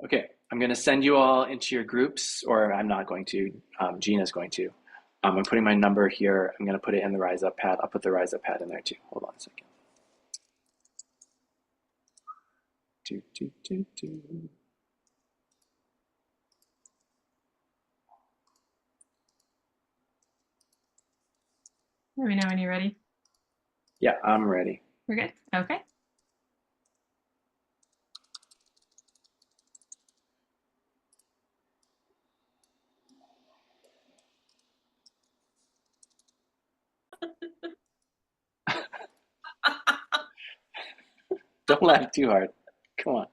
Okay. I'm going to send you all into your groups, or I'm not going to. Gina's going to. I'm putting my number here. I'm going to put it in the Rise Up pad. I'll put the Rise Up pad in there too. Hold on a second. Let me know when you're ready. Yeah, I'm ready. We're good. Okay. Don't laugh too hard. Come on.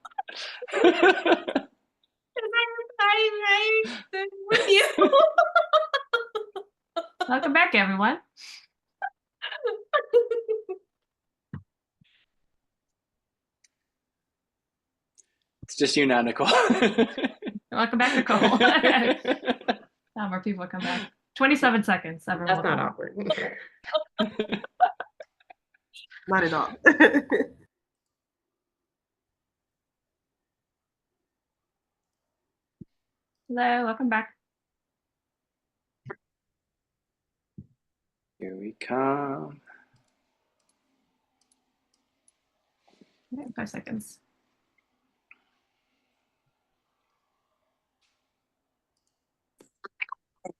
With you. Welcome back, everyone. It's just you now, Nicole. Welcome back, Nicole. Now more people come back. 27 seconds. Everyone. That's not awkward. Not at all. Hello, welcome back. Here we come. Okay, 5 seconds.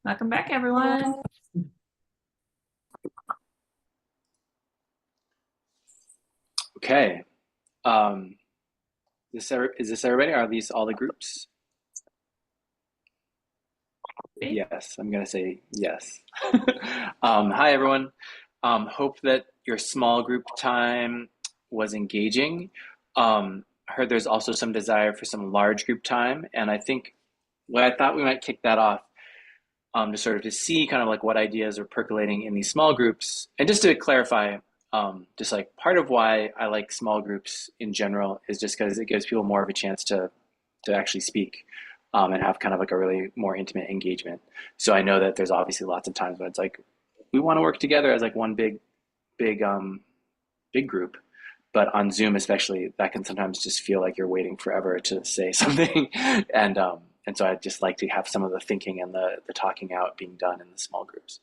Welcome back, everyone. Okay. Is this everybody? Are these all the groups? Yes, I'm gonna say yes. Hi everyone. Hope that your small group time was engaging. Heard there's also some desire for some large group time, and I think what I thought we might kick that off to sort of to see kind of like what ideas are percolating in these small groups, and just to clarify, just like part of why I like small groups in general is just because it gives people more of a chance to actually speak and have kind of like a really more intimate engagement. So I know that there's obviously lots of times when it's like we want to work together as like one big group, but on Zoom especially, that can sometimes just feel like you're waiting forever to say something, and so I'd just like to have some of the thinking and the talking out being done in the small groups.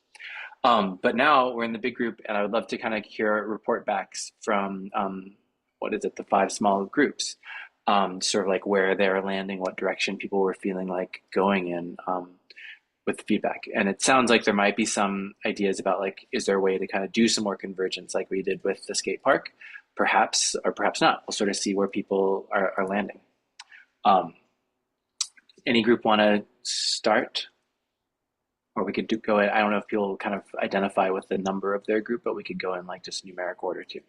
But now we're in the big group, and I would love to kind of hear report backs from what is it, the 5 small groups, sort of like where they're landing, what direction people were feeling like going in with the feedback. And it sounds like there might be some ideas about like, is there a way to kind of do some more convergence like we did with the skate park? Perhaps, or perhaps not. We'll sort of see where people are landing. Any group want to start? Or we could go, I don't know if people kind of identify with the number of their group, but we could go in like just numeric order too.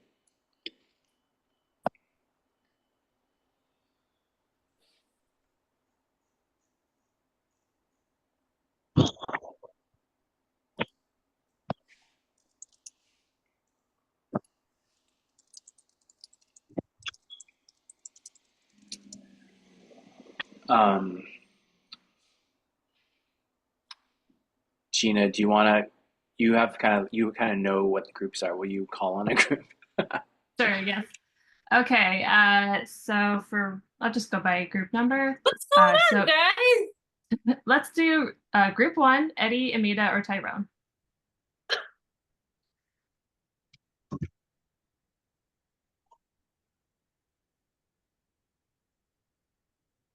Gina, do you want to, you kind of know what the groups are. Will you call on a group? Sure, yes. Okay, so I'll just go by group number. What's going on, guys? Let's do group 1, Eddie, Amita, or Tyrone.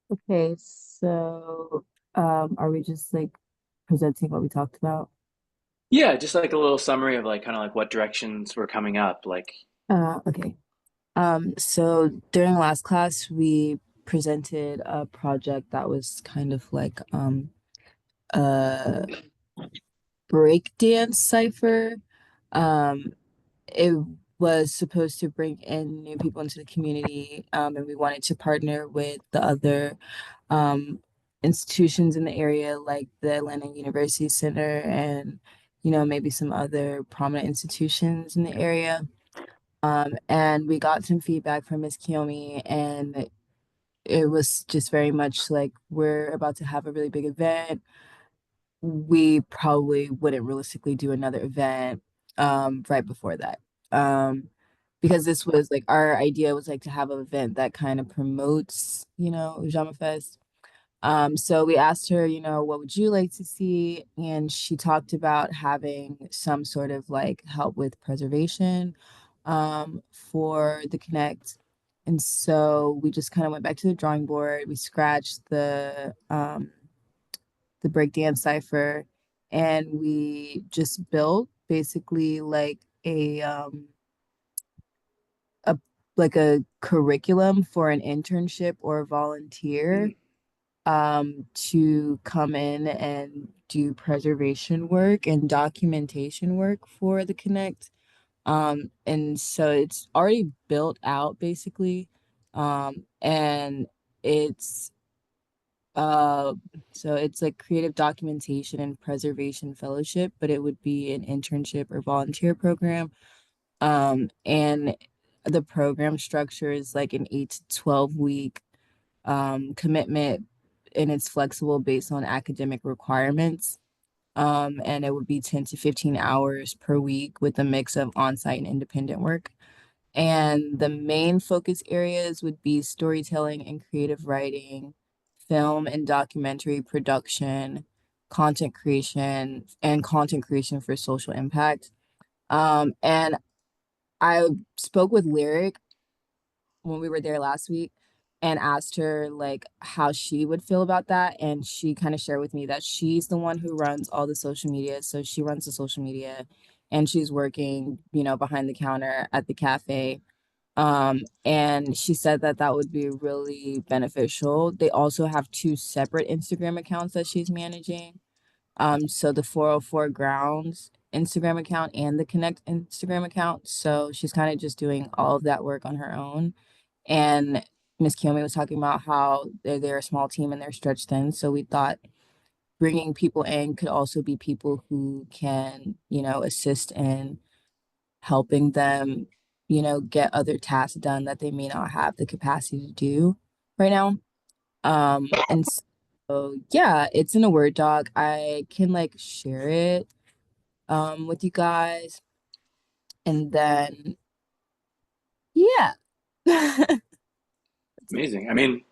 Okay, so are we just like presenting what we talked about? Yeah, just like a little summary of like kind of like what directions were coming up. Like, Okay. So during last class, we presented a project that was kind of like a breakdance cipher. It was supposed to bring in new people into the community, and we wanted to partner with the other institutions in the area, like the Atlanta University Center and, maybe some other prominent institutions in the area. And we got some feedback from Miss Kiyomi, and it was just very much like we're about to have a really big event. We probably wouldn't realistically do another event right before that. Because this was like our idea was like to have an event that kind of promotes, Ujama Fest. So we asked her, what would you like to see? And she talked about having some sort of like help with preservation for the Connect. And so we just kind of went back to the drawing board. We scratched the breakdance cipher, and we just built basically like a like a curriculum for an internship or a volunteer to come in and do preservation work and documentation work for the Connect. And so it's already built out basically. And it's uh so it's like creative documentation and preservation fellowship, but it would be an internship or volunteer program. And the program structure is like an 8 to 12 week commitment, and it's flexible based on academic requirements. And it would be 10 to 15 hours per week with a mix of on-site and independent work. And the main focus areas would be storytelling and creative writing, film and documentary production, content creation, and content creation for social impact. And I spoke with Lyric when we were there last week and asked her like how she would feel about that, and she kind of shared with me that she's the one who runs all the social media, so she runs the social media and she's working, you know, behind the counter at the cafe. And she said that that would be really beneficial. They also have two separate Instagram accounts that she's managing. So the 404 Grounds Instagram account and the Connect Instagram account. So she's kind of just doing all of that work on her own. And Miss Kiyomi was talking about how they're a small team and they're stretched thin. So we thought bringing people in could also be people who can, you know, assist in helping them, you know, get other tasks done that they may not have the capacity to do right now. And so yeah, it's in a Word doc. I can like share it with you guys. And then yeah. Amazing. I mean,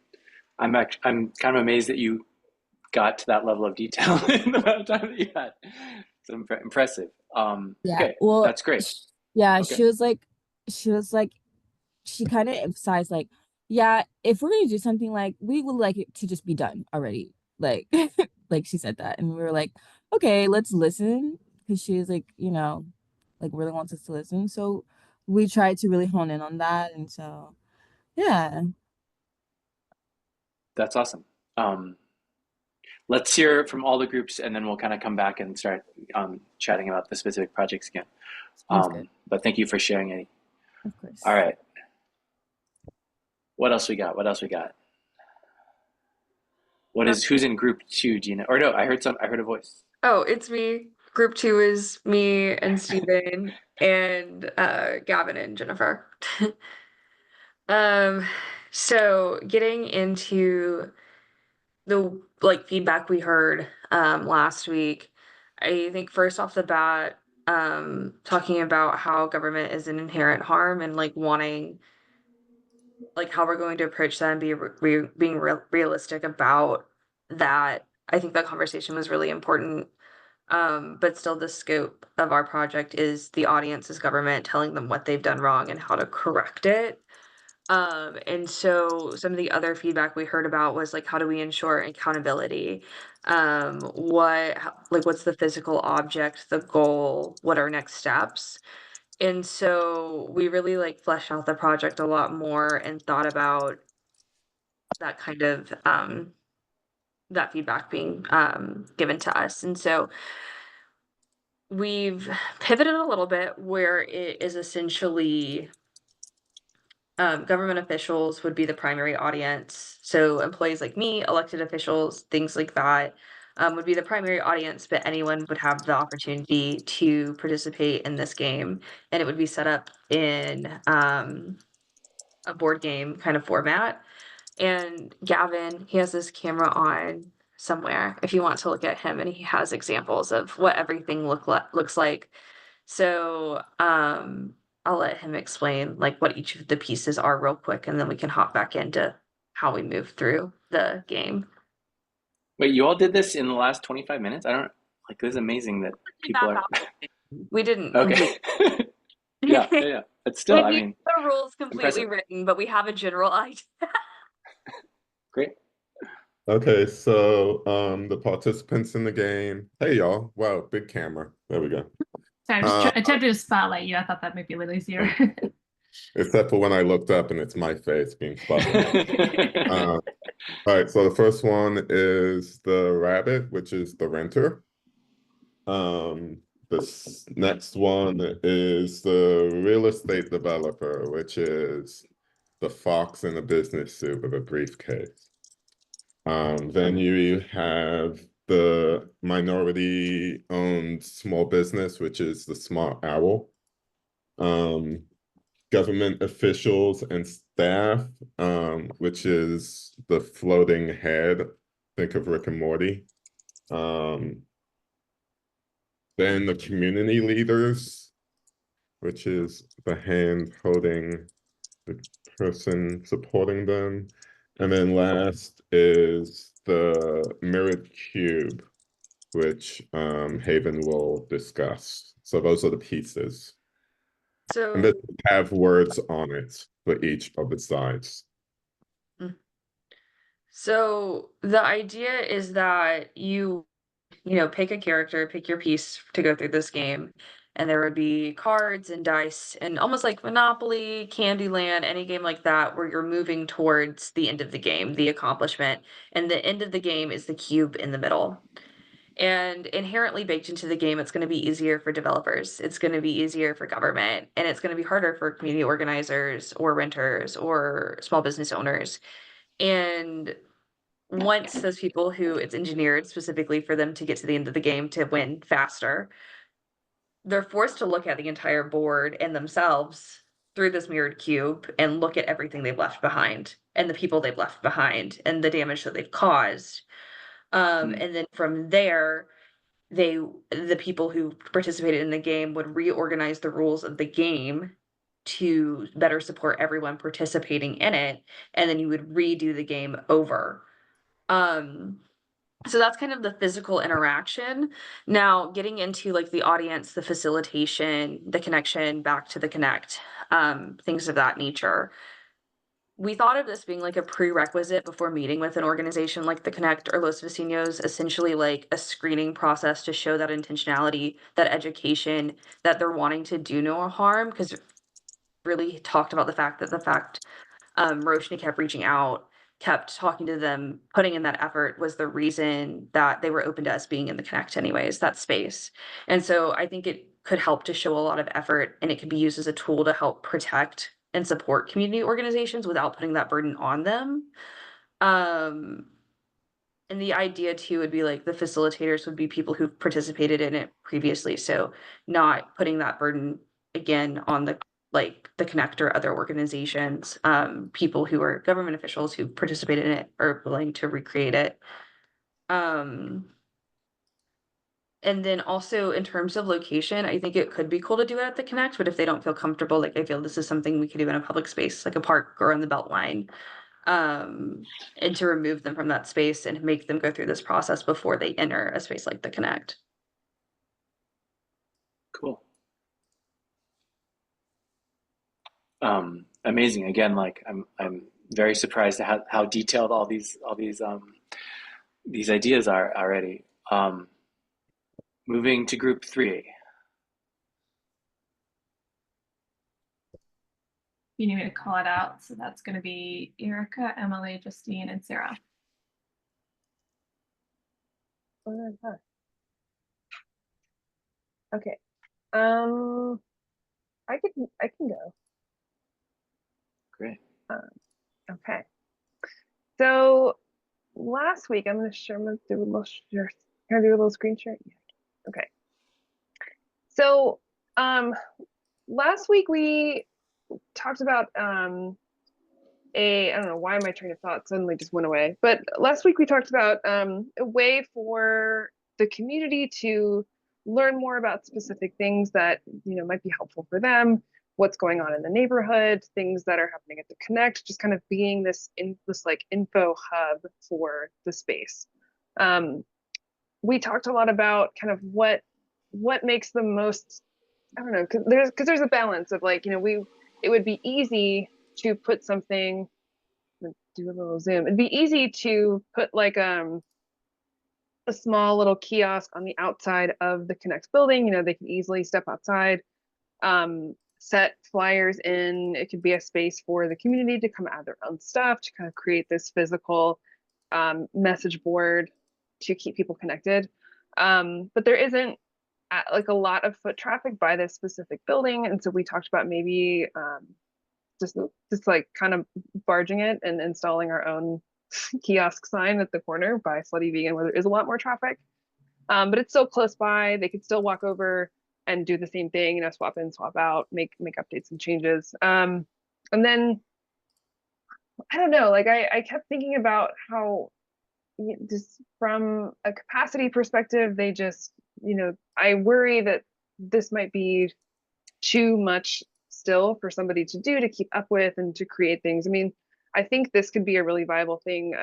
I'm kind of amazed that you got to that level of detail in the amount of time that you had. It's impressive. Yeah. Okay, Well, that's great. yeah, Okay. she was like, she kind of emphasized like, yeah, if we're gonna do something, like we would like it to just be done already. Like like she said that. And we were like, okay, let's listen. Because she was like, you know, like really wants us to listen. So we tried to really hone in on that. And so yeah. That's awesome. Let's hear from all the groups, and then we'll kind of come back and start chatting about the specific projects again. Sounds good. But thank you for sharing, Eddie. Of course. All right. What else we got? What else we got? Who's in group 2, Gina? Or no, I heard a voice. Oh, it's me. Group 2 is me and Steven and Gavin and Jennifer. Um, so getting into the like feedback we heard last week, I think first off the bat, talking about how government is an inherent harm and like wanting like how we're going to approach that and being realistic about that. I think that conversation was really important. But still the scope of our project is the audience's government, telling them what they've done wrong and how to correct it. And so some of the other feedback we heard about was like, how do we ensure accountability? What's the physical object, the goal, what are next steps? And so we really like fleshed out the project a lot more and thought about that kind of that feedback being given to us. And so we've pivoted a little bit where it is essentially government officials would be the primary audience. So employees like me, elected officials, things like that would be the primary audience, but anyone would have the opportunity to participate in this game. And it would be set up in a board game kind of format. And Gavin, he has this camera on somewhere if you want to look at him, and he has examples of what everything looks like. So I'll let him explain like what each of the pieces are real quick, and then we can hop back into how we move through the game. Wait, you all did this in the last 25 minutes? I don't like this is amazing that people are We didn't okay. Yeah. But still, I mean, the rules completely impressive. written, but we have a general idea. Great. Okay, so the participants in the game. Hey y'all. Wow, big camera. There we go. Sorry, I was attempting to spotlight you. I thought that might be a little easier. Except for when I looked up and it's my face being spotlighted. All right, so the first one is the rabbit, which is the renter. This next one is the real estate developer, which is the fox in a business suit with a briefcase. Then you have the minority-owned small business, which is the smart owl. Government officials and staff, which is the floating head. Think of Rick and Morty. Then the community leaders, which is the hand holding the person supporting them. And then last is the mirrored cube, which Haven will discuss. So those are the pieces. And So this have words on it for each of the sides. So the idea is that you know, pick a character, pick your piece to go through this game, and there would be cards and dice and almost like Monopoly, Candyland, any game like that where you're moving towards the end of the game, the accomplishment, and the end of the game is the cube in the middle. And inherently baked into the game, it's going to be easier for developers. It's going to be easier for government, and it's going to be harder for community organizers or renters or small business owners. And once those people who it's engineered specifically for them to get to the end of the game to win faster, they're forced to look at the entire board and themselves through this mirrored cube and look at everything they've left behind and the people they've left behind and the damage that they've caused. And then from there, the people who participated in the game would reorganize the rules of the game to better support everyone participating in it, and then you would redo the game over. So that's kind of the physical interaction. Now, getting into like the audience, the facilitation, the connection back to the connect, things of that nature. We thought of this being like a prerequisite before meeting with an organization like the Connect or Los Vecinos, essentially like a screening process to show that intentionality, that education, that they're wanting to do no harm, because really talked about the fact Roshani kept reaching out, kept talking to them, putting in that effort was the reason that they were open to us being in the Connect anyways, that space. And so I think it could help to show a lot of effort, and it could be used as a tool to help protect and support community organizations without putting that burden on them. And the idea too would be like the facilitators would be people who've participated in it previously. So not putting that burden again on the Connect or other organizations, people who are government officials who participated in it are willing to recreate it. And then also in terms of location, I think it could be cool to do it at the Connect, but if they don't feel comfortable, like I feel this is something we could do in a public space, like a park or on the Beltline, and to remove them from that space and make them go through this process before they enter a space like the Connect. Cool. Amazing. Again, like I'm very surprised at how detailed all these ideas are already. Moving to group 3. You need me to call it out. So that's going to be Erica, Emily, Justine, and Sarah. Okay. I can go. Great. Okay. So last week, I'm going to share. I'm going to do a little share. Can I do a little screen share? Yeah. Okay. So last week we talked about I don't know why my train of thought suddenly just went away. But last week we talked about a way for the community to learn more about specific things that might be helpful for them, what's going on in the neighborhood, things that are happening at the Connect, just kind of being this like info hub for the space. We talked a lot about kind of what makes the most, I don't know, because there's a balance of like, it would be easy to put something, do a little zoom. It'd be easy to put like a small little kiosk on the outside of the Connect building. They can easily step outside, set flyers in. It could be a space for the community to come add their own stuff, to kind of create this physical message board to keep people connected. But there isn't like a lot of foot traffic by this specific building. And so we talked about maybe just like kind of barging it and installing our own kiosk sign at the corner by Slutty Vegan, where there is a lot more traffic. But it's still close by. They could still walk over and do the same thing, swap in, swap out, make updates and changes. And then I don't know, like I kept thinking about how just from a capacity perspective, they just, I worry that this might be too much still for somebody to do, to keep up with and to create things. I mean, I think this could be a really viable thing.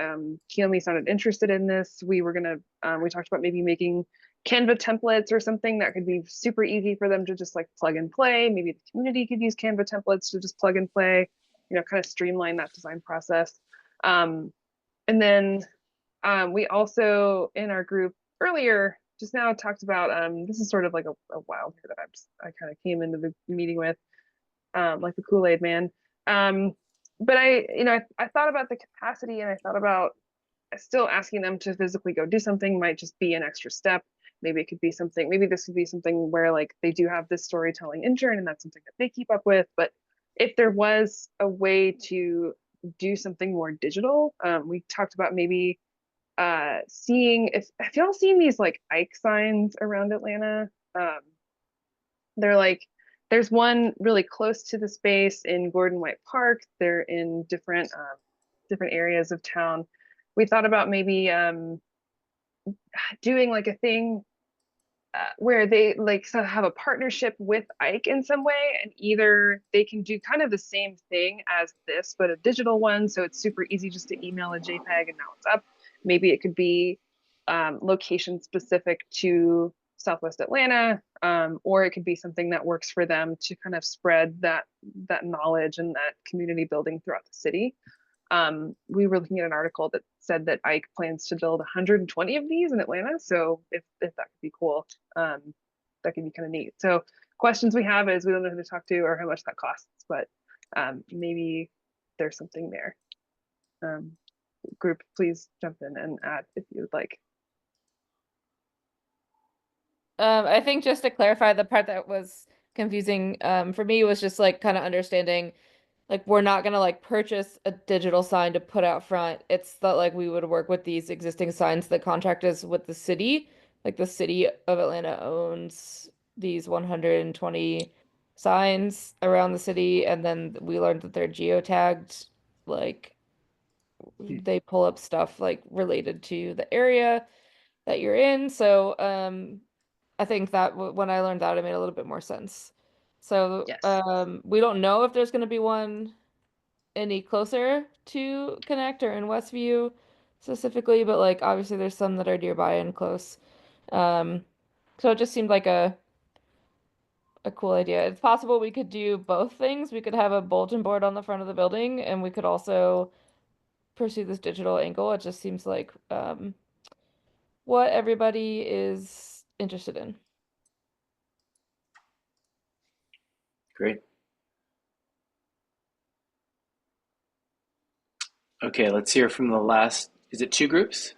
Kiyomi sounded interested in this. We talked about maybe making Canva templates or something that could be super easy for them to just like plug and play. Maybe the community could use Canva templates to just plug and play, kind of streamline that design process. And then we also in our group earlier just now talked about this is sort of like a wild here that I kind of came into the meeting with, like the Kool-Aid man. But I thought about the capacity, and I thought about still asking them to physically go do something might just be an extra step. Maybe it could be something, maybe this would be something where like they do have this storytelling intern and that's something that they keep up with. But if there was a way to do something more digital, we talked about maybe seeing if y'all seen these like Ike signs around Atlanta. They're like, there's one really close to the space in Gordon White Park. They're in different areas of town. We thought about maybe doing like a thing where they like sort of have a partnership with Ike in some way, and either they can do kind of the same thing as this, but a digital one. So it's super easy just to email a JPEG and now it's up. Maybe it could be location specific to Southwest Atlanta, or it could be something that works for them to kind of spread that knowledge and that community building throughout the city. We were looking at an article that said that Ike plans to build 120 of these in Atlanta. So if that could be cool, that could be kind of neat. So questions we have is we don't know who to talk to or how much that costs, but maybe there's something there. Group, please jump in and add if you would like. I think just to clarify, the part that was confusing for me was just like kind of understanding, like we're not gonna like purchase a digital sign to put out front. It's that like we would work with these existing signs. The contract is with the city. Like the city of Atlanta owns these 120 signs around the city, and then we learned that they're geotagged. Like they pull up stuff like related to the area that you're in. So I think that when I learned that, it made a little bit more sense. So yes. We don't know if there's going to be one any closer to Connect or in Westview specifically, but like obviously there's some that are nearby and close. So it just seemed like a cool idea. It's possible we could do both things. We could have a bulletin board on the front of the building, and we could also pursue this digital angle. It just seems like what everybody is interested in. Great. Okay, let's hear from the last, is it 2 groups?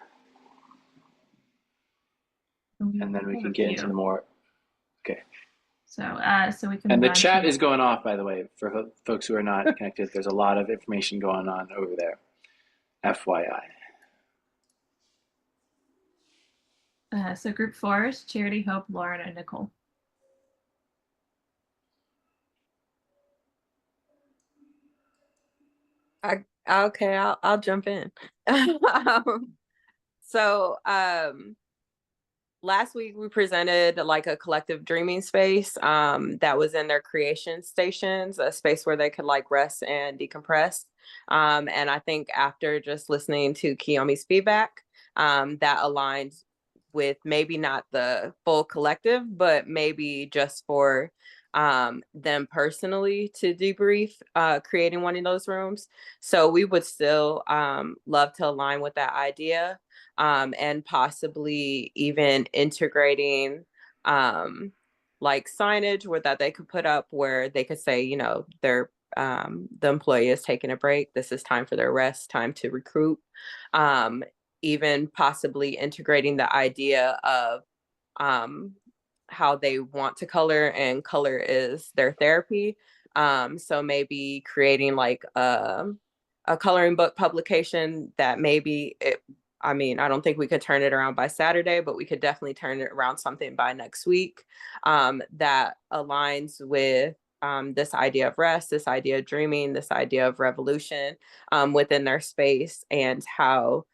And then we can get into the more, okay. So we can. And the chat is going off, by the way, for folks who are not connected. There's a lot of information going on over there. FYI. So group 4 is Charity, Hope, Lauren, and Nicole. I'll jump in. So last week we presented like a collective dreaming space that was in their creation stations, a space where they could like rest and decompress. And I think after just listening to Kiyomi's feedback, that aligns with maybe not the full collective, but maybe just for them personally to debrief creating one of those rooms. So we would still love to align with that idea, and possibly even integrating like signage where that they could put up where they could say, you know, their the employee is taking a break. This is time for their rest, time to recruit. Even possibly integrating the idea of how they want to color, and color is their therapy. So maybe creating like a coloring book publication that maybe I don't think we could turn it around by Saturday, but we could definitely turn it around something by next week that aligns with this idea of rest, this idea of dreaming, this idea of revolution within their space, and how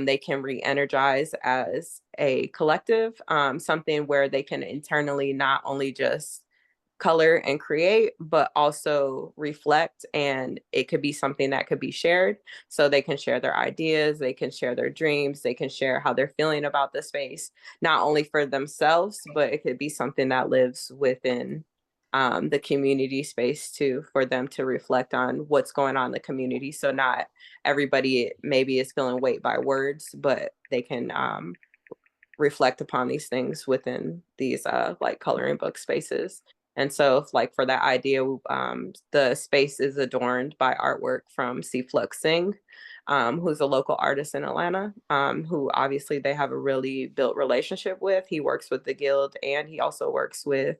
they can re-energize as a collective, something where they can internally not only just color and create, but also reflect. And it could be something that could be shared. So they can share their ideas, they can share their dreams, they can share how they're feeling about the space, not only for themselves, but it could be something that lives within the community space too, for them to reflect on what's going on in the community. So not everybody maybe is feeling weight by words, but they can reflect upon these things within these like coloring book spaces. And so like for that idea, the space is adorned by artwork from C. Singh, who's a local artist in Atlanta, who obviously they have a really built relationship with. He works with the Guild and he also works with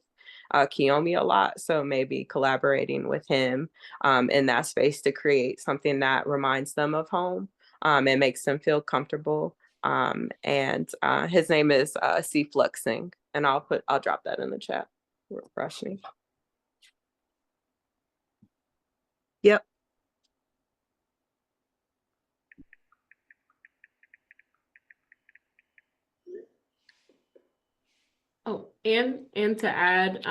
Kiyomi a lot. So maybe collaborating with him in that space to create something that reminds them of home and makes them feel comfortable. And his name is C. Singh, and I'll drop that in the chat. Roshani. Yep. Oh, and to add,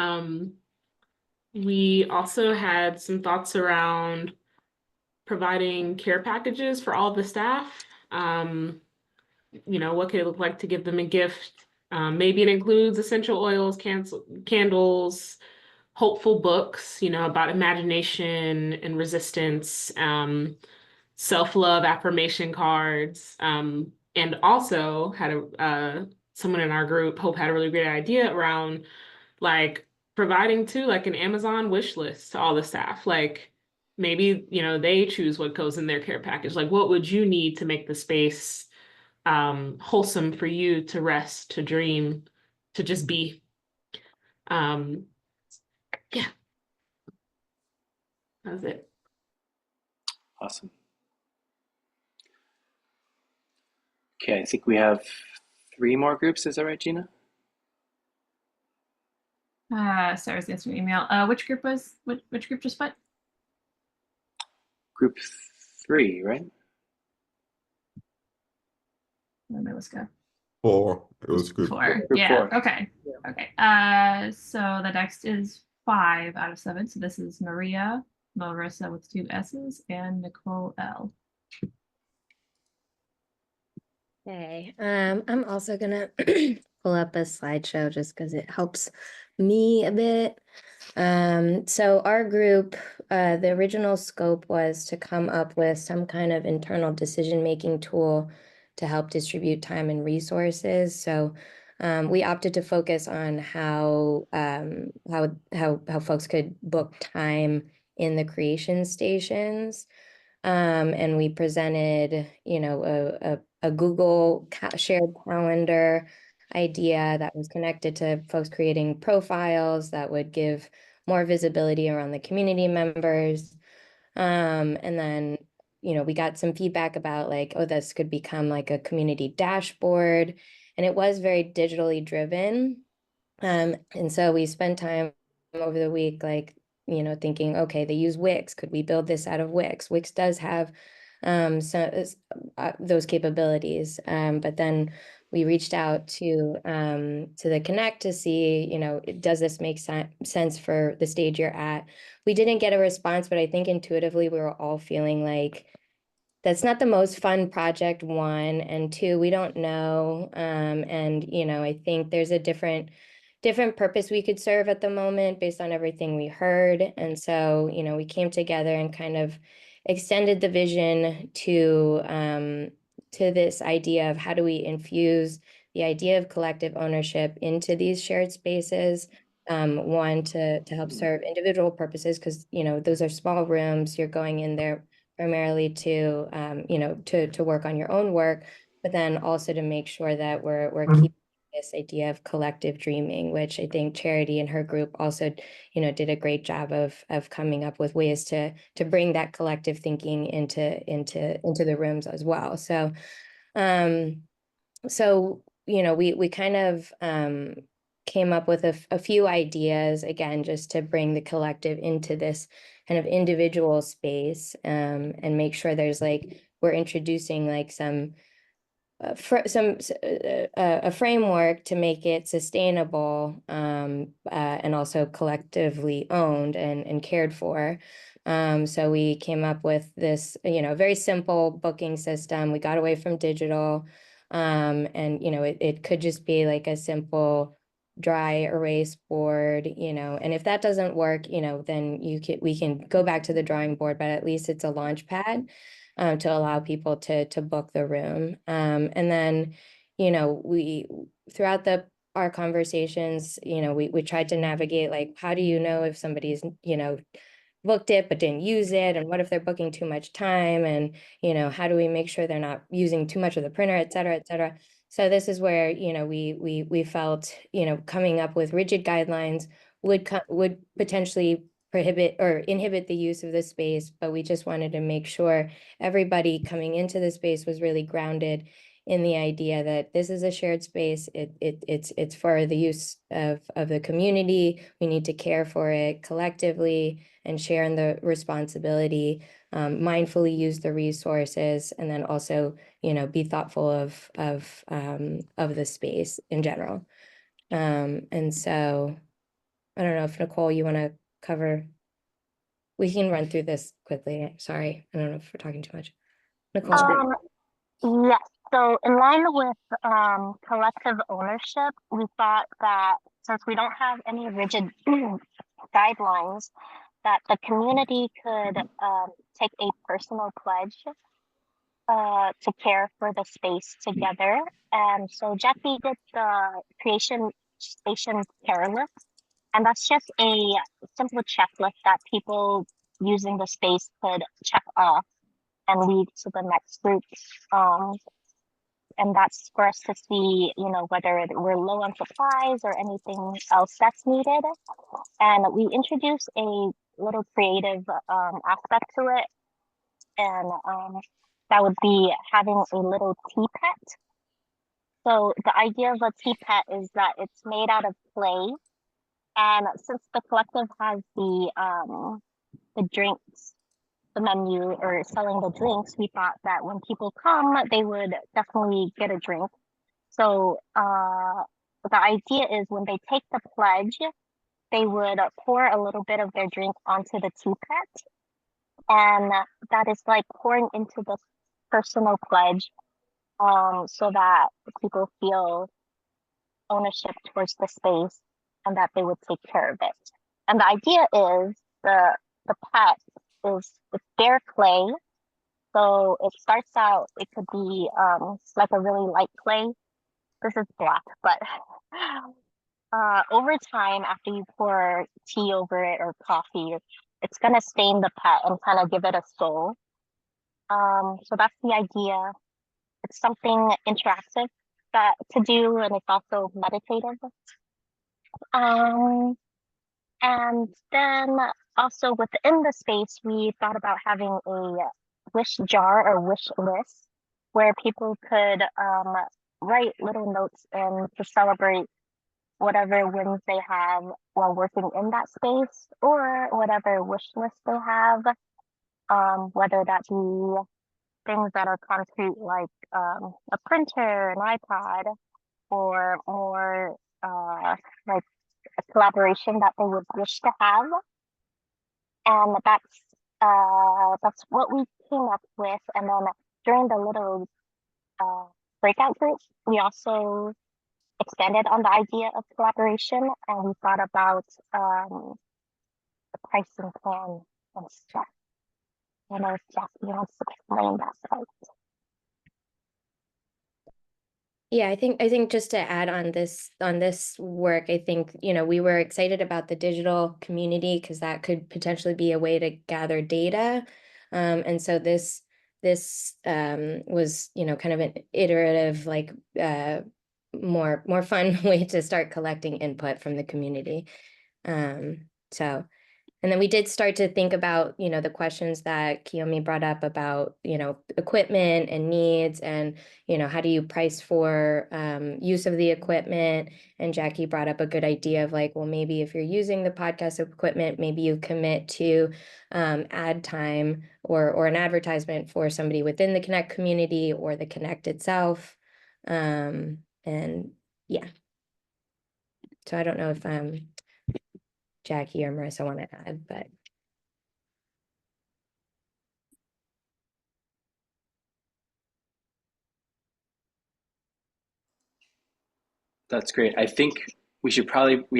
we also had some thoughts around providing care packages for all the staff. You know, what could it look like to give them a gift? Maybe it includes essential oils, candles, hopeful books, you know, about imagination and resistance, self-love affirmation cards, and also had someone in our group, Hope, had a really great idea around like providing too like an Amazon wish list to all the staff. Like maybe, you know, they choose what goes in their care package. Like what would you need to make the space wholesome for you to rest, to dream, to just be. Yeah. That's it. Awesome. Okay, I think we have 3 more groups. Is that right, Gina? Sarah's answering email. Which group just what? Group 3, right? Let's go. 4. It was group 4. Group Yeah. 4. Okay. Okay. So the next is 5 out of 7. So this is Maria, Marissa with 2 S's, and Nicole L. Okay, I'm also gonna pull up a slideshow just because it helps me a bit. So our group, the original scope was to come up with some kind of internal decision-making tool to help distribute time and resources. So we opted to focus on how folks could book time in the creation stations. And we presented, you know, a Google shared calendar idea that was connected to folks creating profiles that would give more visibility around the community members. And then, you know, we got some feedback about like, oh, this could become like a community dashboard. And it was very digitally driven. And so we spent time over the week, like, you know, thinking, okay, they use Wix. Could we build this out of Wix? Wix does have those capabilities. But then we reached out to the Connect to see, you know, does this make sense for the stage you're at? We didn't get a response, but I think intuitively we were all feeling like that's not the most fun project, 1, and 2, we don't know. And, you know, I think there's a different purpose we could serve at the moment based on everything we heard. And so, you know, we came together and kind of extended the vision to this idea of how do we infuse the idea of collective ownership into these shared spaces. 1, to help serve individual purposes, because, you know, those are small rooms, you're going in there primarily to, you know, to work on your own work, but then also to make sure that we're keeping this idea of collective dreaming, which I think Charity and her group also, you know, did a great job of coming up with ways to bring that collective thinking into the rooms as well. So, you know, we kind of came up with a few ideas, again, just to bring the collective into this kind of individual space, and make sure there's like, we're introducing like some a framework to make it sustainable and also collectively owned and cared for. So we came up with this, very simple booking system. We got away from digital, and it could just be like a simple dry erase board, and if that doesn't work, then we can go back to the drawing board, but at least it's a launch pad to allow people to book the room. And then, we throughout our conversations, we tried to navigate, like, how do you know if somebody's, booked it but didn't use it, and what if they're booking too much time, and how do we make sure they're not using too much of the printer, et cetera, et cetera. So this is where we felt coming up with rigid guidelines would potentially prohibit or inhibit the use of the space, but we just wanted to make sure everybody coming into the space was really grounded in the idea that this is a shared space. It's for the use of the community. We need to care for it collectively and share in the responsibility, mindfully use the resources, and then also, be thoughtful of the space in general. And so I don't know if Nicole, you want to cover. We can run through this quickly. Sorry, I don't know if we're talking too much. Nicole. Yes. So in line with collective ownership, we thought that since we don't have any rigid guidelines, that the community could take a personal pledge to care for the space together. And so Jackie did the creation station care list. And that's just a simple checklist that people using the space could check off and lead to the next group. And that's for us to see, whether we're low on supplies or anything else that's needed. And we introduced a little creative aspect to it. And that would be having a little tea pet. So the idea of a tea pet is that it's made out of clay. And since the collective has the drinks, the menu, or selling the drinks, we thought that when people come, they would definitely get a drink. So the idea is when they take the pledge, they would pour a little bit of their drink onto the teapot. And that is like pouring into the personal pledge, so that people feel ownership towards the space and that they would take care of it. And the idea is the pet is it's bare clay. So it starts out, it could be like a really light clay. This is black, but over time, after you pour tea over it or coffee, it's gonna stain the pet and kind of give it a soul. So that's the idea. It's something interactive to do, and it's also meditative. And then also within the space, we thought about having a wish jar or wish list where people could write little notes in to celebrate whatever wins they have while working in that space, or whatever wish list they have, whether that be things that are concrete like a printer, an iPad, or more like a collaboration that they would wish to have. And that's what we came up with. And then during the little breakout groups, we also expanded on the idea of collaboration, and we thought about the pricing plan and stuff. I know if Jackie wants to explain that part. Yeah, I think just to add on this work, I think, we were excited about the digital community because that could potentially be a way to gather data. And so this was, kind of an iterative, like more fun way to start collecting input from the community. And then we did start to think about, the questions that Kiyomi brought up about, equipment and needs, and, how do you price for use of the equipment? And Jackie brought up a good idea of like, well, maybe if you're using the podcast equipment, maybe you commit to ad time or an advertisement for somebody within the Connect community or the Connect itself. And yeah. So I don't know if Jackie or Marissa want to add, but That's great. I think we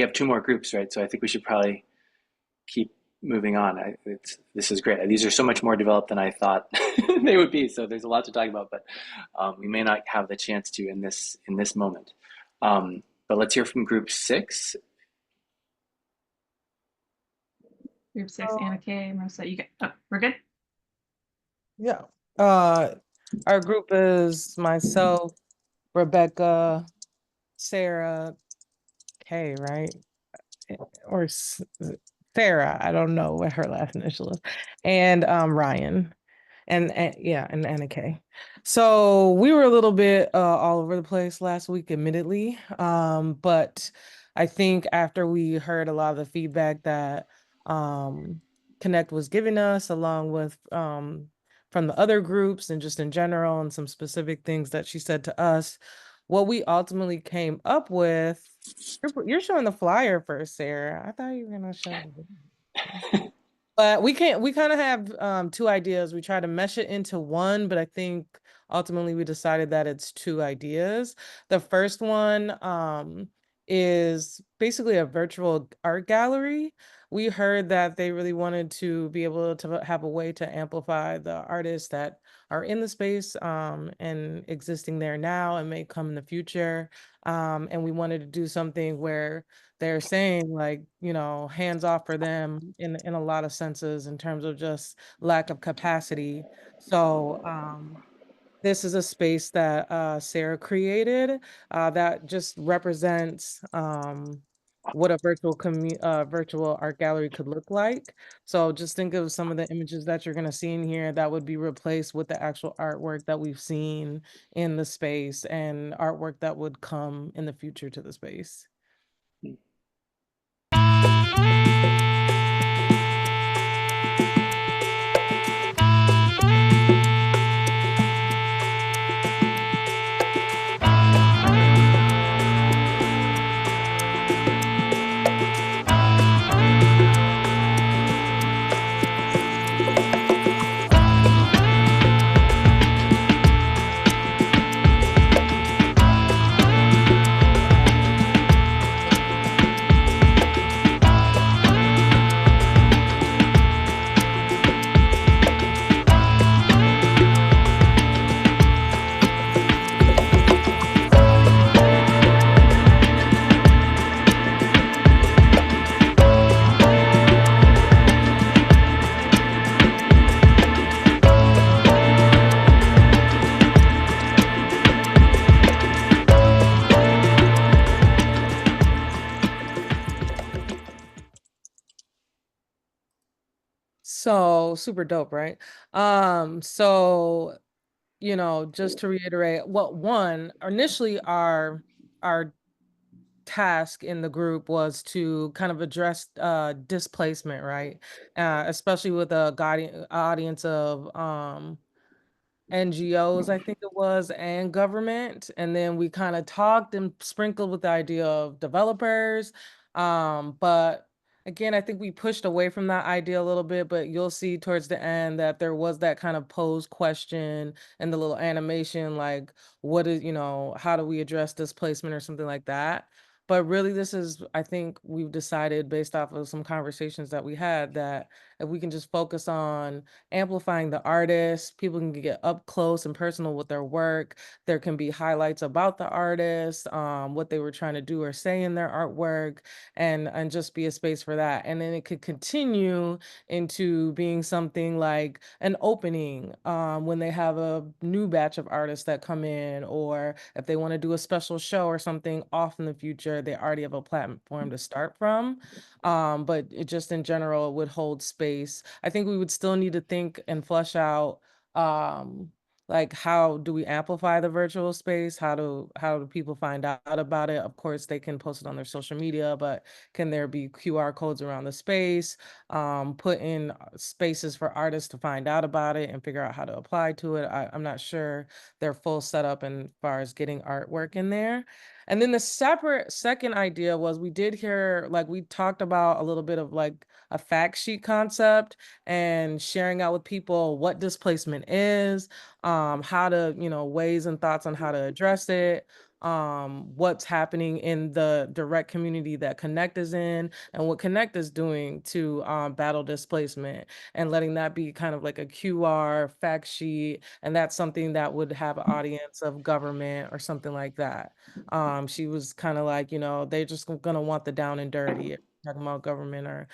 have two more groups, right? So I think we should probably keep moving on. This is great. These are so much more developed than I thought they would be. So there's a lot to talk about, but we may not have the chance to in this moment. But let's hear from group 6. Group 6, Anna K, Marissa, you got, we're good? Yeah. Our group is myself, Rebecca, Sarah, K, right? Or Sarah, I don't know what her last initial is, and Ryan, and yeah, and Anna K. So we were a little bit all over the place last week, admittedly, but I think after we heard a lot of the feedback that Connect was giving us, along with from the other groups and just in general, and some specific things that she said to us, what we ultimately came up with. You're showing the flyer first, Sarah. I thought you were gonna show the but we kind of have two ideas. We try to mesh it into one, but I think ultimately we decided that it's two ideas. The first one is basically a virtual art gallery. We heard that they really wanted to be able to have a way to amplify the artists that are in the space and existing there now and may come in the future. And we wanted to do something where they're saying, like, you know, hands off for them in a lot of senses in terms of just lack of capacity. So this is a space that Sarah created that just represents what a virtual art gallery could look like. So just think of some of the images that you're going to see in here that would be replaced with the actual artwork that we've seen in the space and artwork that would come in the future to the space. So super dope, right? So, you know, just to reiterate, what one initially our task in the group was to kind of address displacement, right? Especially with a audience of NGOs, I think it was, and government. And then we kind of talked and sprinkled with the idea of developers. But again, I think we pushed away from that idea a little bit, but you'll see towards the end that there was that kind of posed question and the little animation, like, what is, you know, how do we address displacement or something like that? But really, this is, I think we've decided based off of some conversations that we had that if we can just focus on amplifying the artist, people can get up close and personal with their work. There can be highlights about the artist, what they were trying to do or say in their artwork, and just be a space for that. And then it could continue into being something like an opening when they have a new batch of artists that come in, or if they want to do a special show or something off in the future, they already have a platform to start from. But it just in general would hold space. I think we would still need to think and flesh out like how do we amplify the virtual space? How do people find out about it? Of course, they can post it on their social media, but can there be QR codes around the space? Put in spaces for artists to find out about it and figure out how to apply to it. I'm not sure their full setup as far as getting artwork in there. And then the separate second idea was we did hear, like we talked about a little bit of like a fact sheet concept and sharing out with people what displacement is, how to, ways and thoughts on how to address it, what's happening in the direct community that Connect is in, and what Connect is doing to battle displacement, and letting that be kind of like a QR fact sheet. And that's something that would have an audience of government or something like that. She was kind of like, they're just gonna want the down and dirty, talking about government or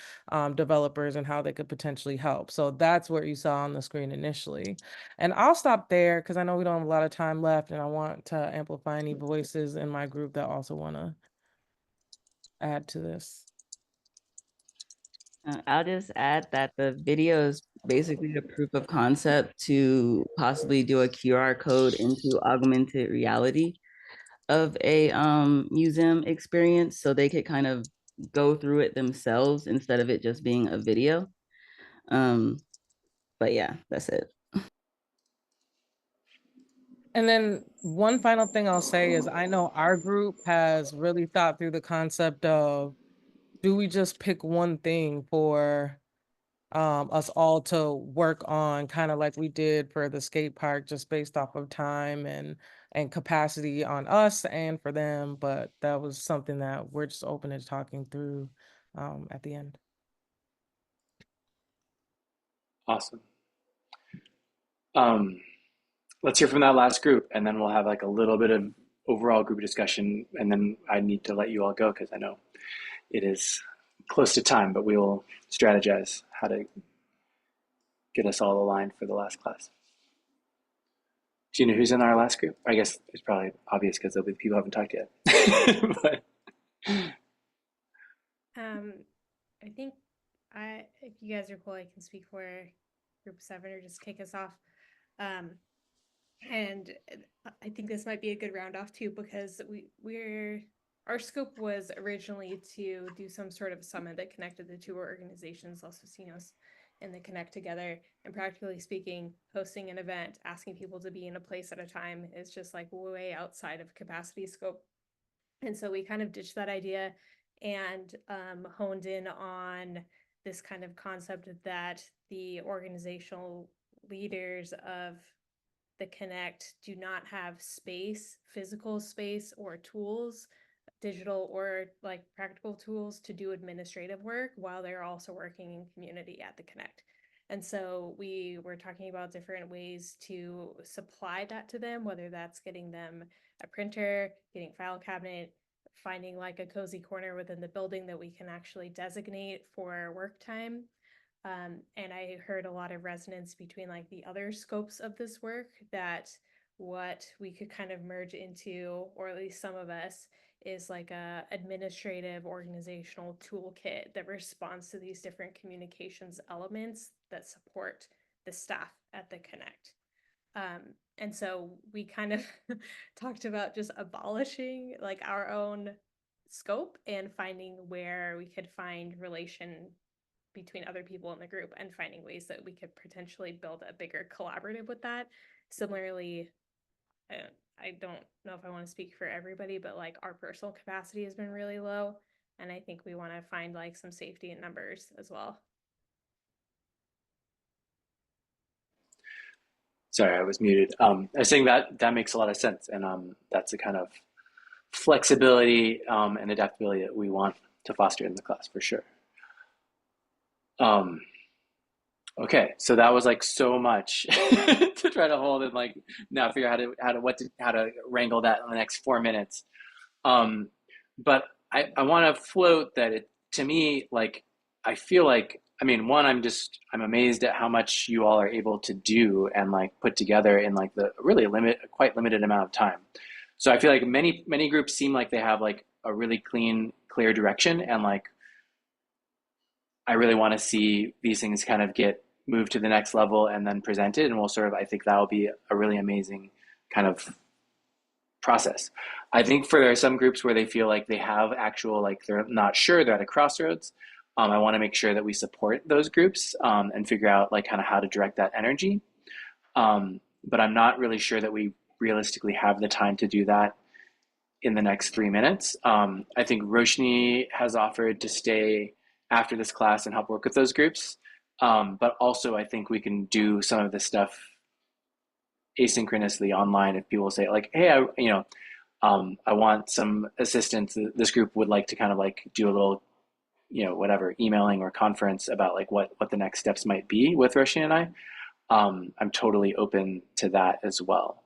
developers and how they could potentially help. So that's what you saw on the screen initially. And I'll stop there because I know we don't have a lot of time left, and I want to amplify any voices in my group that also want to add to this. I'll just add that the video is basically the proof of concept to possibly do a QR code into augmented reality of a museum experience, so they could kind of go through it themselves instead of it just being a video. But yeah, that's it. And then one final thing I'll say is I know our group has really thought through the concept of, do we just pick one thing for us all to work on, kind of like we did for the skate park, just based off of time and capacity on us and for them. But that was something that we're just open to talking through at the end. Awesome. Let's hear from that last group, and then we'll have like a little bit of overall group discussion, and then I need to let you all go because I know it is close to time, but we will strategize how to get us all aligned for the last class. Do you know who's in our last group? I guess it's probably obvious because there'll be people who haven't talked yet. But... I think if you guys are cool, I can speak for group 7 or just kick us off. And I think this might be a good round off too, because our scope was originally to do some sort of summit that connected the two organizations, Los Vecinos and the Connect together. And practically speaking, hosting an event, asking people to be in a place at a time is just like way outside of capacity scope. And so we kind of ditched that idea and honed in on this kind of concept that the organizational leaders of the Connect do not have space, physical space or tools, digital or like practical tools to do administrative work while they're also working in community at the Connect. And so we were talking about different ways to supply that to them, whether that's getting them a printer, getting a file cabinet, finding like a cozy corner within the building that we can actually designate for work time. And I heard a lot of resonance between like the other scopes of this work, that what we could kind of merge into, or at least some of us, is like a administrative organizational toolkit that responds to these different communications elements that support the staff at the Connect. And so we kind of talked about just abolishing like our own scope and finding where we could find relation between other people in the group and finding ways that we could potentially build a bigger collaborative with that. Similarly, I don't know if I want to speak for everybody, but like our personal capacity has been really low. And I think we want to find like some safety in numbers as well. Sorry, I was muted. I was saying that makes a lot of sense, and that's the kind of flexibility and adaptability that we want to foster in the class for sure. Okay, so that was like so much to try to hold and like now figure out how to wrangle that in the next 4 minutes. But I want to float that to me, like I feel like, I mean, one, I'm amazed at how much you all are able to do and like put together in like the really quite limited amount of time. So I feel like many groups seem like they have like a really clear direction, and like I really want to see these things kind of get move to the next level and then present it. And we'll sort of, I think that'll be a really amazing kind of process. I think for there are some groups where they feel like they have actual, like they're not sure, they're at a crossroads. I want to make sure that we support those groups and figure out like kind of how to direct that energy. But I'm not really sure that we realistically have the time to do that in the next 3 minutes. I think Roshani has offered to stay after this class and help work with those groups. But also I think we can do some of this stuff asynchronously online if people say like, hey, I want some assistance. This group would like to kind of like do a little, whatever, emailing or conference about like what the next steps might be with Roshani and I. I'm totally open to that as well.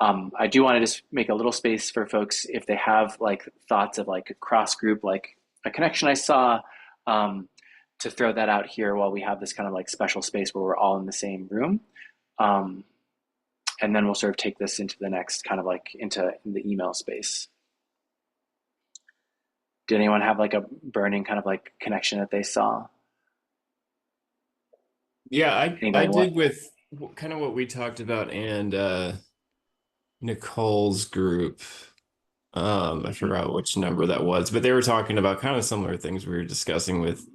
I do want to just make a little space for folks if they have like thoughts of like cross group, like a connection I saw, to throw that out here while we have this kind of like special space where we're all in the same room. And then we'll sort of take this into the next kind of like into the email space. Did anyone have like a burning kind of like connection that they saw? Yeah, I Anybody did with kind of what we talked about and Nicole's group. I forgot which number that was, but they were talking about kind of similar things we were discussing with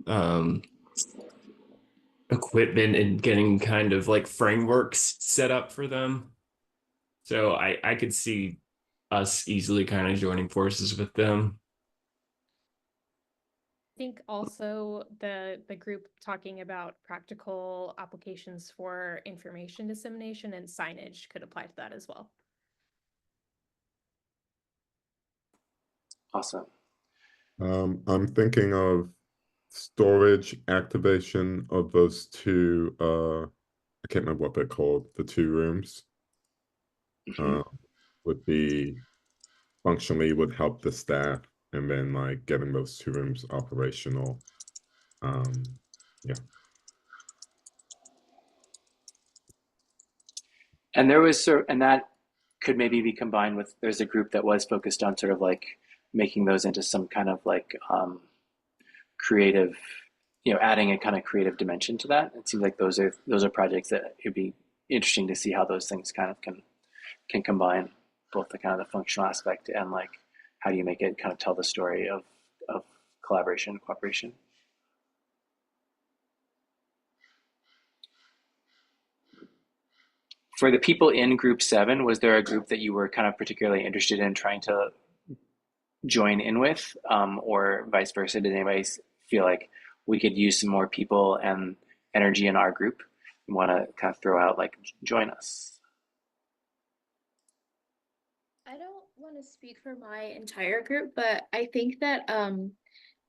equipment and getting kind of like frameworks set up for them. So I could see us easily kind of joining forces with them. I think also the group talking about practical applications for information dissemination and signage could apply to that as well. Awesome. I'm thinking of storage activation of those two, I can't remember what they're called, the two rooms. Would be functionally would help the staff, and then like getting those two rooms operational. Yeah. And there was and that could maybe be combined with, there's a group that was focused on sort of like making those into some kind of like creative, adding a kind of creative dimension to that. It seems like those are projects that it'd be interesting to see how those things kind of can combine both the kind of the functional aspect and like how do you make it kind of tell the story of collaboration, cooperation. For the people in group 7, was there a group that you were kind of particularly interested in trying to join in with, or vice versa? Did anybody feel like we could use some more people and energy in our group and want to kind of throw out like, join us? I don't want to speak for my entire group, but I think that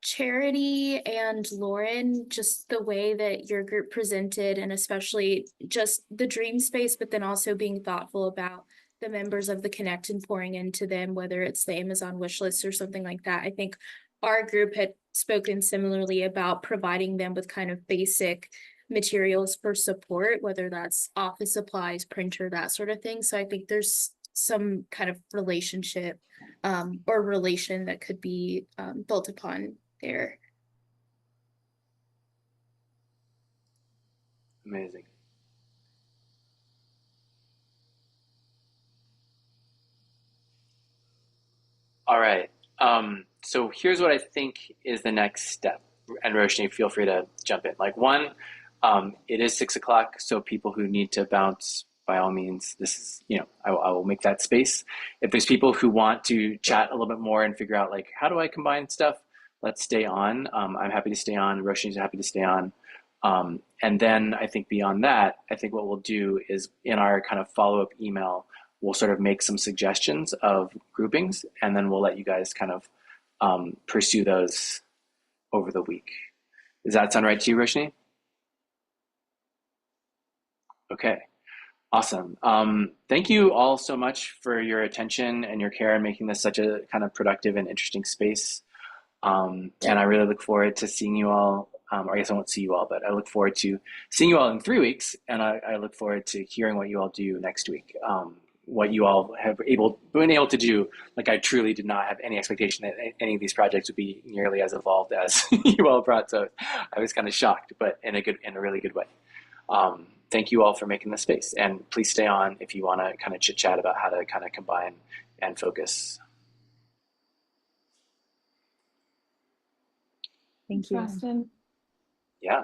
Charity and Lauren, just the way that your group presented, and especially just the dream space, but then also being thoughtful about the members of the Connect and pouring into them, whether it's the Amazon wish list or something like that. I think our group had spoken similarly about providing them with kind of basic materials for support, whether that's office supplies, printer, that sort of thing. So I think there's some kind of relationship or relation that could be built upon there. Amazing. All right. So here's what I think is the next step. And Roshani, feel free to jump in. Like one, it is 6 o'clock, so people who need to bounce, by all means, this is, I will make that space. If there's people who want to chat a little bit more and figure out like, how do I combine stuff? Let's stay on. I'm happy to stay on. Roshani's happy to stay on. And then I think beyond that, I think what we'll do is in our kind of follow-up email, we'll sort of make some suggestions of groupings, and then we'll let you guys kind of pursue those over the week. Does that sound right to you, Roshani? Okay, awesome. Thank you all so much for your attention and your care in making this such a kind of productive and interesting space. And I really look forward to seeing you all. Or I guess I won't see you all, but I look forward to seeing you all in 3 weeks, and I look forward to hearing what you all do next week. What you all have been able to do. Like, I truly did not have any expectation that any of these projects would be nearly as evolved as you all brought. So I was kind of shocked, but in a really good way. Thank you all for making this space, and please stay on if you want to kind of chit chat about how to kind of combine and focus. Thank you, Rosten. Yeah.